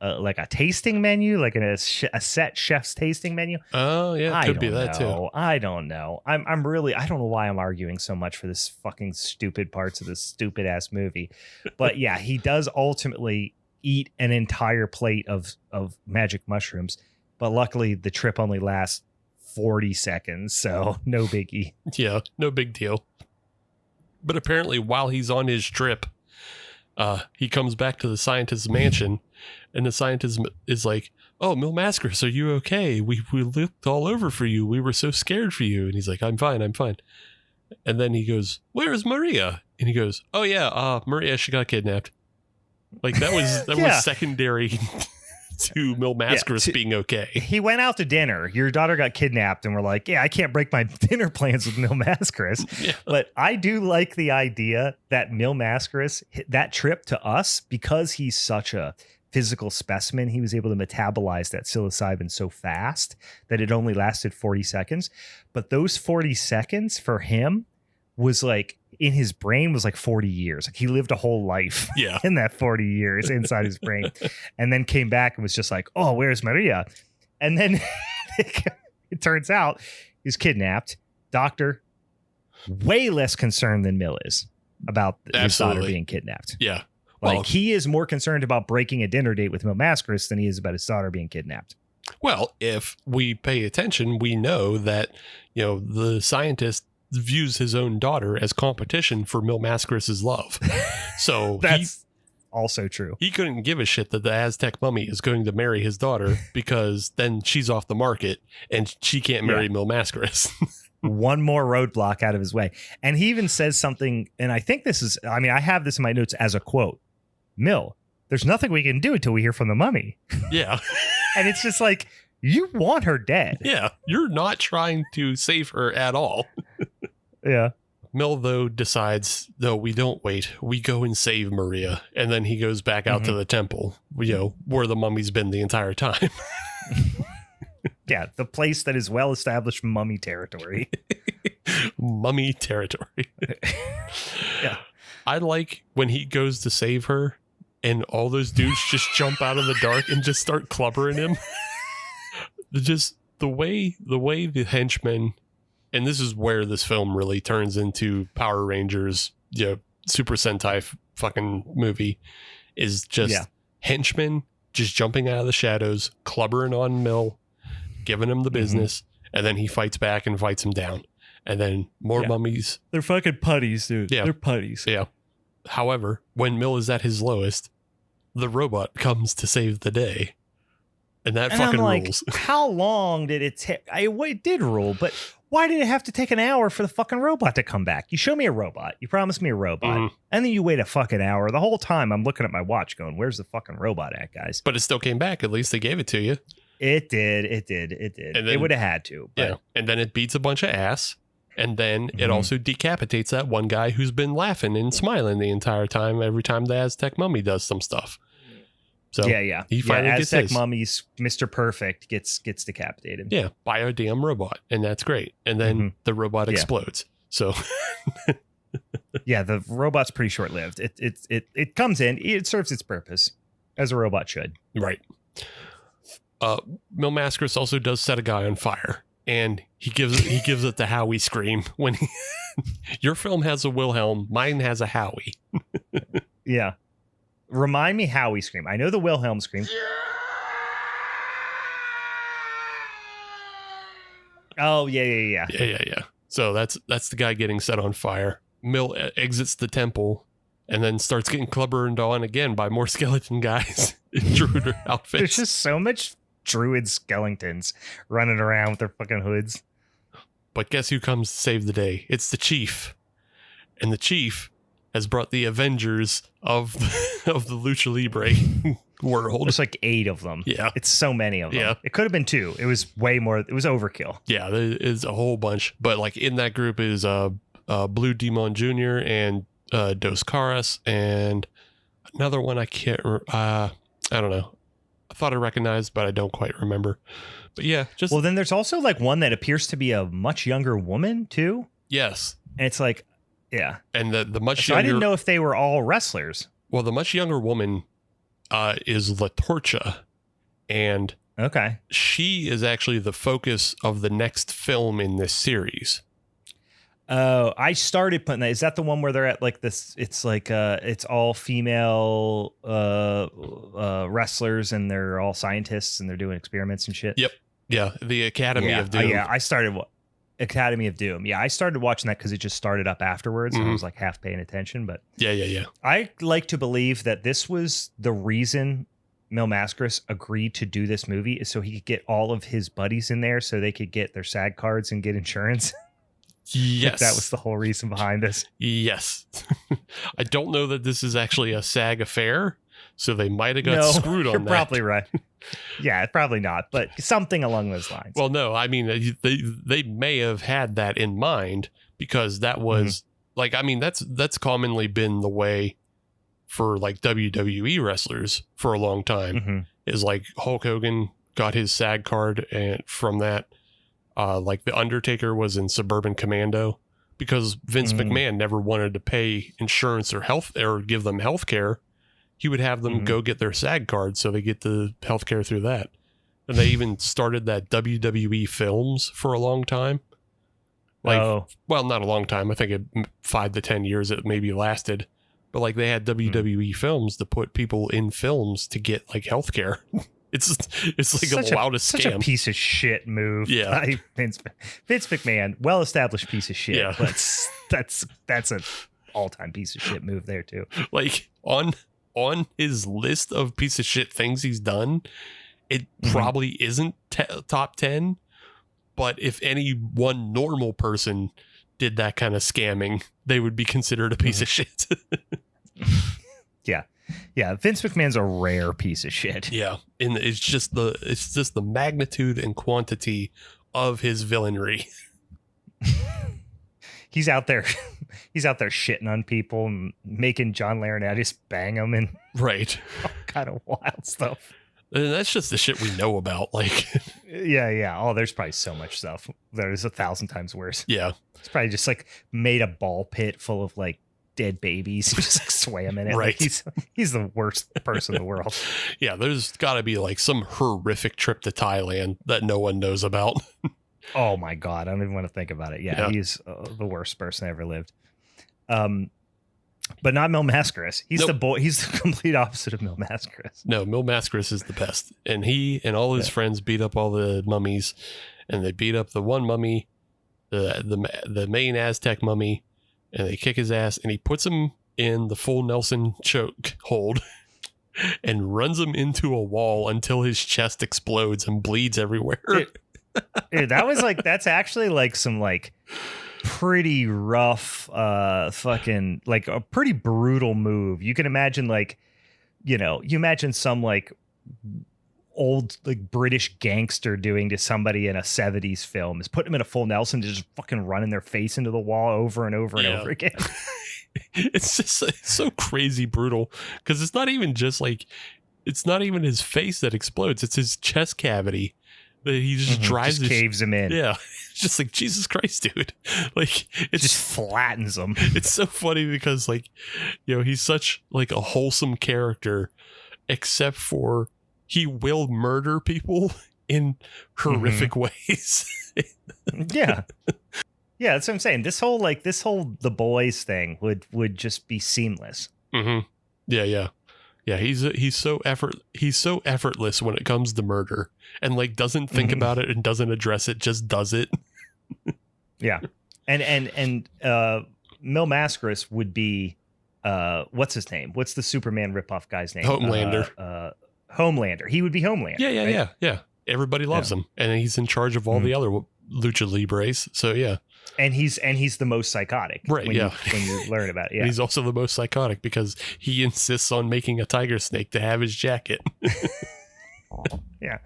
tasting menu, like a set chef's tasting menu. Oh yeah, it could be that too. I don't know. I don't know why I'm arguing so much for this fucking stupid parts of this stupid ass movie. But yeah, he does ultimately eat an entire plate of magic mushrooms, but luckily the trip only lasts 40 seconds, so no biggie. Yeah, no big deal. But apparently while he's on his trip, he comes back to the scientist's mansion, and the scientist is like, oh, Mil Mascaras, are you okay? We looked all over for you. We were so scared for you. And he's like, I'm fine. And then he goes, where is Maria? And he goes, oh yeah, Maria, she got kidnapped. Like that was secondary to Mil Mascaras being okay. He went out to dinner. Your daughter got kidnapped, and we're like, yeah, I can't break my dinner plans with Mil Mascaras. Yeah. But I do like the idea that Mil Mascaras, that trip to us, because he's such a physical specimen, he was able to metabolize that psilocybin so fast that it only lasted 40 seconds. But those 40 seconds for him was like, in his brain was like 40 years. Like he lived a whole life in that 40 years inside his brain, and then came back and was just like, oh, where's Maria? And then it turns out he's kidnapped. Doctor, way less concerned than Mil is about his daughter being kidnapped. Yeah. Like he is more concerned about breaking a dinner date with Mil Mascaras than he is about his daughter being kidnapped. Well, if we pay attention, we know that, the scientist views his own daughter as competition for Mil Mascaras' love. So that's also true. He couldn't give a shit that the Aztec mummy is going to marry his daughter because then she's off the market and she can't marry Mil Mascaras. One more roadblock out of his way. And he even says something, and I think this is, I mean, I have this in my notes as a quote. Mil, there's nothing we can do until we hear from the mummy. Yeah. And it's just like, you want her dead. Yeah. You're not trying to save her at all. Yeah. Mil, though, decides, no, we don't wait. We go and save Maria. And then he goes back out to the temple, where the mummy's been the entire time. Yeah, the place that is well-established mummy territory. Mummy territory. Yeah. I like when he goes to save her and all those dudes just jump out of the dark and just start clubbering him. Just the way the henchmen, and this is where this film really turns into Power Rangers, Super Sentai fucking movie, is just henchmen just jumping out of the shadows, clubbering on Mil, giving him the business, and then he fights back and fights him down. And then more mummies. They're fucking putties, dude. Yeah. They're putties. Yeah. However, when Mil is at his lowest, the robot comes to save the day. And that fucking rules. How long did it take? It did rule, but why did it have to take an hour for the fucking robot to come back? You show me a robot. You promised me a robot. And then you wait a fucking hour. The whole time I'm looking at my watch going, where's the fucking robot at, guys? But it still came back. At least they gave it to you. It did. And then, it would have had to. But. Yeah. And then it beats a bunch of ass. And then it also decapitates that one guy who's been laughing and smiling the entire time every time the Aztec mummy does some stuff. So he finally gets Aztec his. Mummy's Mr. Perfect gets decapitated. Yeah, by a damn robot, and that's great. And then the robot explodes. So yeah, the robot's pretty short lived. It comes in, it serves its purpose as a robot should. Right. Mil Mascaras also does set a guy on fire, and he gives it the Howie scream when your film has a Wilhelm, mine has a Howie. Yeah. Remind me how we scream. I know the Wilhelm scream. Oh, yeah. Yeah. So that's the guy getting set on fire. Mil exits the temple and then starts getting clubbered on again by more skeleton guys in druid outfits. There's just so much druid skeletons running around with their fucking hoods. But guess who comes to save the day? It's the chief. And the chief has brought the Avengers of the Lucha Libre world. There's like 8 of them. Yeah. It's so many of them. Yeah. It could have been 2. It was way more. It was overkill. Yeah, there is a whole bunch. But like in that group is Blue Demon Jr. and Dos Caras and another one I can't, I don't know. I thought I recognized, but I don't quite remember. But yeah, just. Well, then there's also like one that appears to be a much younger woman too. Yes. And it's like, yeah. And the much so younger. I didn't know if they were all wrestlers. Well, the much younger woman is La Torcha. And okay, she is actually the focus of the next film in this series. Oh, I started putting that. Is that the one where they're at like this? It's like it's all female wrestlers and they're all scientists and they're doing experiments and shit. Yep. Yeah. The Academy of Doom. Yeah, I started Academy of Doom. Yeah, I started watching that because it just started up afterwards and I was like half paying attention. But yeah. I like to believe that this was the reason Mil Mascaras agreed to do this movie is so he could get all of his buddies in there so they could get their SAG cards and get insurance. Yes. That was the whole reason behind this. Yes. I don't know that this is actually a SAG affair, so they might have got screwed on you're that. Probably right. Yeah, probably not, but something along those lines. Well, no, I mean, they may have had that in mind because that was like, I mean, that's commonly been the way for like WWE wrestlers for a long time is like Hulk Hogan got his SAG card and from that. Like the Undertaker was in Suburban Commando because Vince McMahon never wanted to pay insurance or health or give them health care. He would have them go get their SAG card so they get the health care through that. And they even started that WWE Films for a long time. Like, well, not a long time. I think it 5 to 10 years it maybe lasted. But like they had WWE Films to put people in films to get like health care. It's like the wildest scam. Such a piece of shit move. Yeah. Vince McMahon, well-established piece of shit. Yeah. But that's an all-time piece of shit move there too. Like on on his list of piece of shit things he's done, it probably isn't top 10. But if any one normal person did that kind of scamming, they would be considered a piece of shit. Yeah. Vince McMahon's a rare piece of shit. Yeah. And it's just the magnitude and quantity of his villainry. He's out there shitting on people and making John Laurinaitis bang him and right. all kind of wild stuff. And that's just the shit we know about. Like, yeah. Oh, there's probably so much stuff. There's 1,000 times worse. Yeah. It's probably just like made a ball pit full of like dead babies. He just like swam in it. Right. Like, he's the worst person in the world. Yeah. There's got to be like some horrific trip to Thailand that no one knows about. Oh my God. I don't even want to think about it. Yeah. He's the worst person that ever lived. But not Mil Mascaras. He's He's the complete opposite of Mil Mascaras. No, Mil Mascaras is the best. And he and all his friends beat up all the mummies, and they beat up the one mummy, the main Aztec mummy, and they kick his ass, and he puts him in the full Nelson choke hold and runs him into a wall until his chest explodes and bleeds everywhere. Dude, that's actually like some like pretty rough fucking like a pretty brutal move. You can imagine like, you imagine some like old like British gangster doing to somebody in a 70s film is putting them in a full Nelson to just fucking running their face into the wall over and over and over again. It's just it's so crazy brutal because it's not even his face that explodes, it's his chest cavity that he just drives, just caves him in. Yeah. It's just like, Jesus Christ, dude. Like, it just flattens him. It's so funny because like, he's such like a wholesome character, except for he will murder people in horrific ways. Yeah. Yeah, that's what I'm saying. This whole The Boys thing would just be seamless. Mm-hmm. Yeah. Yeah, he's so effortless when it comes to murder, and like doesn't think about it and doesn't address it, just does it. Yeah, and Mil Mascaras would be what's his name? What's the Superman ripoff guy's name? Homelander. Homelander. He would be Homelander. Yeah, right? Yeah. Everybody loves him, and he's in charge of all the other lucha libres. So yeah. And he's the most psychotic, right? When you learn about it, yeah. He's also the most psychotic because he insists on making a tiger snake to have his jacket. Yeah.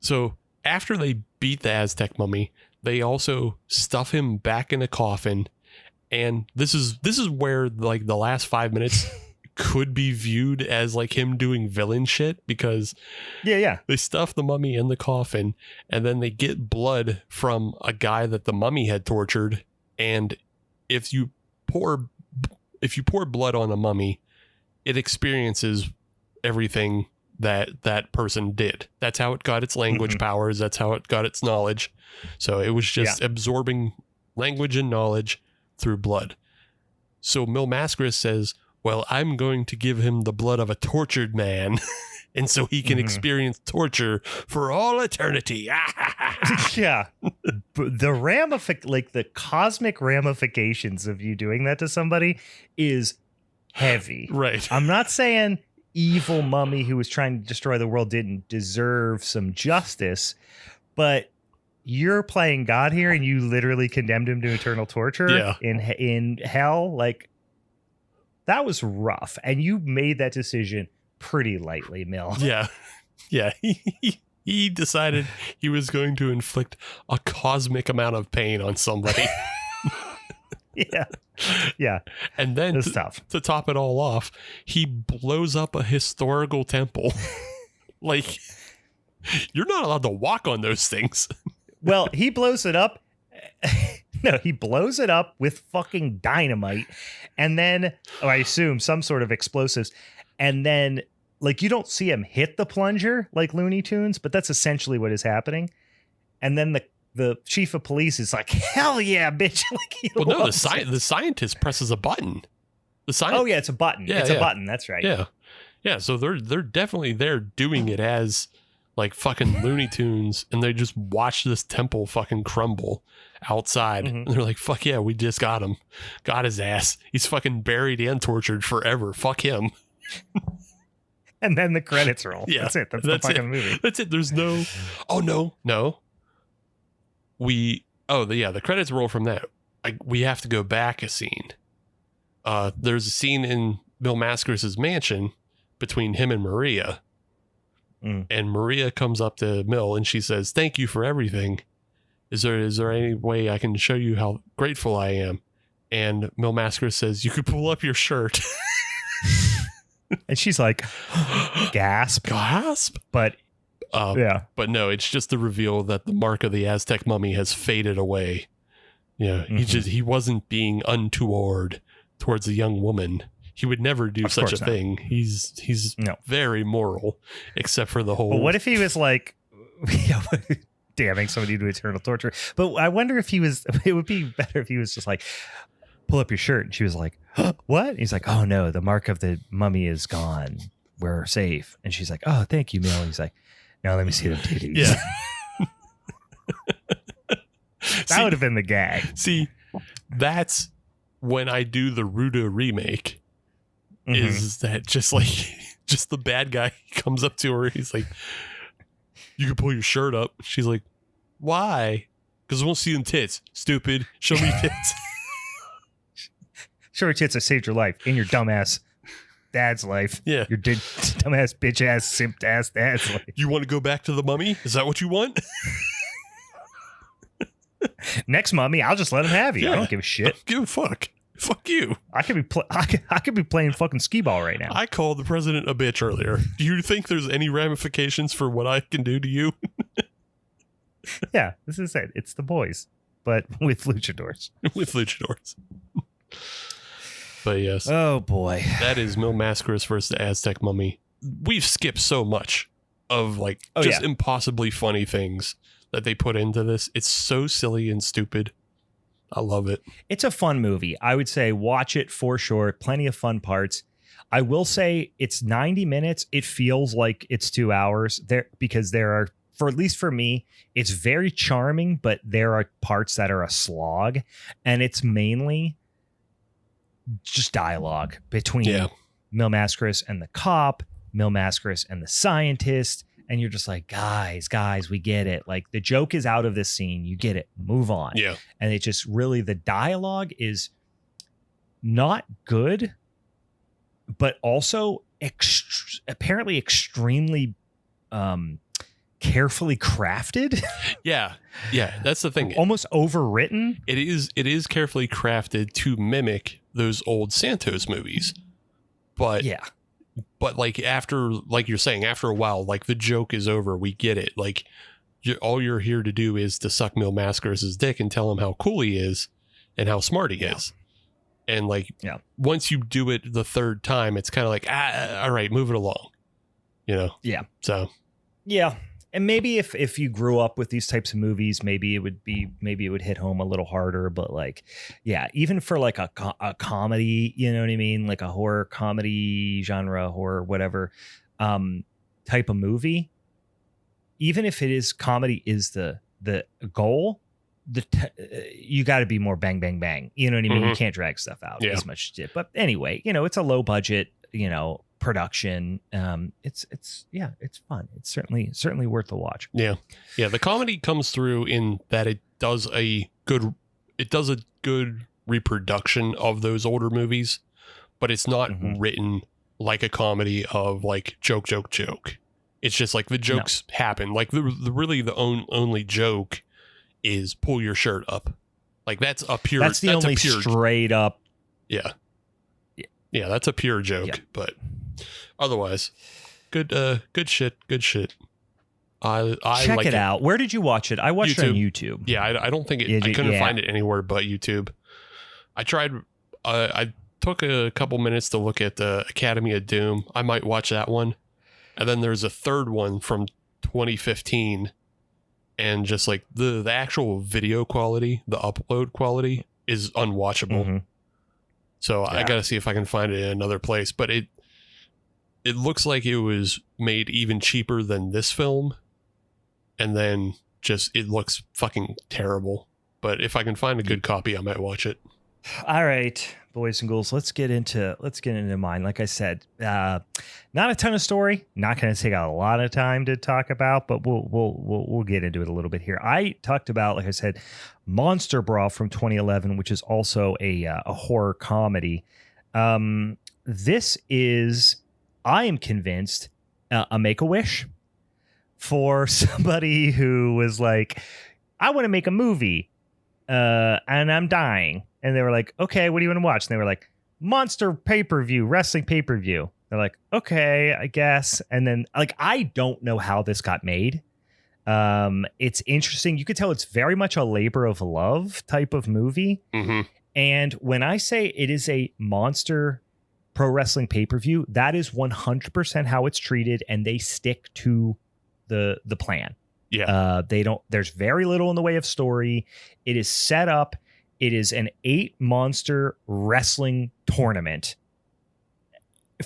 So after they beat the Aztec mummy, they also stuff him back in a coffin, and this is where like the last 5 minutes could be viewed as like him doing villain shit, because they stuff the mummy in the coffin and then they get blood from a guy that the mummy had tortured, and if you pour blood on a mummy, it experiences everything that person did. That's how it got its language powers, that's how it got its knowledge. So it was just absorbing language and knowledge through blood. So Mil Mascaras says, well, I'm going to give him the blood of a tortured man, and so he can experience torture for all eternity. Yeah. The cosmic ramifications of you doing that to somebody is heavy. Right. I'm not saying evil mummy who was trying to destroy the world didn't deserve some justice, but you're playing God here and you literally condemned him to eternal torture in hell. Like, that was rough, and you made that decision pretty lightly, Mil. Yeah. He decided he was going to inflict a cosmic amount of pain on somebody. Yeah. And then to top it all off, he blows up a historical temple. Like, you're not allowed to walk on those things. Well, he blows it up. No, he blows it up with fucking dynamite, and then I assume some sort of explosives, and then like you don't see him hit the plunger like Looney Tunes, but that's essentially what is happening. And then the chief of police is like, "Hell yeah, bitch!" Like, well, no, the scientist presses a button. Oh yeah, it's a button. Yeah, it's a button. That's right. Yeah. So they're definitely there doing it as like fucking Looney Tunes, and they just watch this temple fucking crumble outside. And they're like, fuck yeah, we just got him. Got his ass. He's fucking buried and tortured forever. Fuck him. And then the credits roll. Yeah, That's it. That's the fucking movie. That's it. There's no. Oh no. The credits roll from that. We have to go back a scene. There's a scene in Bill Mascaras' mansion between him and Maria. And Maria comes up to Mill and she says, "Thank you for everything. Is there any way I can show you how grateful I am?" And Mill Mascaras says, "You could pull up your shirt." And she's like, gasp. But But no, it's just the reveal that the mark of the Aztec mummy has faded away. Yeah, he wasn't being untoward towards a young woman. He would never do such a thing. He's very moral, except for the whole. But what if he was like damning somebody to eternal torture? But I wonder if he was. It would be better if he was just like, pull up your shirt, and she was like, what? And he's like, oh no, the mark of the mummy is gone. We're safe. And she's like, oh, thank you, Mill. And he's like, now let me see them titties. Yeah. That would have been the gag. See, that's when I do the Ruda remake. Is that just the bad guy comes up to her? He's like, you can pull your shirt up. She's like, why? Because I won't see them tits. Stupid. Show me tits. Show me tits. I saved your life in your dumbass dad's life. Yeah. Your dumbass bitch ass simped ass dad's life. You want to go back to the mummy? Is that what you want? Next mummy, I'll just let him have you. Yeah. I don't give a shit. I don't give a fuck. Fuck you. I could be playing fucking skee ball right now. I called the president a bitch earlier. Do you think there's any ramifications for what I can do to you? Yeah, this is it. It's the boys, but with luchadors. With luchadors. But yes. Oh boy. That is Mil Mascaras versus the Aztec Mummy. We've skipped so much of impossibly funny things that they put into this. It's so silly and stupid. I love it. It's a fun movie. I would say watch it for sure. Plenty of fun parts. I will say it's 90 minutes. It feels like it's 2 hours there because there are, for at least for me, it's very charming, but there are parts that are a slog, and it's mainly just dialogue between Mil Mascaras and the cop, Mil Mascaras and the scientist. And you're just like, guys, we get it. Like, the joke is out of this scene. You get it. Move on. Yeah. And it just really, the dialogue is not good, but also apparently extremely carefully crafted. Yeah. That's the thing. Almost overwritten. It is carefully crafted to mimic those old Santos movies. But yeah. But like you're saying, after a while, like the joke is over. We get it. Like all you're here to do is to suck Mil Mascaras' dick and tell him how cool he is and how smart he is. And once you do it the third time, it's kind of like, all right, move it along. You know? Yeah. So. Yeah. And maybe if you grew up with these types of movies, maybe it would hit home a little harder. But like, yeah, even for like a comedy, you know what I mean? Like a horror comedy genre, horror, whatever type of movie, even if it is comedy is the goal, you got to be more bang, bang, bang. You know what I mean? You can't drag stuff out as much as it. But anyway, it's a low budget, production. It's fun. It's certainly worth the watch. Yeah. The comedy comes through in that it does a good reproduction of those older movies, but it's not written like a comedy of like joke. It's just like the jokes happen. Like the only joke is pull your shirt up. Like that's the only straight up. Yeah. That's a pure joke, but otherwise, good shit. I check it out. Where did you watch it? I watched it on YouTube. Yeah, I don't think I couldn't find it anywhere but YouTube. I tried. I took a couple minutes to look at the Academy of Doom. I might watch that one, and then there's a third one from 2015, and just like the actual video quality, the upload quality is unwatchable. So I got to see if I can find it in another place. But it looks like it was made even cheaper than this film. And then it looks fucking terrible. But if I can find a good copy, I might watch it. All right, boys and ghouls, let's get into mine. Like I said, not a ton of story. Not going to take a lot of time to talk about, but we'll get into it a little bit here. I talked about, like I said, Monster Brawl from 2011, which is also a horror comedy. This is, I am convinced, a Make-A-Wish for somebody who was like, I want to make a movie, and I'm dying. And they were like, okay, what do you want to watch? And they were like, Monster pay-per-view, wrestling pay-per-view. They're like, okay, I guess. And then, like, I don't know how this got made. It's interesting. You could tell it's very much a labor of love type of movie. Mm-hmm. And when I say it is a Monster pro wrestling pay-per-view, that is 100% how it's treated, and they stick to the plan. Yeah. There's very little in the way of story. It is set up. It is an 8 monster wrestling tournament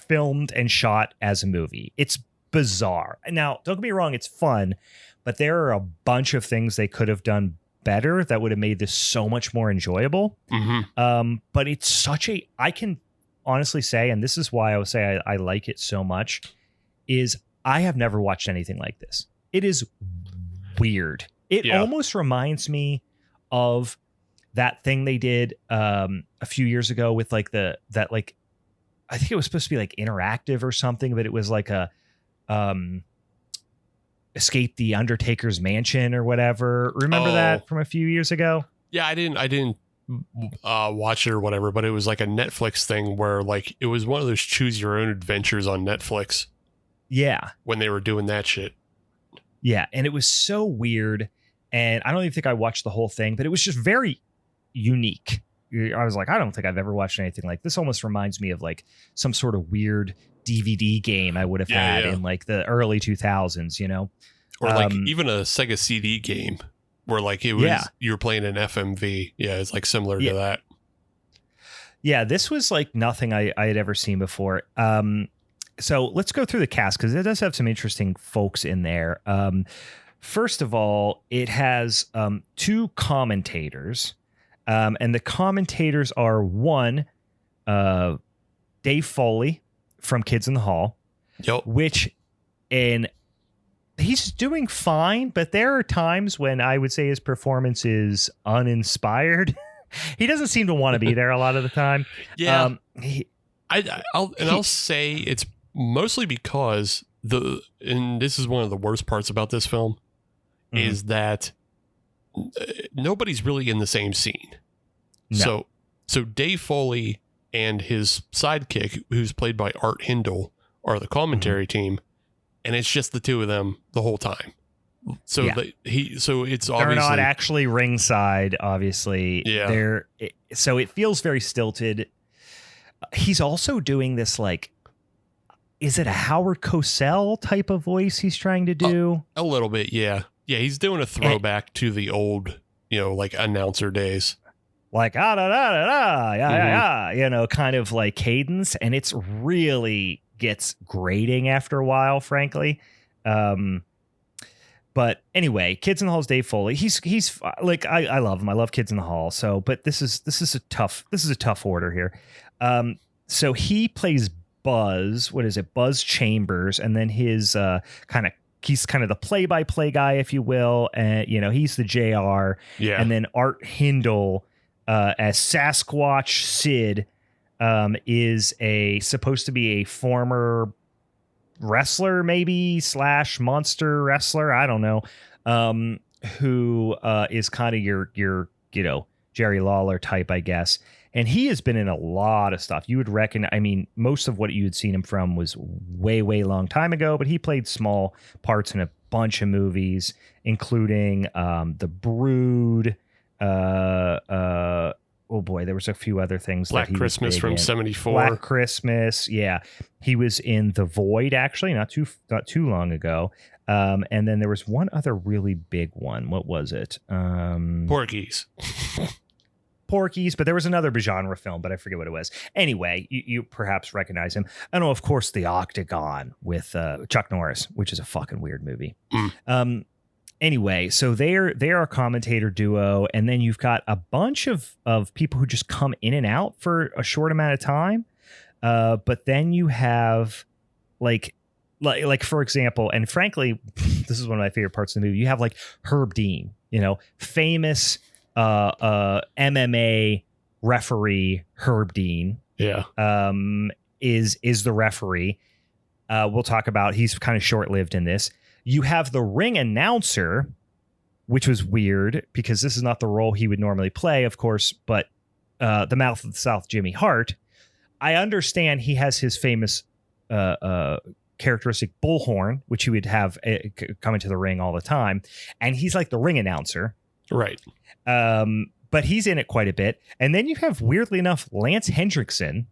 filmed and shot as a movie. It's bizarre. Now, don't get me wrong, it's fun, but there are a bunch of things they could have done better that would have made this so much more enjoyable. Mm-hmm. But it's I can honestly say, and this is why I would say I like it so much, is I have never watched anything like this. It is weird. It almost reminds me of that thing they did a few years ago with like I think it was supposed to be like interactive or something, but it was like a Escape the Undertaker's Mansion or whatever. Remember that from a few years ago? Yeah, I didn't watch it or whatever, but it was like a Netflix thing where like it was one of those choose your own adventures on Netflix. Yeah. When they were doing that shit. Yeah, and it was so weird, and I don't even think I watched the whole thing, but it was just very unique. I was like, I don't think I've ever watched anything like this. Almost reminds me of like some sort of weird DVD game I would have had in like the early 2000s, you know? Or like even a Sega CD game where like it was, you were playing an FMV. Yeah, it's like similar to that. Yeah, this was like nothing I had ever seen before. So let's go through the cast because it does have some interesting folks in there. First of all, it has 2 commentators. And the commentators are one, Dave Foley from Kids in the Hall, and he's doing fine, but there are times when I would say his performance is uninspired. He doesn't seem to want to be there a lot of the time. Yeah. I'll say it's mostly because and this is one of the worst parts about this film, is that nobody's really in the same scene. No. So Dave Foley and his sidekick, who's played by Art Hindle, are the commentary team, and it's just the two of them the whole time. So it's obviously they're not actually ringside. Obviously, so it feels very stilted. He's also doing this like, is it a Howard Cosell type of voice he's trying to do? A little bit, yeah. Yeah, he's doing a throwback to the old, like announcer days. Like, kind of like cadence. And it's really gets grating after a while, frankly. But anyway, Kids in the Hall's Dave Foley. He's like, I love him. I love Kids in the Hall. So, but this is a tough order here. So he plays Buzz. What is it? Buzz Chambers. And then his he's kind of the play-by-play guy, if you will. And, he's the JR. Yeah. And then Art Hindle as Sasquatch Sid is supposed to be a former wrestler, maybe / monster wrestler. I don't know. Who is kind of your Jerry Lawler type, I guess. And he has been in a lot of stuff. You would reckon, most of what you had seen him from was way, way long time ago, but he played small parts in a bunch of movies, including The Brood. Oh boy, there was a few other things. Black Christmas from '74. Black Christmas, yeah. He was in The Void, actually, not too long ago. And then there was one other really big one. What was it? Porky's, but there was another genre film, but I forget what it was. Anyway, you perhaps recognize him. I know, of course, The Octagon with Chuck Norris, which is a fucking weird movie. Anyway, so they're a commentator duo, and then you've got a bunch of people who just come in and out for a short amount of time. But then you have like for example, and frankly, this is one of my favorite parts of the movie. You have like Herb Dean, famous MMA referee Herb Dean. Yeah. Is the referee. We'll talk about, he's kind of short-lived in this. You have the ring announcer, which was weird because this is not the role he would normally play, of course, but the Mouth of the South, Jimmy Hart. I understand he has his famous characteristic bullhorn, which he would have come into the ring all the time. And he's like the ring announcer. Right. But he's in it quite a bit. And then you have, weirdly enough, Lance Hendrickson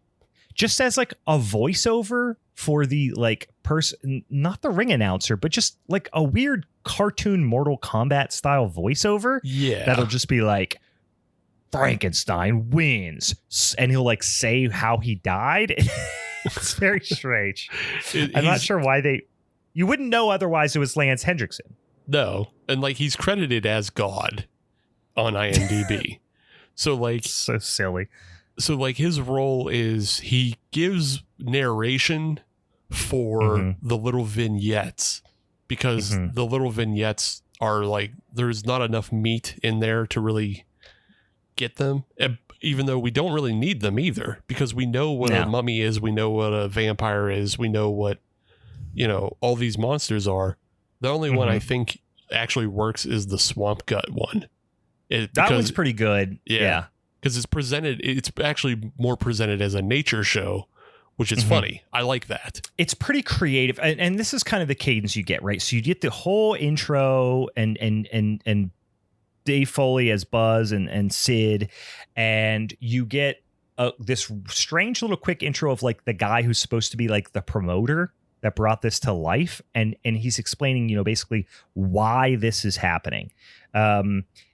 just as like a voiceover for the like person, not the ring announcer, but just like a weird cartoon Mortal Kombat style voiceover. Yeah. That'll just be like, Frankenstein wins. And he'll like say how he died. It's very strange. I'm not sure why you wouldn't know otherwise it was Lance Hendrickson. No. And like he's credited as God on IMDb. So like, so silly. So like his role is he gives narration for the little vignettes because the little vignettes are like, there's not enough meat in there to really get them, even though we don't really need them either, because we know what a mummy is, we know what a vampire is, we know what all these monsters are. The only one I think actually works is the swamp gut one. That one's pretty good. Yeah. Because it's actually more presented as a nature show, which is funny. I like that. It's pretty creative. And this is kind of the cadence you get, right? So you get the whole intro and Dave Foley as Buzz and Sid, and you get this strange little quick intro of like the guy who's supposed to be like the promoter that brought this to life, and he's explaining basically why this is happening.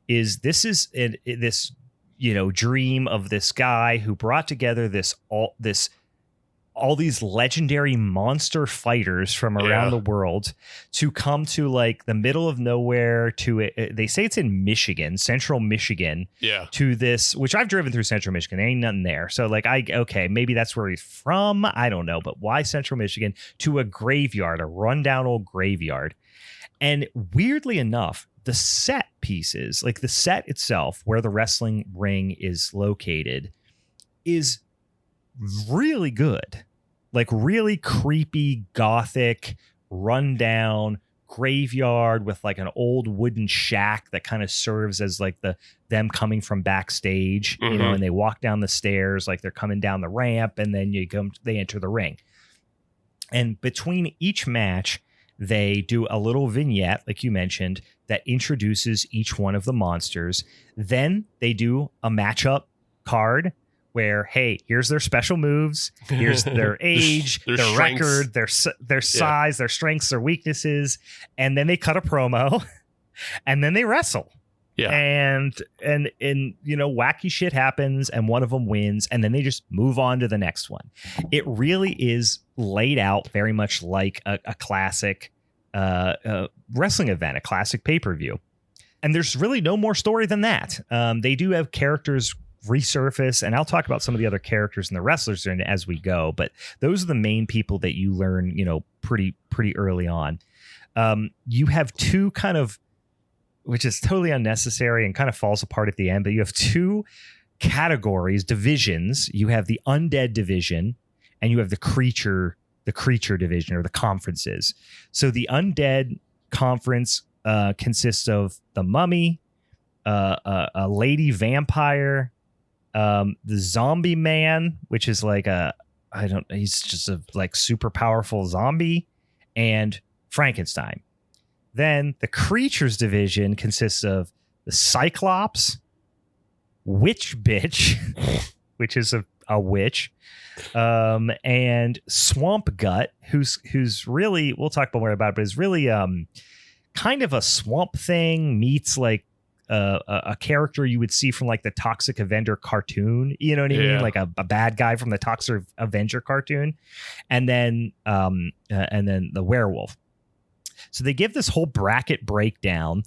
This dream of this guy who brought together all these legendary monster fighters from around the world to come to like the middle of nowhere they say it's in Michigan, central Michigan, to this, which I've driven through central Michigan. There ain't nothing there. So like, maybe that's where he's from. I don't know, but why central Michigan to a graveyard, a rundown old graveyard. And weirdly enough, the set pieces, like the set itself where the wrestling ring is located, is really good. Like really creepy, gothic, rundown graveyard with like an old wooden shack that kind of serves as like them coming from backstage, and they walk down the stairs like they're coming down the ramp, and then they enter the ring. And between each match, they do a little vignette, like you mentioned, that introduces each one of the monsters. Then they do a matchup card where, hey, here's their special moves, here's their age, their record, their size, their strengths, their weaknesses, and then they cut a promo, and then they wrestle. Yeah. And wacky shit happens, and one of them wins, and then they just move on to the next one. It really is laid out very much like a classic wrestling event, a classic pay-per-view. And there's really no more story than that. They do have characters resurface, and I'll talk about some of the other characters and the wrestlers as we go, but those are the main people that you learn, pretty early on. You have two kind of, which is totally unnecessary and kind of falls apart at the end, but you have two categories, divisions. You have the undead division, and you have the creature division, or the conferences. So the undead conference consists of the mummy, a lady vampire, the zombie man, which is like he's just a like super powerful zombie, and Frankenstein. Then the creatures division consists of the Cyclops, Witch Bitch, which is a witch, and Swamp Gut, who's really, we'll talk more about it, but is really kind of a swamp thing meets like a character you would see from like the Toxic Avenger cartoon, you know what I mean? Like a bad guy from the Toxic Avenger cartoon, and then the werewolf. So they give this whole bracket breakdown.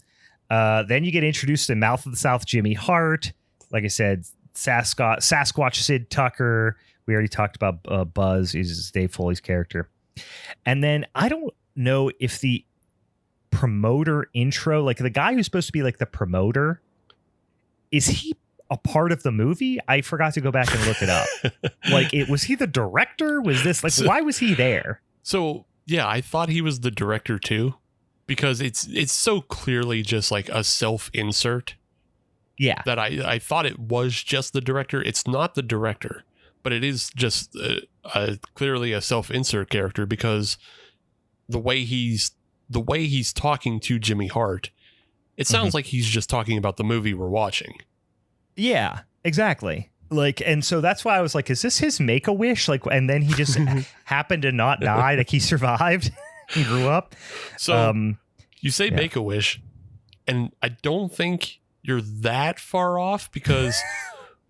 Then you get introduced to Mouth of the South Jimmy Hart. Like I said, Sasquatch Sid Tucker. We already talked about Buzz. Is Dave Foley's character. And then I don't know if the promoter intro, like the guy who's supposed to be like the promoter, is he a part of the movie? I forgot to go back and look it up. Like, was he the director? Was this like, why was he there? So yeah, I thought he was the director too, because it's so clearly just like a self-insert. Yeah, that I thought it was just the director. It's not the director, but it is just clearly a self-insert character, because the way he's talking to Jimmy Hart, it sounds like he's just talking about the movie we're watching. Yeah, exactly. Like, and so that's why I was like, is this his Make-A-Wish? Like, and then he just happened to not die. Like, he survived and grew up. So you say Make-A-Wish, and I don't think you're that far off, because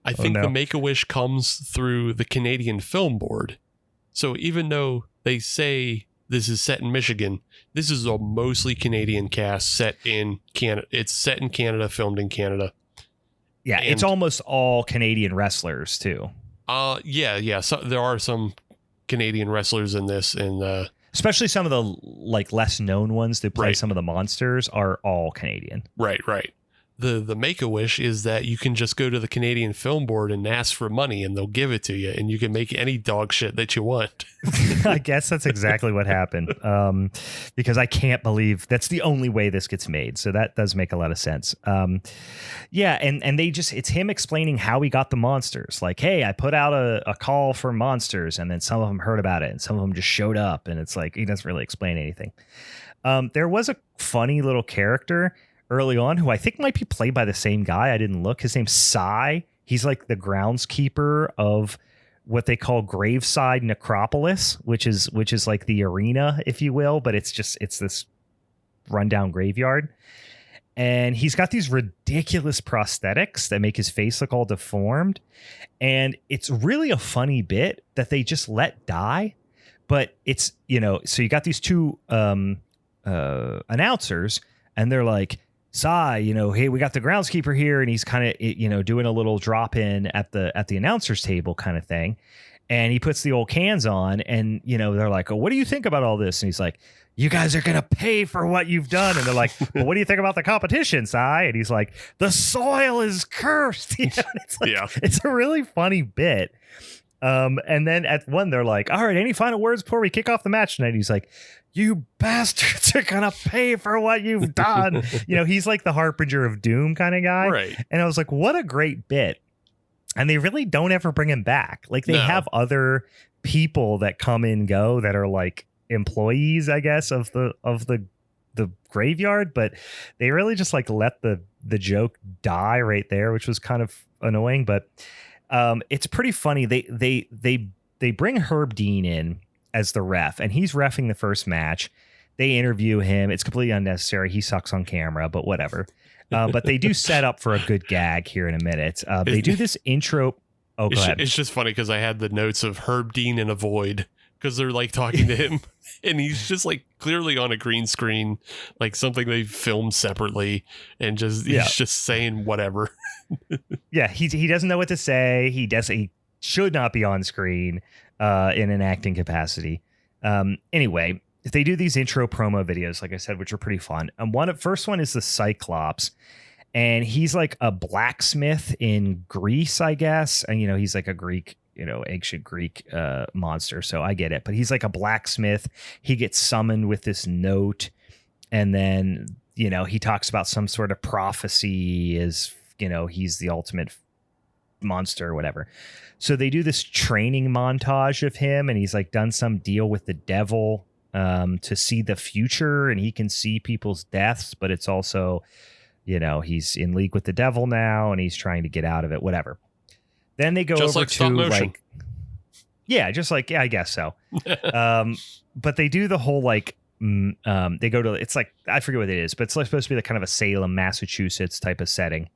I think the Make-A-Wish comes through the Canadian Film Board. So even though they say this is set in Michigan, this is a mostly Canadian cast set in Canada. It's set in Canada, filmed in Canada. Yeah, and it's almost all Canadian wrestlers too. Yeah. So there are some Canadian wrestlers in this, and especially some of the like less known ones that play some of the monsters are all Canadian. Right. The Make-A-Wish is that you can just go to the Canadian Film Board and ask for money, and they'll give it to you, and you can make any dog shit that you want. I guess that's exactly what happened, because I can't believe that's the only way this gets made. So that does make a lot of sense. Yeah, and they just, it's him explaining how he got the monsters. Like, hey, I put out a call for monsters, and then some of them heard about it, and some of them just showed up, and it's like he doesn't really explain anything. There was a funny little character early on who I think might be played by the same guy. I didn't look. His name's Cy. He's like the groundskeeper of what they call Graveside Necropolis, which is like the arena, if you will, but it's this rundown graveyard. And he's got these ridiculous prosthetics that make his face look all deformed. And it's really a funny bit that they just let die. But it's, so you got these two announcers, and they're like, Cy, hey, we got the groundskeeper here, and he's kind of, doing a little drop in at the announcer's table kind of thing. And he puts the old cans on, and, they're like, oh, what do you think about all this? And he's like, you guys are going to pay for what you've done. And they're like, well, what do you think about the competition, Cy? And he's like, the soil is cursed. It's a really funny bit. And then at one, they're like, all right, any final words before we kick off the match tonight? And he's like, you bastards are gonna pay for what you've done. He's like the harbinger of doom kind of guy. Right. And I was like, what a great bit. And they really don't ever bring him back. Like, they have other people that come and go that are like employees, I guess, of the graveyard, but they really just like let the joke die right there, which was kind of annoying. But it's pretty funny. They bring Herb Dean in as the ref, and he's reffing the first match. They interview him. It's completely unnecessary. He sucks on camera, but whatever. But they do set up for a good gag here in a minute. They do this intro. Oh, go ahead. It's just funny because I had the notes of Herb Dean in a void, because they're like talking to him and he's just like clearly on a green screen, like something they filmed separately, and he's just saying whatever. Yeah, he doesn't know what to say. He should not be on screen in an acting capacity. Anyway, they do these intro promo videos, like I said, which are pretty fun. And first one is the Cyclops, and he's like a blacksmith in Greece, I guess. And, he's like a Greek, ancient Greek monster. So I get it. But he's like a blacksmith. He gets summoned with this note. And then, he talks about some sort of prophecy as, he's the ultimate monster or whatever. So they do this training montage of him, and he's like done some deal with the devil to see the future, and he can see people's deaths, but it's also, he's in league with the devil now, and he's trying to get out of it, whatever. Then they go over to like, I guess so. But they do the whole like, they go to, it's like, I forget what it is, but it's like supposed to be like kind of a Salem, Massachusetts type of setting.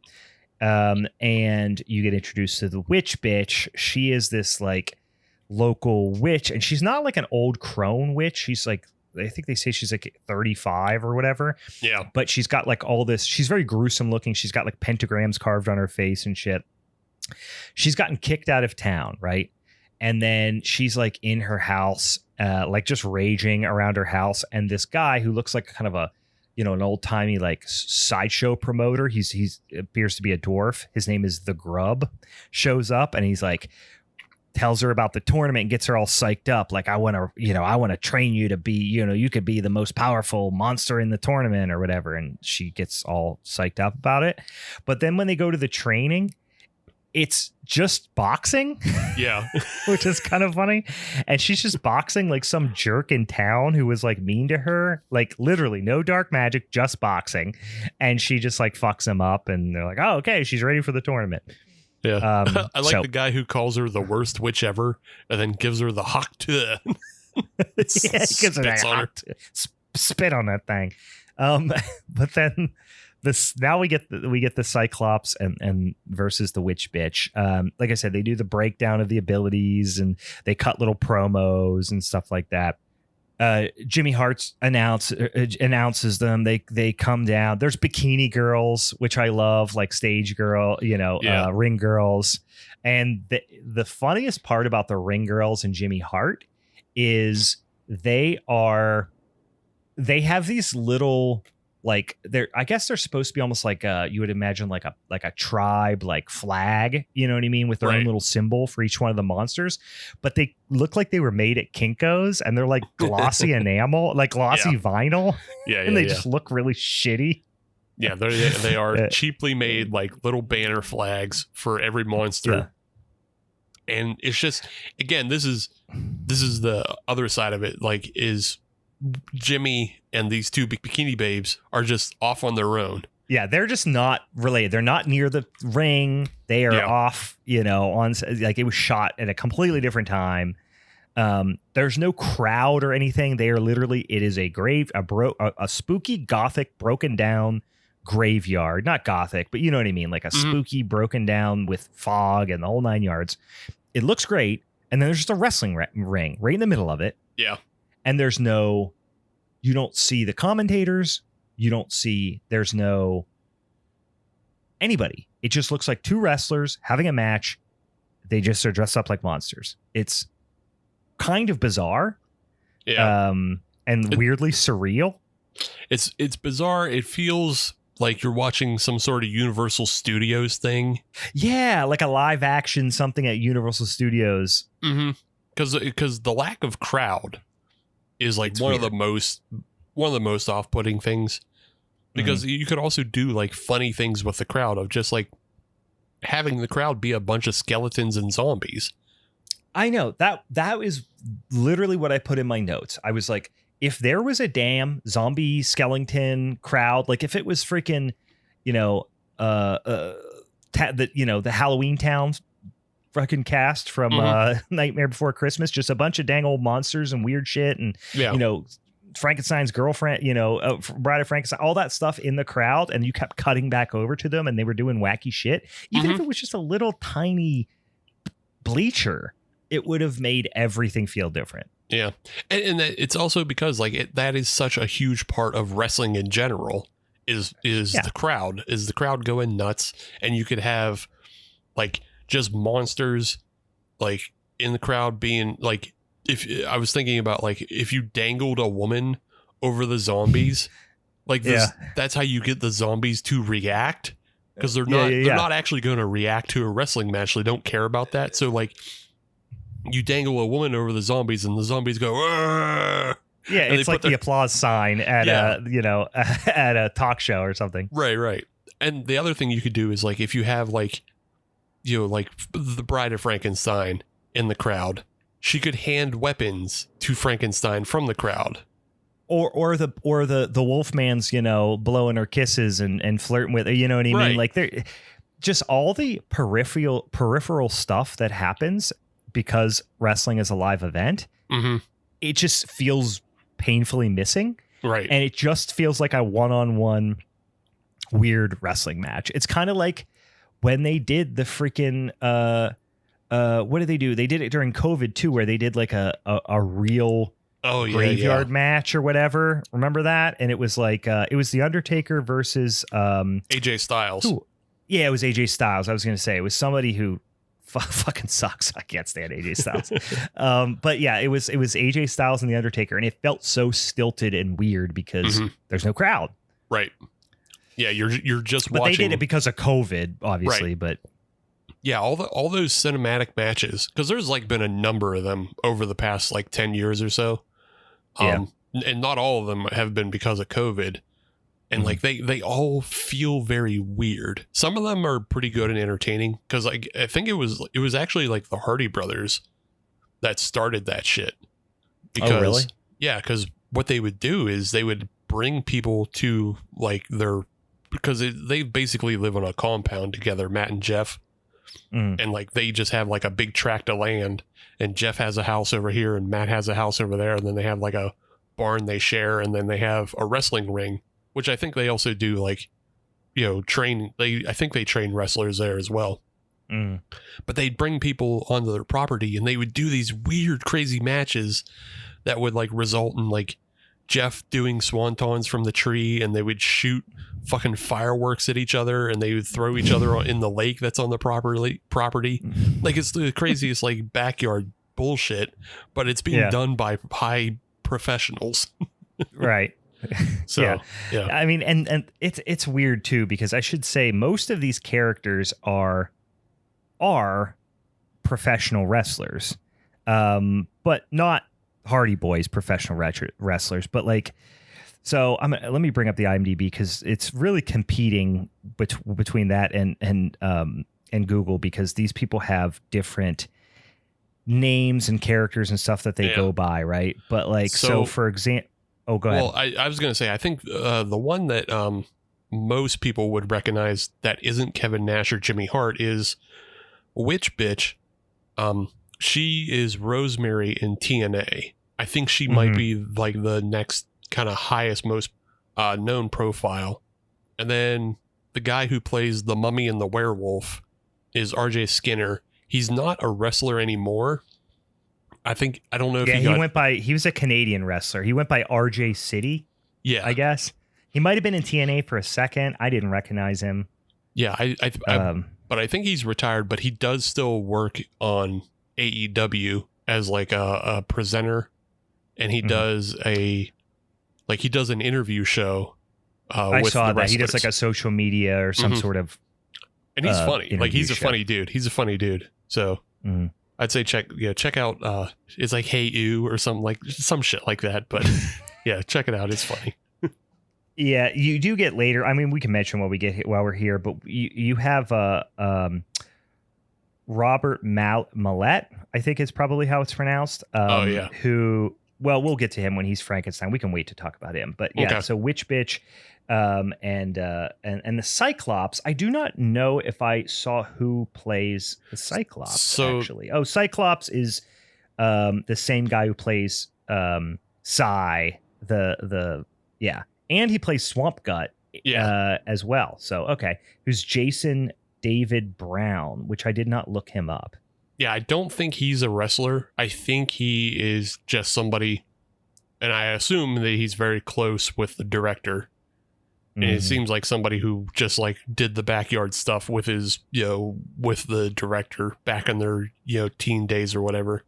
And you get introduced to the witch bitch. She is this like local witch, and she's not like an old crone witch. She's like I think they say she's like 35 or whatever. Yeah. But she's got like all this. She's very gruesome looking. She's got like pentagrams carved on her face and shit. She's gotten kicked out of town, right? And then she's like in her house, like just raging around her house. And this guy who looks like kind of a, you know, an old timey like sideshow promoter. He's appears to be a dwarf. His name is the Grub. Shows up and he's like, tells her about the tournament and gets her all psyched up. Like, I want to train you to be, you know, you could be the most powerful monster in the tournament or whatever. And she gets all psyched up about it. But then when they go to the training, it's just boxing. Yeah. Which is kind of funny. And she's just boxing like some jerk in town who was like mean to her, like literally no dark magic, just boxing. And she just like fucks him up and they're like, oh, okay, she's ready for the tournament. Yeah. I like the guy who calls her the worst witch ever and then gives her the hock to gives her that spit on that thing. But then now we get the Cyclops and versus the witch bitch. Like I said, they do the breakdown of the abilities and they cut little promos and stuff like that. Jimmy Hart announces them. They come down. There's bikini girls, which I love, like stage girl, ring girls. And the funniest part about the ring girls and Jimmy Hart is they have these little, like, I guess they're supposed to be almost like you would imagine like a tribe, like flag, you know what I mean, with their own little symbol for each one of the monsters, but they look like they were made at Kinko's and they're like glossy enamel, like glossy vinyl. Yeah, and they just look really shitty. Yeah, they are cheaply made, like little banner flags for every monster. Yeah. And it's just, again, this is the other side of it, like, is Jimmy and these two bikini babes are just off on their own. Yeah, they're just not related. They're not near the ring. They are off, on, like, it was shot at a completely different time. There's no crowd or anything. They are literally, it is a spooky gothic broken down graveyard. Not gothic, but you know what I mean, like a spooky broken down with fog and the whole 9 yards. It looks great. And then there's just a wrestling ring right in the middle of it. Yeah. And you don't see the commentators. There's no anybody. It just looks like two wrestlers having a match. They just are dressed up like monsters. It's kind of bizarre. Yeah. And weirdly surreal. It's bizarre. It feels like you're watching some sort of Universal Studios thing. Yeah, like a live action something at Universal Studios. Mm-hmm. Because the lack of crowd is like one of the most off-putting things, because you could also do like funny things with the crowd of just like having the crowd be a bunch of skeletons and zombies. I know that is literally what I put in my notes. I was like, if there was a damn zombie skeleton crowd, like if it was freaking, the Halloween Town fucking cast from Nightmare Before Christmas, just a bunch of dang old monsters and weird shit, and Frankenstein's girlfriend, Bride of Frankenstein, all that stuff in the crowd, and you kept cutting back over to them and they were doing wacky shit. Even if it was just a little tiny bleacher, it would have made everything feel different. Yeah. And it's also because like that is such a huge part of wrestling in general is the crowd going nuts, and you could have like just monsters like in the crowd being like, if I was thinking about like if you dangled a woman over the zombies, like that's how you get the zombies to react, because they're not actually going to react to a wrestling match. They don't care about that. So like you dangle a woman over the zombies and the zombies go, "Arr!" Yeah, it's like the applause sign at at a talk show or something. Right. And the other thing you could do is like if you have like like the Bride of Frankenstein in the crowd, she could hand weapons to Frankenstein from the crowd. Or the Wolfman's, blowing her kisses and flirting with her, you know what I mean? Like they're just all the peripheral stuff that happens because wrestling is a live event. Mm-hmm. It just feels painfully missing. Right. And it just feels like a one-on-one weird wrestling match. It's kind of like when they did the freaking what did they do? They did it during COVID too, where they did like a real Oh yeah, graveyard match or whatever. Remember that? And it was like it was the Undertaker versus AJ Styles. who? Yeah, it was AJ Styles. I was going to say it was somebody who fucking sucks. I can't stand AJ Styles. But yeah, it was AJ Styles and the Undertaker, and it felt so stilted and weird because there's no crowd. Right. Yeah, you're just but watching. They did it because of COVID, obviously. Right. But yeah, all those cinematic matches, because there's like been a number of them over the past like 10 years or so. And not all of them have been because of COVID. And like they all feel very weird. Some of them are pretty good and entertaining because like I think it was actually like the Hardy Brothers that started that shit. Because, oh really? Yeah, because what they would do is they would bring people to like because they basically live on a compound together, Matt and Jeff, and like they just have like a big tract of land, and Jeff has a house over here and Matt has a house over there, and then they have like a barn they share, and then they have a wrestling ring. Which I think they also do, like, train. I think they train wrestlers there as well. But they'd bring people onto their property, and they would do these weird, crazy matches that would like result in like Jeff doing swantons from the tree, and they would shoot fucking fireworks at each other, and they would throw each other in the lake that's on the property. Like it's the craziest like backyard bullshit, but it's being done by high professionals. Right. So yeah. I mean, and it's weird too, because I should say most of these characters are professional wrestlers, but not Hardy Boys professional wrestlers. But like, so let me bring up the IMDb because it's really competing between that and Google, because these people have different names and characters and stuff that they go by, right? But like, so for example. Oh, go ahead. Well, I was going to say, I think the one that most people would recognize that isn't Kevin Nash or Jimmy Hart is Witch Bitch. She is Rosemary in TNA. I think she might be like the next kind of highest, most known profile. And then the guy who plays the mummy and the werewolf is RJ Skinner. He's not a wrestler anymore. I don't know if he was a Canadian wrestler. He went by RJ City. Yeah, I guess he might have been in TNA for a second. I didn't recognize him. Yeah, but I think he's retired, but he does still work on AEW as like a presenter, and he does he does an interview show. I with saw the that wrestlers. He does like a social media or some sort of, and he's funny. Like he's a show. funny dude. He's a funny dude. So. I'd say check out it's like Hey You or some shit like that, but yeah, check it out. It's funny. Yeah, you do get later. I mean, we can mention while we're here, but you have Robert Mallet, I think is probably how it's pronounced. Who, well, we'll get to him when he's Frankenstein. We can wait to talk about him. But yeah, okay. So Witch Bitch and the Cyclops. I do not know if I saw who plays the Cyclops, actually. Oh, Cyclops is the same guy who plays Psy, and he plays Swamp Gut as well. So, okay. Who's Jason David Brown, which I did not look him up. Yeah, I don't think he's a wrestler. I think he is just somebody, and I assume that he's very close with the director. And it seems like somebody who just like did the backyard stuff with his, with the director back in their, teen days or whatever.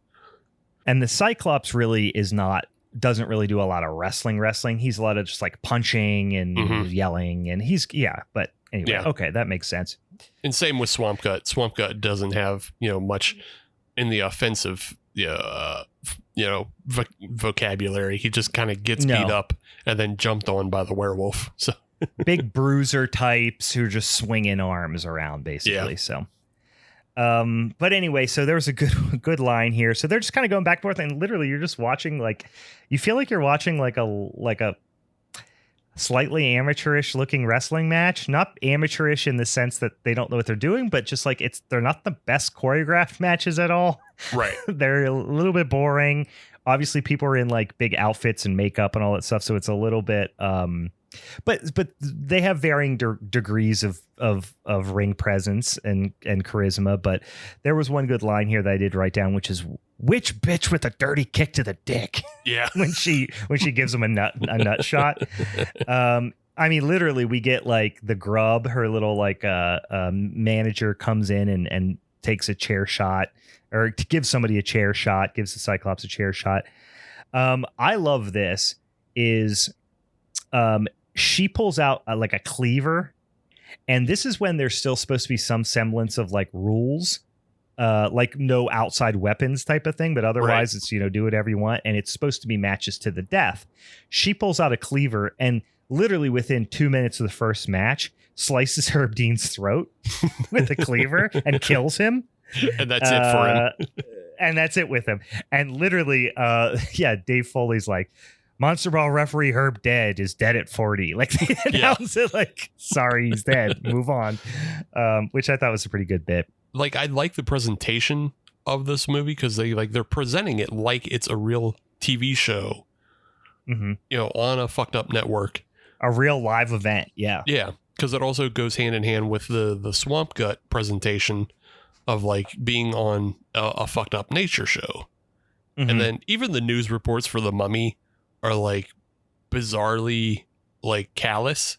And the Cyclops really doesn't really do a lot of wrestling. He's a lot of just like punching and yelling, and but anyway, okay, that makes sense. And same with Swamp Gut. Swamp Gut doesn't have, much in the offensive, vocabulary. He just kind of gets beat up and then jumped on by the werewolf. So big bruiser types who are just swinging arms around, basically. So, but anyway, so there was a good line here. So they're just kind of going back and forth, and literally you're just watching, like, you feel like you're watching like a slightly amateurish looking wrestling match. Not amateurish in the sense that they don't know what they're doing, but just like they're not the best choreographed matches at all. Right. They're a little bit boring. Obviously people are in like big outfits and makeup and all that stuff. So it's a little bit, But they have varying degrees of ring presence and charisma. But there was one good line here that I did write down, which is, "Which bitch with a dirty kick to the dick?" Yeah. when she gives him a nut shot. I mean, literally, we get like the grub, her little like manager comes in and takes a chair shot, or gives somebody a chair shot, gives the Cyclops a chair shot. I love this is she pulls out like a cleaver, and this is when there's still supposed to be some semblance of like rules, like no outside weapons type of thing, but otherwise it's, do whatever you want, and it's supposed to be matches to the death. She pulls out a cleaver and literally within 2 minutes of the first match slices Herb Dean's throat with a cleaver and kills him. And that's it for him. And that's it with him. And literally, Dave Foley's like, "Monster Brawl referee Herb is dead at 40." Like they announced it, like, sorry, he's dead. Move on. Which I thought was a pretty good bit. Like, I like the presentation of this movie because they're presenting it like it's a real TV show, on a fucked up network. A real live event. Yeah. Yeah. Because it also goes hand in hand with the Swamp Gut presentation of like being on a fucked up nature show. And then even the news reports for the Mummy are like bizarrely like callous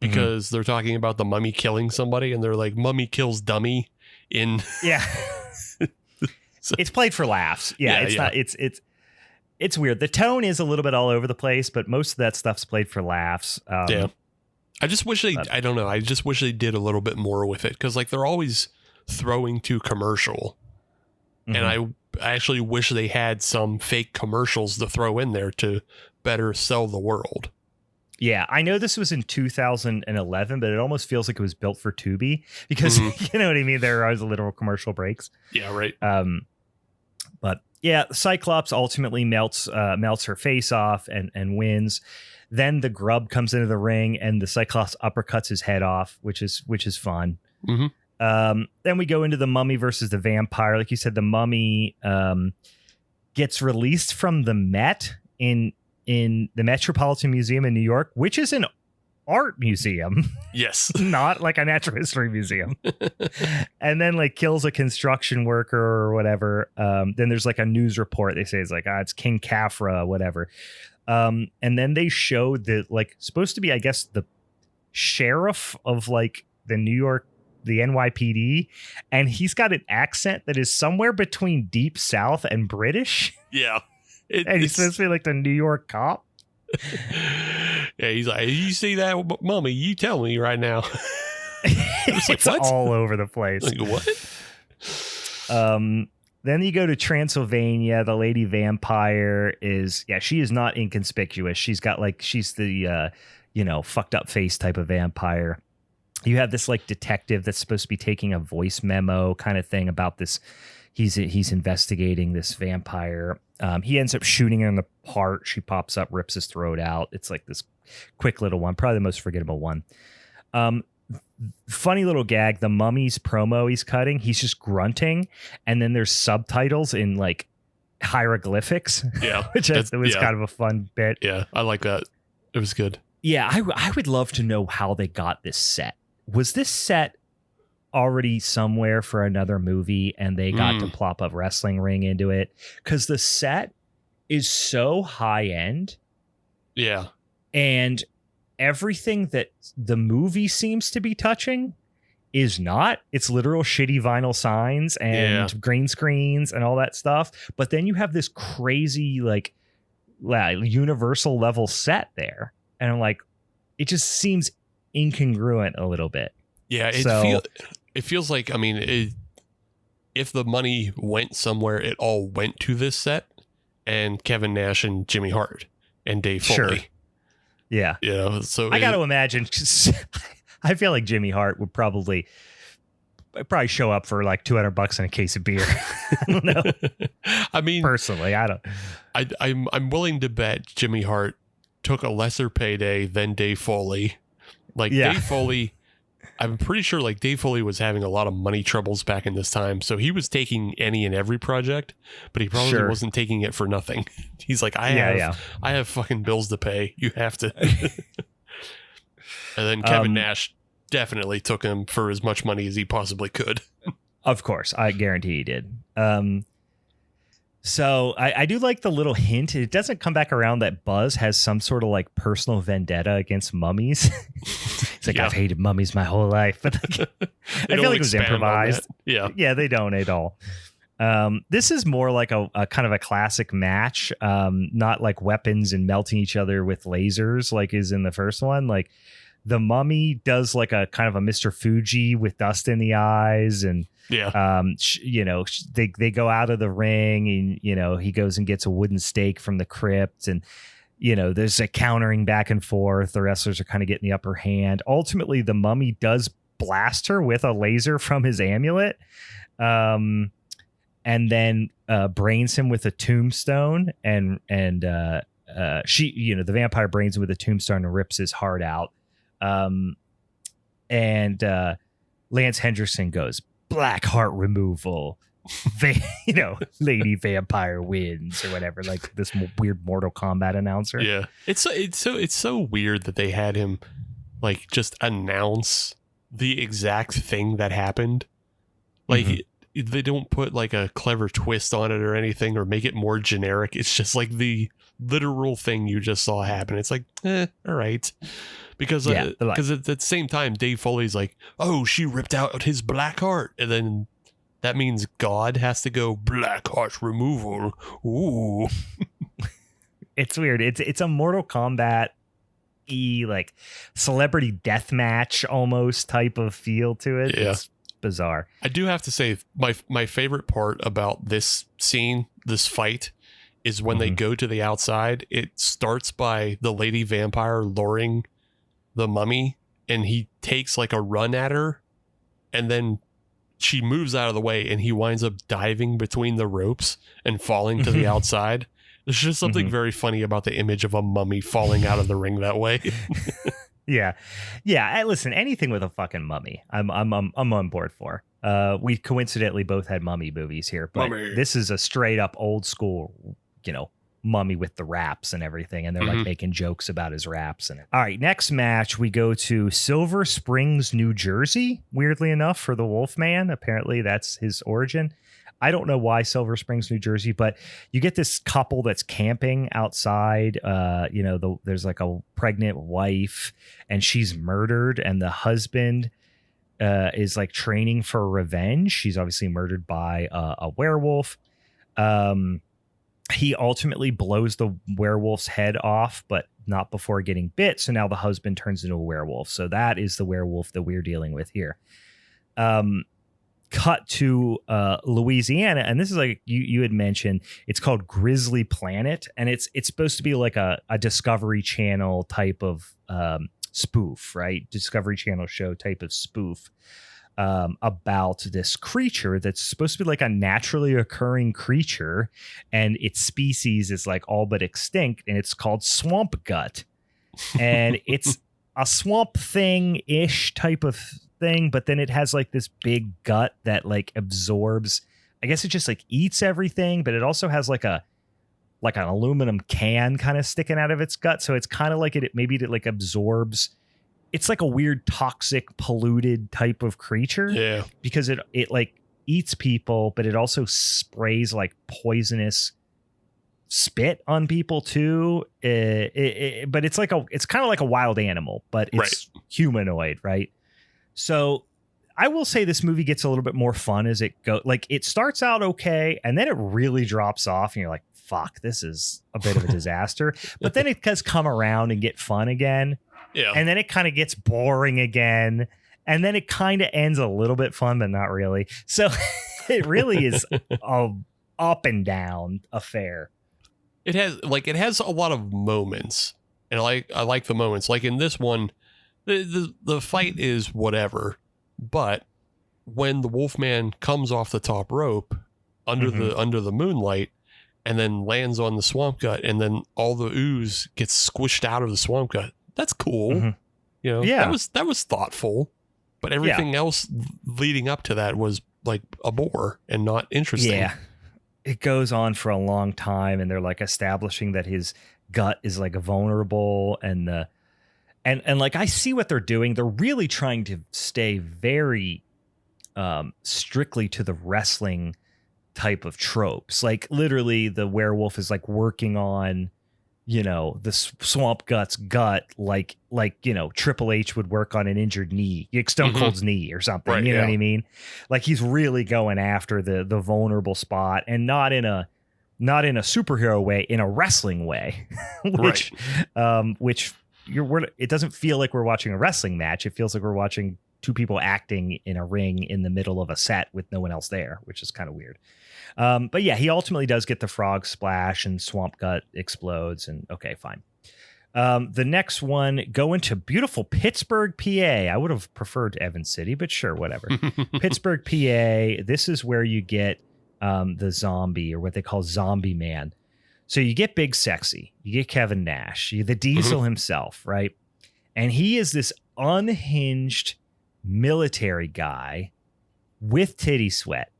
because they're talking about the Mummy killing somebody and they're like, "Mummy kills dummy" in. Yeah. So, it's played for laughs. Yeah. Not, it's weird. The tone is a little bit all over the place, but most of that stuff's played for laughs. I just wish I don't know. I just wish they did a little bit more with it. Cause like they're always throwing to commercial. And I actually wish they had some fake commercials to throw in there to better sell the world. Yeah, I know this was in 2011, but it almost feels like it was built for Tubi because you know what I mean? There are literal commercial breaks. Yeah, right. But yeah, Cyclops ultimately melts her face off and wins. Then the grub comes into the ring and the Cyclops uppercuts his head off, which is fun. Then we go into the Mummy versus the vampire. Like you said, the Mummy gets released from the Met in the Metropolitan Museum in New York, which is an art museum. Yes. Not like a natural history museum. And then like kills a construction worker or whatever. Then there's like a news report. They say it's like, it's King Khafra, whatever. And then they show the like supposed to be, I guess, the sheriff of like the NYPD, and he's got an accent that is somewhere between Deep South and British. Yeah. And he's supposed to be like the New York cop. Yeah, he's like, "You see that, Mummy? You tell me right now." It's like, all over the place. Like, what? Then you go to Transylvania. The lady vampire she is not inconspicuous. She's got like, she's the, fucked up face type of vampire. You have this like detective that's supposed to be taking a voice memo kind of thing about this. He's investigating this vampire. He ends up shooting her in the heart. She pops up, rips his throat out. It's like this quick little one, probably the most forgettable one. Funny little gag. The Mummy's promo he's cutting, he's just grunting, and then there's subtitles in like hieroglyphics. Yeah, which was kind of a fun bit. Yeah, I like that. It was good. Yeah, I would love to know how they got this set. Was this set already somewhere for another movie and they got to plop a wrestling ring into it? Because the set is so high end. Yeah. And everything that the movie seems to be touching is not. It's literal shitty vinyl signs and green screens and all that stuff. But then you have this crazy like universal level set there. And I'm like, it just seems incongruent a little bit. Yeah, it feels like, I mean, if the money went somewhere, it all went to this set and Kevin Nash and Jimmy Hart and Dave Foley. Sure. Yeah. Yeah. So I got to imagine. I feel like Jimmy Hart would probably show up for like $200 and a case of beer. I don't know. I mean, personally, I don't. I'm willing to bet Jimmy Hart took a lesser payday than Dave Foley. Like Dave Foley, I'm pretty sure like Dave Foley was having a lot of money troubles back in this time. So he was taking any and every project, but he probably wasn't taking it for nothing. He's like, I have fucking bills to pay. You have to. And then Kevin Nash definitely took him for as much money as he possibly could. Of course, I guarantee he did. So I do like the little hint. It doesn't come back around that Buzz has some sort of like personal vendetta against mummies. It's like, I've hated mummies my whole life. But like, I feel like it was improvised. Yeah, they don't at all. This is more like a kind of a classic match, not like weapons and melting each other with lasers like is in the first one. Like the mummy does like a kind of a Mr. Fuji with dust in the eyes, and they go out of the ring, and he goes and gets a wooden stake from the crypt, and there's a countering back and forth. The wrestlers are kind of getting the upper hand. Ultimately, the mummy does blast her with a laser from his amulet, and then brains him with a tombstone, and she, the vampire brains him with a tombstone and rips his heart out. And Lance Henderson goes, black heart removal. Lady vampire wins or whatever, like this weird Mortal Kombat announcer. Yeah, it's so weird that they had him like just announce the exact thing that happened. Like they don't put like a clever twist on it or anything, or make it more generic. It's just like the literal thing you just saw happen. It's like, all right. Because at the same time, Dave Foley's like, oh, she ripped out his black heart. And then that means God has to go black heart removal. Ooh. It's weird. It's a Mortal Kombat-y, like celebrity deathmatch almost type of feel to it. Yeah. It's bizarre. I do have to say my favorite part about this scene, this fight, is when they go to the outside. It starts by the lady vampire luring the mummy, and he takes like a run at her, and then she moves out of the way, and he winds up diving between the ropes and falling to the outside. There's just something very funny about the image of a mummy falling out of the ring that way. Yeah. Listen, anything with a fucking mummy, I'm on board for. We coincidentally both had mummy movies here, but this is a straight up old school, mummy with the raps and everything, and they're like making jokes about his raps. And all right, next match we go to Silver Springs, New Jersey. Weirdly enough, for the Wolfman, apparently that's his origin. I don't know why Silver Springs, New Jersey, but you get this couple that's camping outside. There's like a pregnant wife, and she's murdered, and the husband is like training for revenge. She's obviously murdered by a werewolf. He ultimately blows the werewolf's head off, but not before getting bit. So now the husband turns into a werewolf. So that is the werewolf that we're dealing with here. Cut to Louisiana, and this is like you had mentioned. It's called Grizzly Planet, and it's supposed to be like a Discovery Channel type of spoof, right? Discovery Channel show type of spoof. About this creature that's supposed to be like a naturally occurring creature, and its species is like all but extinct, and it's called swamp gut. And it's a swamp thing-ish type of thing, but then it has like this big gut that like absorbs, I guess it just like eats everything, but it also has like an aluminum can kind of sticking out of its gut. So it's kind of like it like absorbs. It's like a weird toxic polluted type of creature. Yeah. Because it like eats people, but it also sprays like poisonous spit on people too. But it's kind of like a wild animal, but it's humanoid, right? So I will say this movie gets a little bit more fun as it goes. Like it starts out okay, and then it really drops off, and you're like, fuck, this is a bit of a disaster. But then it does come around and get fun again. Yeah. And then it kind of gets boring again. And then it kind of ends a little bit fun, but not really. So it really is a up and down affair. It has a lot of moments. And I like the moments. Like in this one, the fight is whatever. But when the Wolfman comes off the top rope under the moonlight and then lands on the swamp gut, and then all the ooze gets squished out of the swamp gut. That's cool. That was thoughtful, but everything else leading up to that was like a bore and not interesting. Yeah. It goes on for a long time, and they're like establishing that his gut is like vulnerable, and And like, I see what they're doing. They're really trying to stay very strictly to the wrestling type of tropes. Like, literally the werewolf is like working on, the swamp gut's gut, like Triple H would work on an injured knee, like Stone Cold's knee or something. Right, know what I mean? Like, he's really going after the vulnerable spot, and not in a superhero way, in a wrestling way, which it doesn't feel like we're watching a wrestling match. It feels like we're watching two people acting in a ring in the middle of a set with no one else there, which is kind of weird. But yeah, he ultimately does get the frog splash and swamp gut explodes, and okay, fine. The next one, going to beautiful Pittsburgh, PA. I would have preferred Evans City, but sure, whatever. Pittsburgh, PA. This is where you get the zombie, or what they call Zombie Man. So you get Big Sexy, you get Kevin Nash, the Diesel himself, right? And he is this unhinged military guy with titty sweat.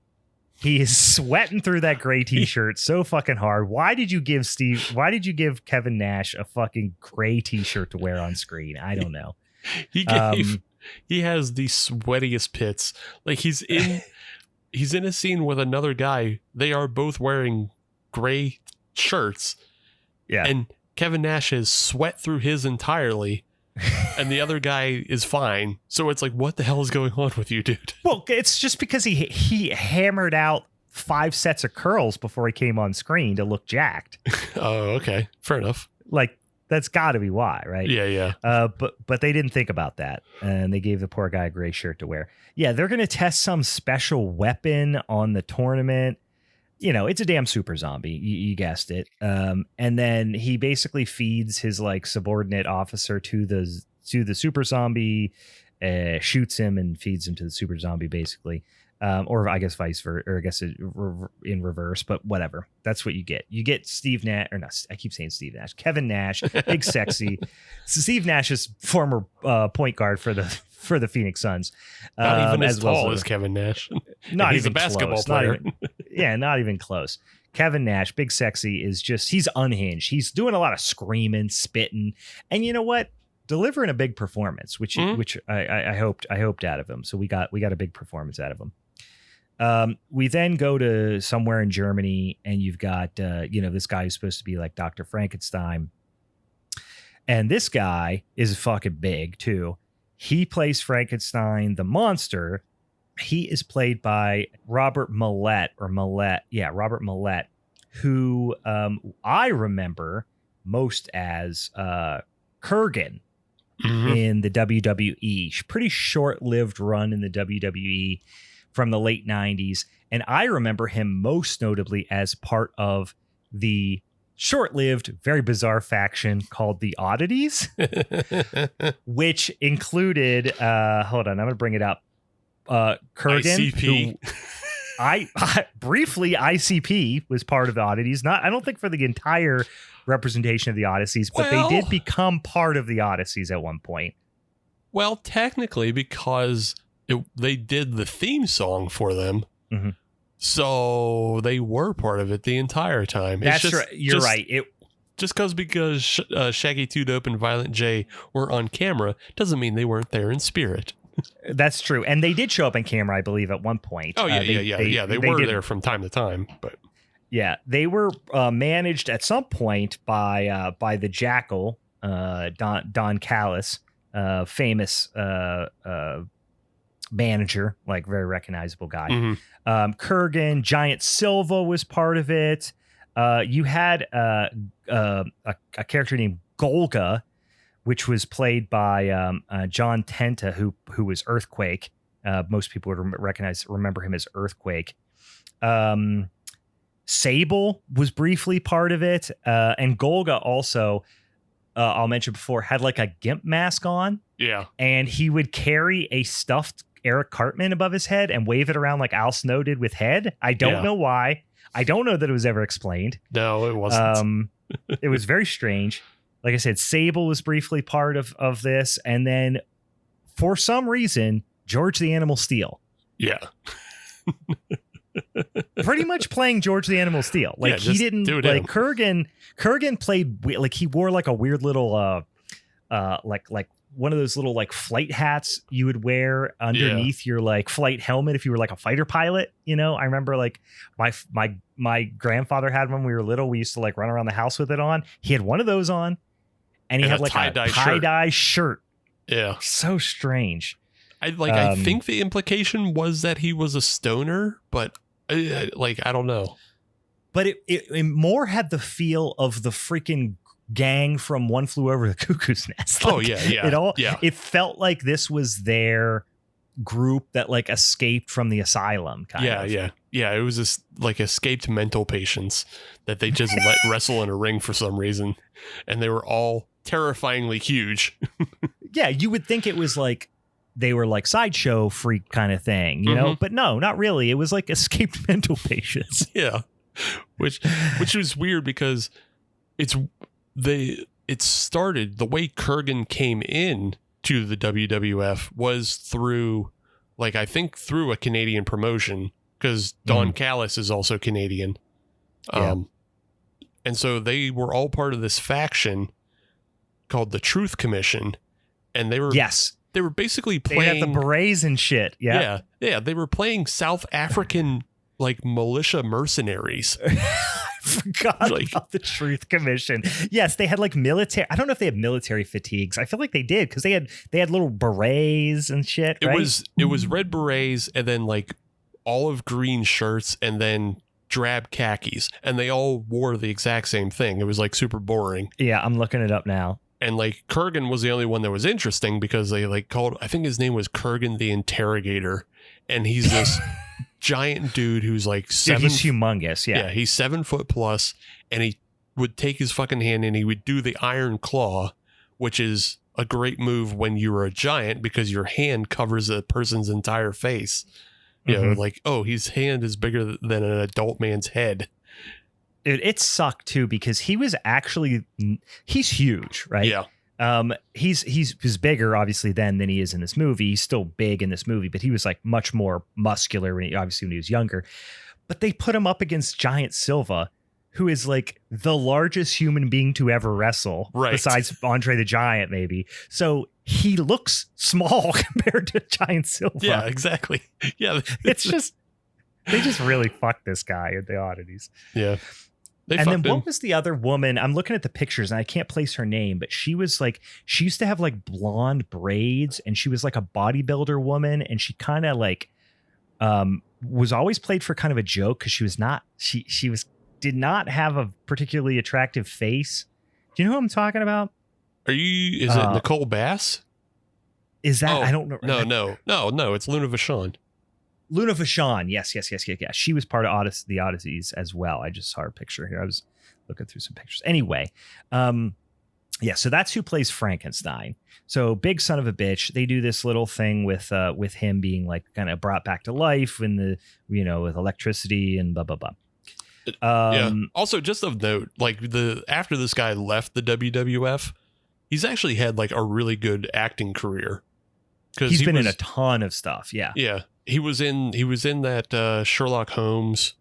He is sweating through that gray t-shirt so fucking hard. Why did you give Kevin Nash a fucking gray t-shirt to wear on screen? I don't know. He has the sweatiest pits. Like, he's in a scene with another guy. They are both wearing gray shirts. Yeah. And Kevin Nash has sweat through his entirely. And the other guy is fine. So it's like, what the hell is going on with you, dude? Well, it's just because he hammered out 5 sets of curls before he came on screen to look jacked. Oh, okay. Fair enough. Like, that's got to be why, right? Yeah. But they didn't think about that, and they gave the poor guy a gray shirt to wear. Yeah, they're going to test some special weapon on the tournament. It's a damn super zombie. You guessed it. And then he basically feeds his like subordinate officer to the super zombie, shoots him and feeds him to the super zombie, basically. Or I guess vice versa, or I guess in reverse, but whatever. That's what you get. You get Steve Nash, or not, I keep saying Steve Nash, Kevin Nash, Big Sexy. Steve Nash's former point guard for the Phoenix Suns. Not even as tall as Kevin Nash. Not he's even a basketball close. player. Not even close. Kevin Nash, Big Sexy, is just, he's unhinged. He's doing a lot of screaming, spitting, and you know what? Delivering a big performance, which I hoped out of him. So we got a big performance out of him. We then go to somewhere in Germany, and you've got this guy who's supposed to be like Dr. Frankenstein, and this guy is fucking big too. He plays Frankenstein the monster. He is played by Robert Millett, Robert Millett, who I remember most as Kurgan in the WWE. Pretty short-lived run in the WWE from the late 90s. And I remember him most notably as part of the short-lived, very bizarre faction called the Oddities, which included, hold on, I'm going to bring it up. Kurgan, ICP. I briefly, ICP was part of the Oddities. I don't think for the entire representation of the Odysseys, but they did become part of the Odysseys at one point. Well, technically, because they did the theme song for them. Mm-hmm. So they were part of it the entire time. That's right. You're right. Because Shaggy 2 Dope and Violent J were on camera doesn't mean they weren't there in spirit. That's true. And they did show up on camera, I believe, at one point. Oh, yeah. They were there from time to time. But yeah, they were managed at some point by the Jackal, Don Callis, famous manager, like very recognizable guy. Mm-hmm. Kurgan, Giant Silva was part of it. You had a character named Golga, which was played by John Tenta, who was Earthquake. Most people would remember him as Earthquake. Sable was briefly part of it. And Golga also, I'll mention before, had like a GIMP mask on. Yeah. And he would carry a stuffed Eric Cartman above his head and wave it around like Al Snow did with Head. I don't know why. I don't know that it was ever explained. No, it wasn't. It was very strange. Like I said, Sable was briefly part of this. And then for some reason, George the Animal Steel. Yeah. Pretty much playing George the Animal Steel. Like he didn't like Kurgan played like he wore like a weird little like one of those little like flight hats you would wear underneath your like flight helmet if you were like a fighter pilot. You know, I remember like my grandfather had one when we were little. We used to like run around the house with it on. He had one of those on, and he had like a tie-dye shirt. Yeah, so strange. I think the implication was that he was a stoner, but like I don't know. But it more had the feel of the freaking gang from One Flew Over the Cuckoo's Nest. Like, it felt like this was their group that like escaped from the asylum. It was this like escaped mental patients that they just let wrestle in a ring for some reason, and they were all terrifyingly huge. Yeah, you would think it was like they were like sideshow freak kind of thing, you know, but no, not really. It was like escaped mental patients. Yeah, which was weird because it started the way Kurgan came in to the WWF was through like I think through a Canadian promotion because Don Callis is also Canadian. And so they were all part of this faction called the Truth Commission, and they were basically playing. They had the berets and shit. Yeah. They were playing South African like militia mercenaries. Forgot about the Truth Commission. Yes, they had like military. I don't know if they had military fatigues. I feel like they did because they had little berets and shit. It was red berets and then like olive green shirts and then drab khakis, and they all wore the exact same thing. It was like super boring. Yeah, I'm looking it up now. And like Kurgan was the only one that was interesting because they like called. I think his name was Kurgan the Interrogator, and he's this. Giant dude who's like he's humongous. Yeah, he's 7 foot plus, and he would take his fucking hand and he would do the Iron Claw, which is a great move when you're a giant because your hand covers a person's entire face. You know, like, oh, his hand is bigger than an adult man's head. It sucked too because he's huge, right? Yeah. He's bigger obviously than he is in this movie. He's still big in this movie, but he was like much more muscular when he was younger. But they put him up against Giant Silva, who is like the largest human being to ever wrestle, right? Besides Andre the Giant, maybe. So he looks small compared to Giant Silva. Yeah, exactly. Yeah, it's just they just really fucked this guy in the oddities. Yeah. And then what was the other woman? I'm looking at the pictures and I can't place her name, but she was like, she used to have like blonde braids and she was like a bodybuilder woman. And she kind of like, was always played for kind of a joke because she was not, did not have a particularly attractive face. Do you know who I'm talking about? Is it Nicole Bass? Is that, I don't know. No. It's Luna Vachon. Luna Vachon, yes. She was part of the Odysseys as well. I just saw her picture here. I was looking through some pictures. Anyway, so that's who plays Frankenstein. So big son of a bitch. They do this little thing with him being like kind of brought back to life in with electricity and blah blah blah. Also, just of note, like after this guy left the WWF, he's actually had like a really good acting career. Because he's been in a ton of stuff. Yeah. Yeah. He was in that Sherlock Holmes,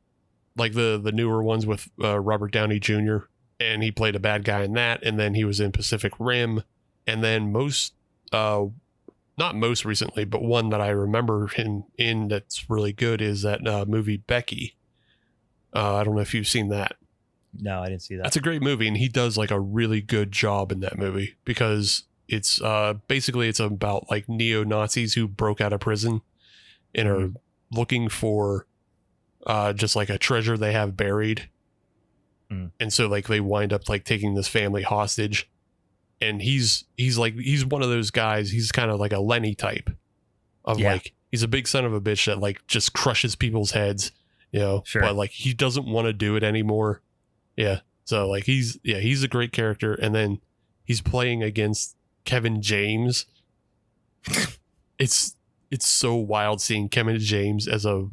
like the newer ones with Robert Downey Jr. And he played a bad guy in that. And then he was in Pacific Rim. And then not most recently, but one that I remember him in that's really good is that movie Becky. I don't know if you've seen that. No, I didn't see that. That's a great movie. And he does like a really good job in that movie because it's basically it's about like neo-Nazis who broke out of prison and are looking for just like a treasure they have buried. And so like they wind up like taking this family hostage, and he's one of those guys. He's kind of like a Lenny type of like, he's a big son of a bitch that like just crushes people's heads, sure. But like he doesn't want to do it anymore. Yeah. So like he's a great character. And then he's playing against Kevin James. It's so wild seeing Kevin James as a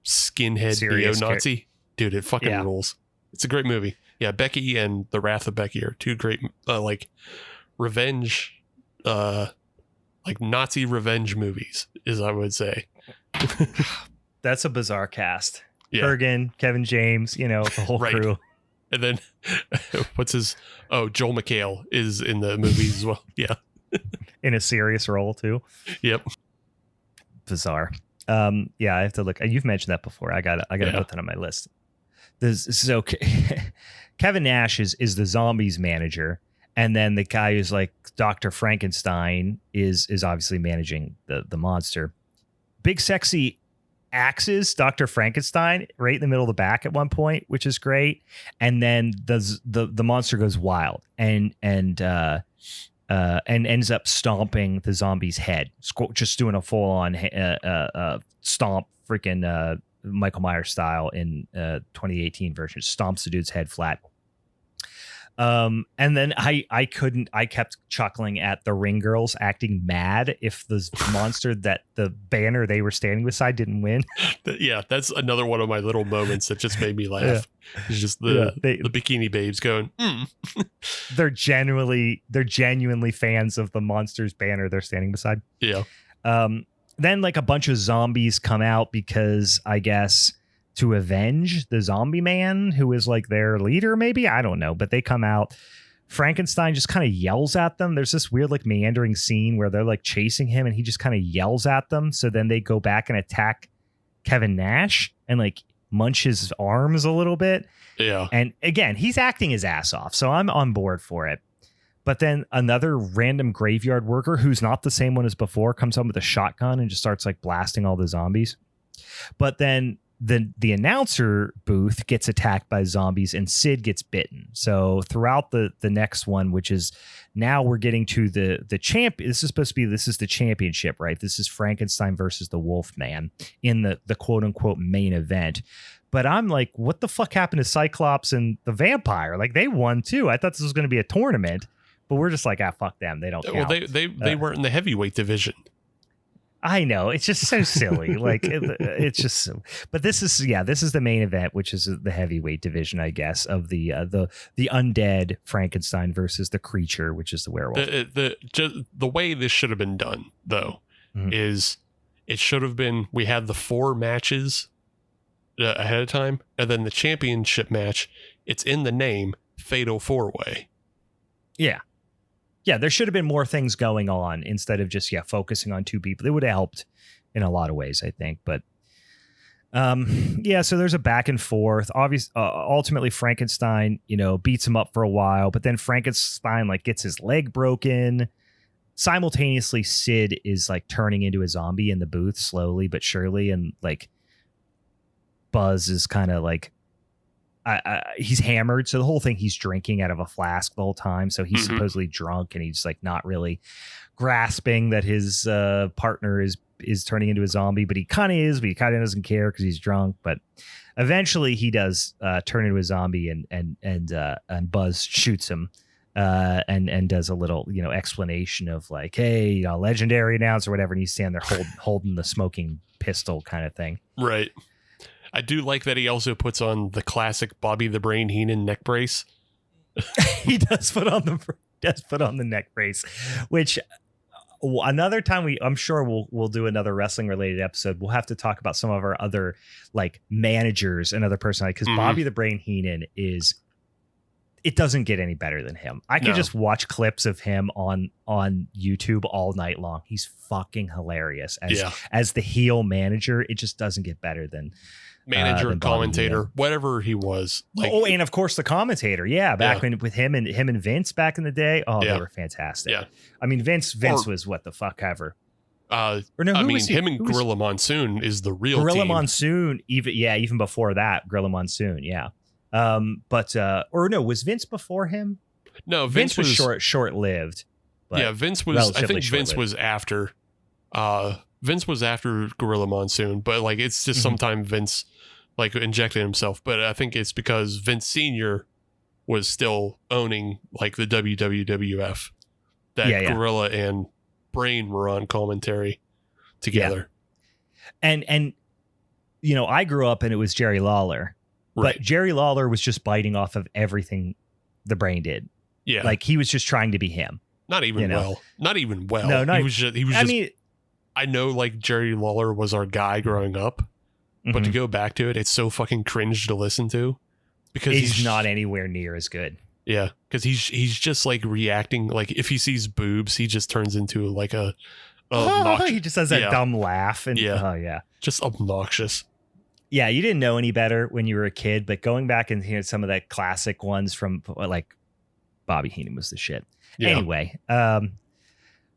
skinhead neo-Nazi. Dude, it fucking rules. It's a great movie. Yeah, Becky and The Wrath of Becky are two great like revenge like Nazi revenge movies, as I would say. That's a bizarre cast. Yeah. Kurgan, Kevin James, the whole crew. And then Joel McHale is in the movies as well. Yeah. in a serious role too. Yep. Bizarre. Yeah, I have to look. You've mentioned that before. I gotta put that on my list. So Kevin Nash is the zombies manager, and then the guy who's like Dr. Frankenstein is obviously managing the monster. Big sexy axes Dr. Frankenstein right in the middle of the back at one point, which is great. And then the monster goes wild and ends up stomping the zombie's head, just doing a full on stomp, freaking Michael Myers style in 2018 version. Stomps the dude's head flat. And then I kept chuckling at the ring girls acting mad if the monster that the banner they were standing beside didn't win. Yeah, that's another one of my little moments that just made me laugh. Yeah. It's just the bikini babes going, They're genuinely fans of the monster's banner they're standing beside. Yeah. Then like a bunch of zombies come out because I guess to avenge the zombie man who is like their leader, maybe, I don't know, but they come out. Frankenstein just kind of yells at them. There's this weird like meandering scene where they're like chasing him and he just kind of yells at them. So then they go back and attack Kevin Nash and like munch his arms a little bit. Yeah. And again, he's acting his ass off, so I'm on board for it. But then another random graveyard worker who's not the same one as before comes home with a shotgun and just starts like blasting all the zombies. But then the announcer booth gets attacked by zombies and Sid gets bitten. So throughout the next one, which is now we're getting to the champ. This is the championship, right? This is Frankenstein versus the Wolfman in the quote unquote main event. But I'm like, what the fuck happened to Cyclops and the vampire? Like they won too. I thought this was going to be a tournament, but we're just like, fuck them. They don't count. Well, they weren't in the heavyweight division. I know, it's just so silly. Like it's just so, but this is the main event, which is the heavyweight division, I guess, of the undead Frankenstein versus the creature, which is the werewolf. The way this should have been done though, is it should have been, we had the 4 matches ahead of time, and then the championship match, it's in the name, Fatal 4-Way. Yeah, there should have been more things going on instead of just focusing on 2 people. It would have helped in a lot of ways, I think. But so there's a back and forth. Obviously, ultimately Frankenstein, beats him up for a while, but then Frankenstein like gets his leg broken. Simultaneously, Sid is like turning into a zombie in the booth slowly but surely, and like Buzz is kind of like he's hammered, so the whole thing he's drinking out of a flask the whole time, so he's supposedly drunk and he's like not really grasping that his partner is turning into a zombie, but he kind of is, but he kind of doesn't care because he's drunk. But eventually he does turn into a zombie, and Buzz shoots him and does a little explanation of like, hey, legendary announcer or whatever, and he's standing there holding the smoking pistol kind of thing. Right. I do like that he also puts on the classic Bobby the Brain Heenan neck brace. He does put on the neck brace, which another time I'm sure we'll do another wrestling related episode. We'll have to talk about some of our other like managers and other personalities, because Bobby the Brain Heenan it doesn't get any better than him. I could just watch clips of him on YouTube all night long. He's fucking hilarious as the heel manager. It just doesn't get better than manager and commentator, whatever he was. Like, and of course the commentator. Back when with him and Vince back in the day. They were fantastic. Yeah. I mean, Vince was what the fuck ever. Him and Gorilla Monsoon is the real Gorilla team. Monsoon, even before that, Gorilla Monsoon, was Vince before him? No, Vince was short-lived. Vince was. I think Vince was after. Vince was after Gorilla Monsoon, but like it's just sometime Vince like injected himself. But I think it's because Vince Senior was still owning like the WWF that Gorilla and Brain were on commentary together. And I grew up and it was Jerry Lawler. Right. But Jerry Lawler was just biting off of everything the Brain did. Yeah. Like he was just trying to be him. Not even well. No, he was just I know like Jerry Lawler was our guy growing up, but to go back to it, it's so fucking cringe to listen to because he's not anywhere near as good. Yeah, because he's just like reacting. Like if he sees boobs, he just turns into like a he just has that dumb laugh. And just obnoxious. Yeah, you didn't know any better when you were a kid, but going back and hearing some of that classic ones from like Bobby Heenan was the shit. Yeah. Anyway,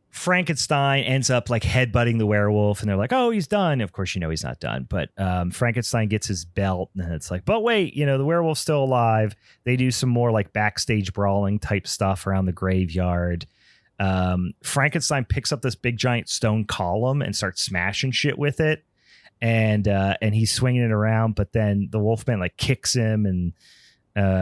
Frankenstein ends up like headbutting the werewolf and they're like, oh, he's done. Of course, he's not done. But Frankenstein gets his belt and it's like, but wait, the werewolf's still alive. They do some more like backstage brawling type stuff around the graveyard. Frankenstein picks up this big giant stone column and starts smashing shit with it. And he's swinging it around, but then the Wolfman like kicks him and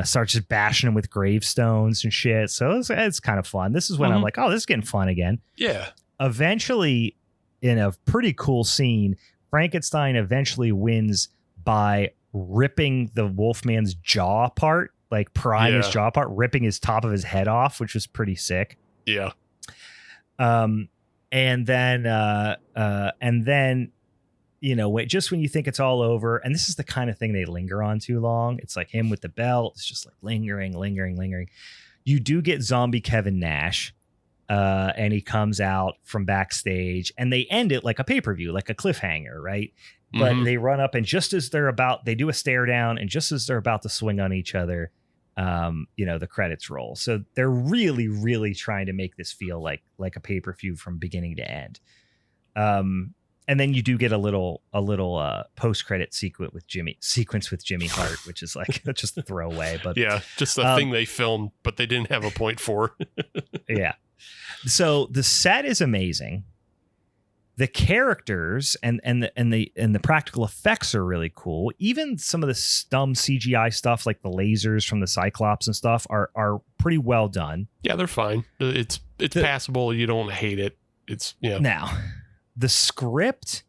starts just bashing him with gravestones and shit. So it's kind of fun. This is when I'm like, oh, this is getting fun again. Yeah. Eventually, in a pretty cool scene, Frankenstein eventually wins by ripping the Wolfman's jaw apart, like prying his jaw apart, ripping his top of his head off, which was pretty sick. Yeah. And then just when you think it's all over, and this is the kind of thing they linger on too long. It's like him with the belt. It's just like lingering. You do get zombie Kevin Nash, and he comes out from backstage, and they end it like a pay-per-view, like a cliffhanger, right? But they run up, and just as they do a stare down, and just as they're about to swing on each other, the credits roll. So they're really, really trying to make this feel like a pay-per-view from beginning to end. And then you do get a little post-credit sequence with Jimmy Hart, which is like just a throwaway. But yeah, just a thing they filmed, but they didn't have a point for. Yeah. So the set is amazing. The characters and the practical effects are really cool. Even some of the dumb CGI stuff, like the lasers from the Cyclops and stuff, are pretty well done. Yeah, they're fine. It's passable. You don't hate it. It's Now, the script,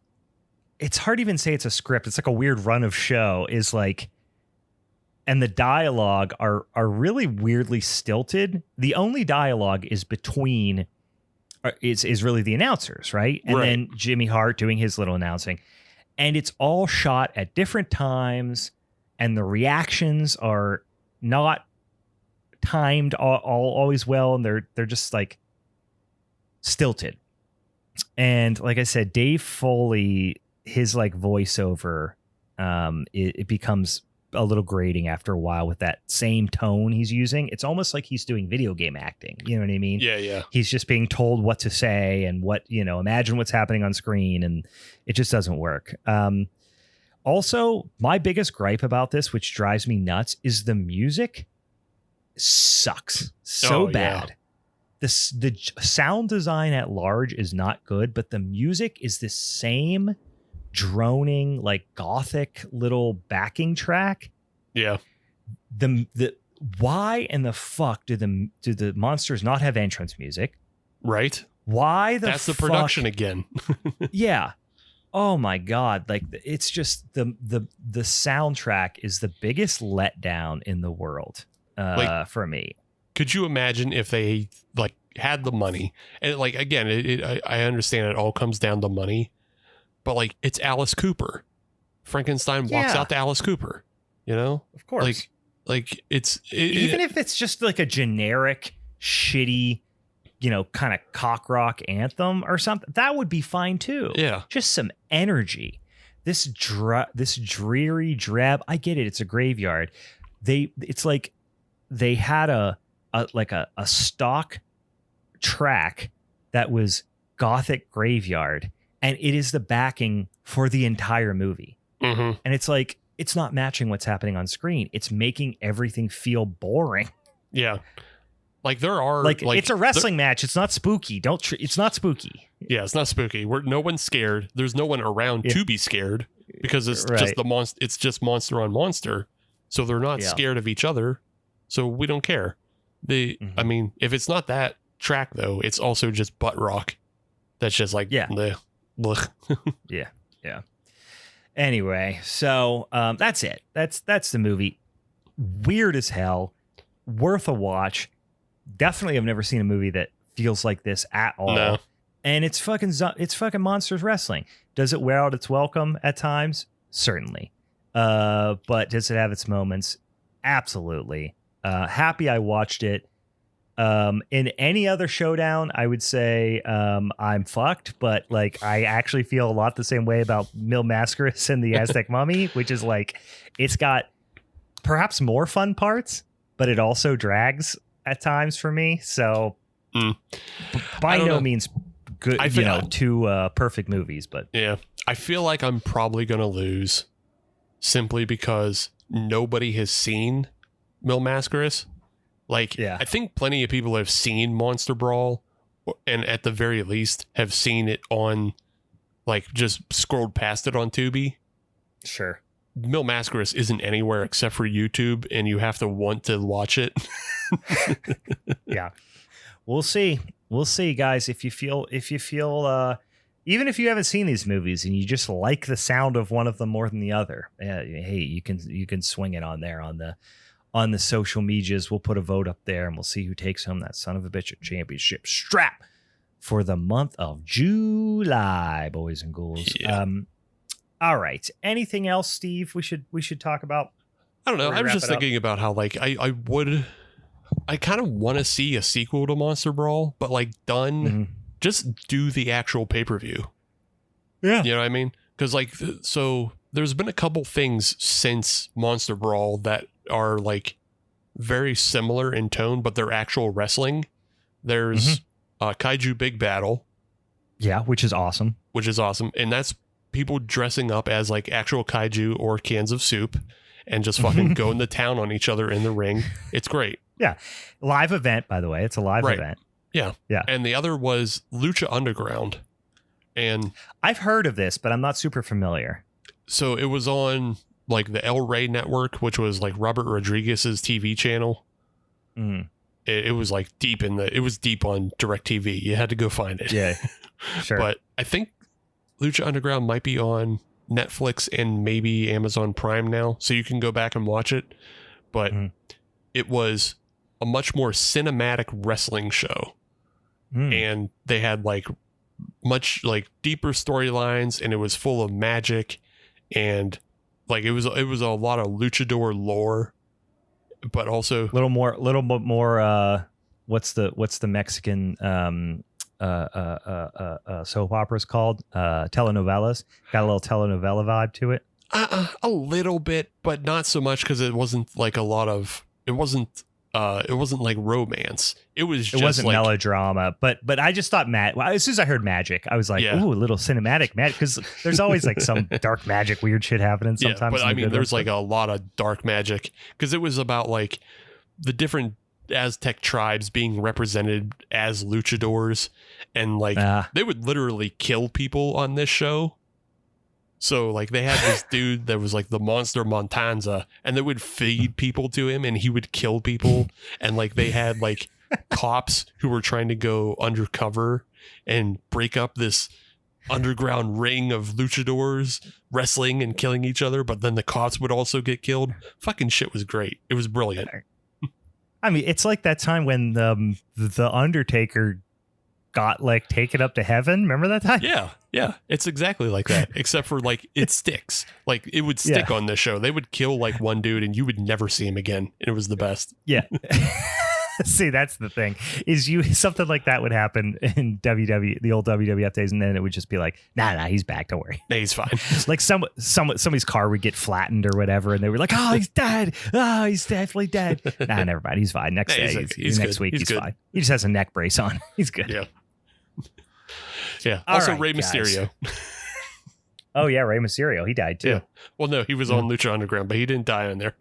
it's hard to even say it's a script. It's like a weird run of show is like, and the dialogue are really weirdly stilted. The only dialogue is between is really the announcers, right? And then Jimmy Hart doing his little announcing, and it's all shot at different times, and the reactions are not timed always well, and they're just like stilted. And like I said, Dave Foley, his like voiceover, it becomes a little grating after a while with that same tone he's using. It's almost like he's doing video game acting. You know what I mean? Yeah. He's just being told what to say and imagine what's happening on screen, and it just doesn't work. Also, my biggest gripe about this, which drives me nuts, is the music sucks so bad. Yeah. The sound design at large is not good, but the music is the same droning, like gothic little backing track. Yeah. The why in the fuck do the monsters not have entrance music? Right. Why that's the production again. Yeah. Oh my God. Like it's just the soundtrack is the biggest letdown in the world for me. Could you imagine if they like had the money and like, again, I understand it all comes down to money, but like it's Alice Cooper. Frankenstein walks out to Alice Cooper, of course. Like even if it's just like a generic shitty, kind of cock rock anthem or something, that would be fine too. Yeah. Just some energy. This dreary drab. I get it. It's a graveyard. It's like they had a stock track that was gothic graveyard, and it is the backing for the entire movie. Mm-hmm. And it's like, it's not matching what's happening on screen. It's making everything feel boring. Yeah. Like there are it's a wrestling match. It's not spooky. It's not spooky. Yeah, it's not spooky. No one's scared. There's no one around to be scared because it's just the monster. It's just monster on monster. So they're not scared of each other. So we don't care. I mean, if it's not that track though, it's also just butt rock. That's just like, yeah. Anyway, so that's it. That's the movie. Weird as hell. Worth a watch. Definitely have never seen a movie that feels like this at all. No. And it's fucking monsters wrestling. Does it wear out its welcome at times? Certainly. But does it have its moments? Absolutely. Happy I watched it. In any other Showdown, I would say I'm fucked, but like I actually feel a lot the same way about Mil Mascaras and the Aztec Mummy, which is like it's got perhaps more fun parts, but it also drags at times for me. So by no means good, two perfect movies, but yeah, I feel like I'm probably gonna lose simply because nobody has seen Mil Mascaras. Like, yeah. I think plenty of people have seen Monster Brawl, and at the very least have seen it on, like, just scrolled past it on Tubi. Sure. Mil Mascaras isn't anywhere except for YouTube, and you have to want to watch it. Yeah. We'll see, guys. If you feel, even if you haven't seen these movies and you just like the sound of one of them more than the other, hey, you can swing it on there on the social medias. We'll put a vote up there and we'll see who takes home that son of a bitch championship strap for the month of July, boys and ghouls. Yeah. All right. Anything else, Steve, we should talk about? I don't know. I was just thinking about how, like, I kind of want to see a sequel to Monster Brawl, but like just do the actual pay-per-view. Yeah. You know what I mean? Because like, so there's been a couple things since Monster Brawl that are like very similar in tone, but they're actual wrestling. There's Kaiju Big Battle. Yeah, which is awesome. And that's people dressing up as like actual kaiju or cans of soup and just fucking going to town on each other in the ring. It's great. Yeah. Live event, by the way. It's a live event. Yeah. Yeah. And the other was Lucha Underground. And I've heard of this, but I'm not super familiar. So it was on like the El Rey network, which was like Robert Rodriguez's TV channel. It was like deep on DirecTV. You had to go find it. Yeah. Sure. But I think Lucha Underground might be on Netflix and maybe Amazon Prime now, so you can go back and watch it. But it was a much more cinematic wrestling show. And they had like much like deeper storylines, and it was full of magic, and like it was a lot of luchador lore, but also little bit more what's the Mexican soap operas called? Telenovelas. Got a little telenovela vibe to it. A little bit, but not so much, because it wasn't like it wasn't like romance. It wasn't like melodrama, but I just thought as soon as I heard magic, I was like, ooh, a little cinematic magic, because there's always like some dark magic, weird shit happening sometimes. Yeah, but I mean, there's like a lot of dark magic, because it was about like the different Aztec tribes being represented as luchadors, and like they would literally kill people on this show. So like they had this dude that was like the Monster Montanza, and they would feed people to him and he would kill people. And like they had like cops who were trying to go undercover and break up this underground ring of luchadors wrestling and killing each other. But then the cops would also get killed. Fucking shit was great. It was brilliant. I mean, it's like that time when the Undertaker got like taken up to heaven. Remember that time? Yeah, it's exactly like that, except for like it sticks. Like it would stick on this show. They would kill like one dude and you would never see him again, and it was the best. Yeah. See, that's the thing, is something like that would happen in the old WWF days, and then it would just be like, nah, he's back, don't worry. Nah, he's fine. Like somebody's car would get flattened or whatever, and they were like, oh, he's dead. Oh, he's definitely dead. Nah, never mind, he's fine. Next day, next week, he's fine. He just has a neck brace on. He's good. Yeah. Yeah. Also, Rey Mysterio. Oh yeah, Rey Mysterio. He died too. Yeah. Well, no, he was on Lucha Underground, but he didn't die on there.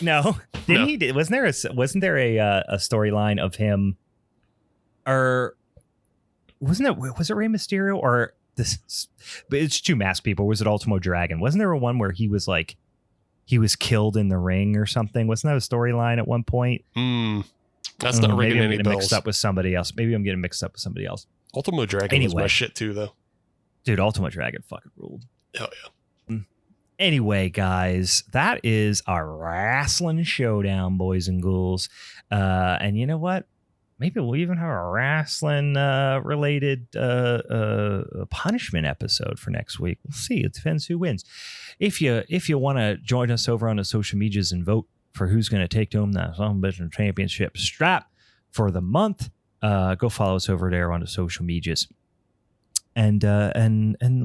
No, didn't he? Wasn't there a storyline of him, or was it Rey Mysterio or this? But it's two masked people. Was it Ultimo Dragon? Wasn't there one where he was killed in the ring or something? Wasn't that a storyline at one point? That's not ringing any bells. Mixed up with somebody else. Maybe I'm getting mixed up with somebody else. Ultimo Dragon was my shit too, though. Dude, Ultimo Dragon fucking ruled. Hell yeah. Anyway, guys, that is our Wrasslin Showdown, boys and ghouls. And you know what? Maybe we'll even have a Wrasslin related punishment episode for next week. We'll see. It depends who wins. If you want to join us over on the social medias and vote for who's going to take home that Business Championship strap for the month, go follow us over there on the social medias. And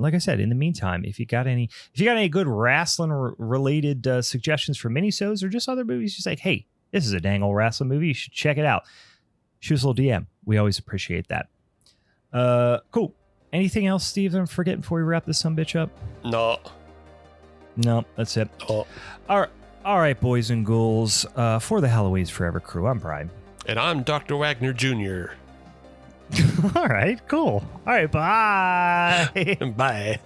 like I said, in the meantime, if you got any good wrestling related suggestions for minisodes or just other movies, just like, hey, this is a dang old wrestling movie, you should check it out. Shoot us a little DM. We always appreciate that. Cool. Anything else, Steve, that I'm forgetting before we wrap this sumbitch up? No, that's it. Oh. All right, boys and ghouls. For the Halloween's Forever crew, I'm Brian. And I'm Dr. Wagner Jr. All right, cool. All right, bye. Bye.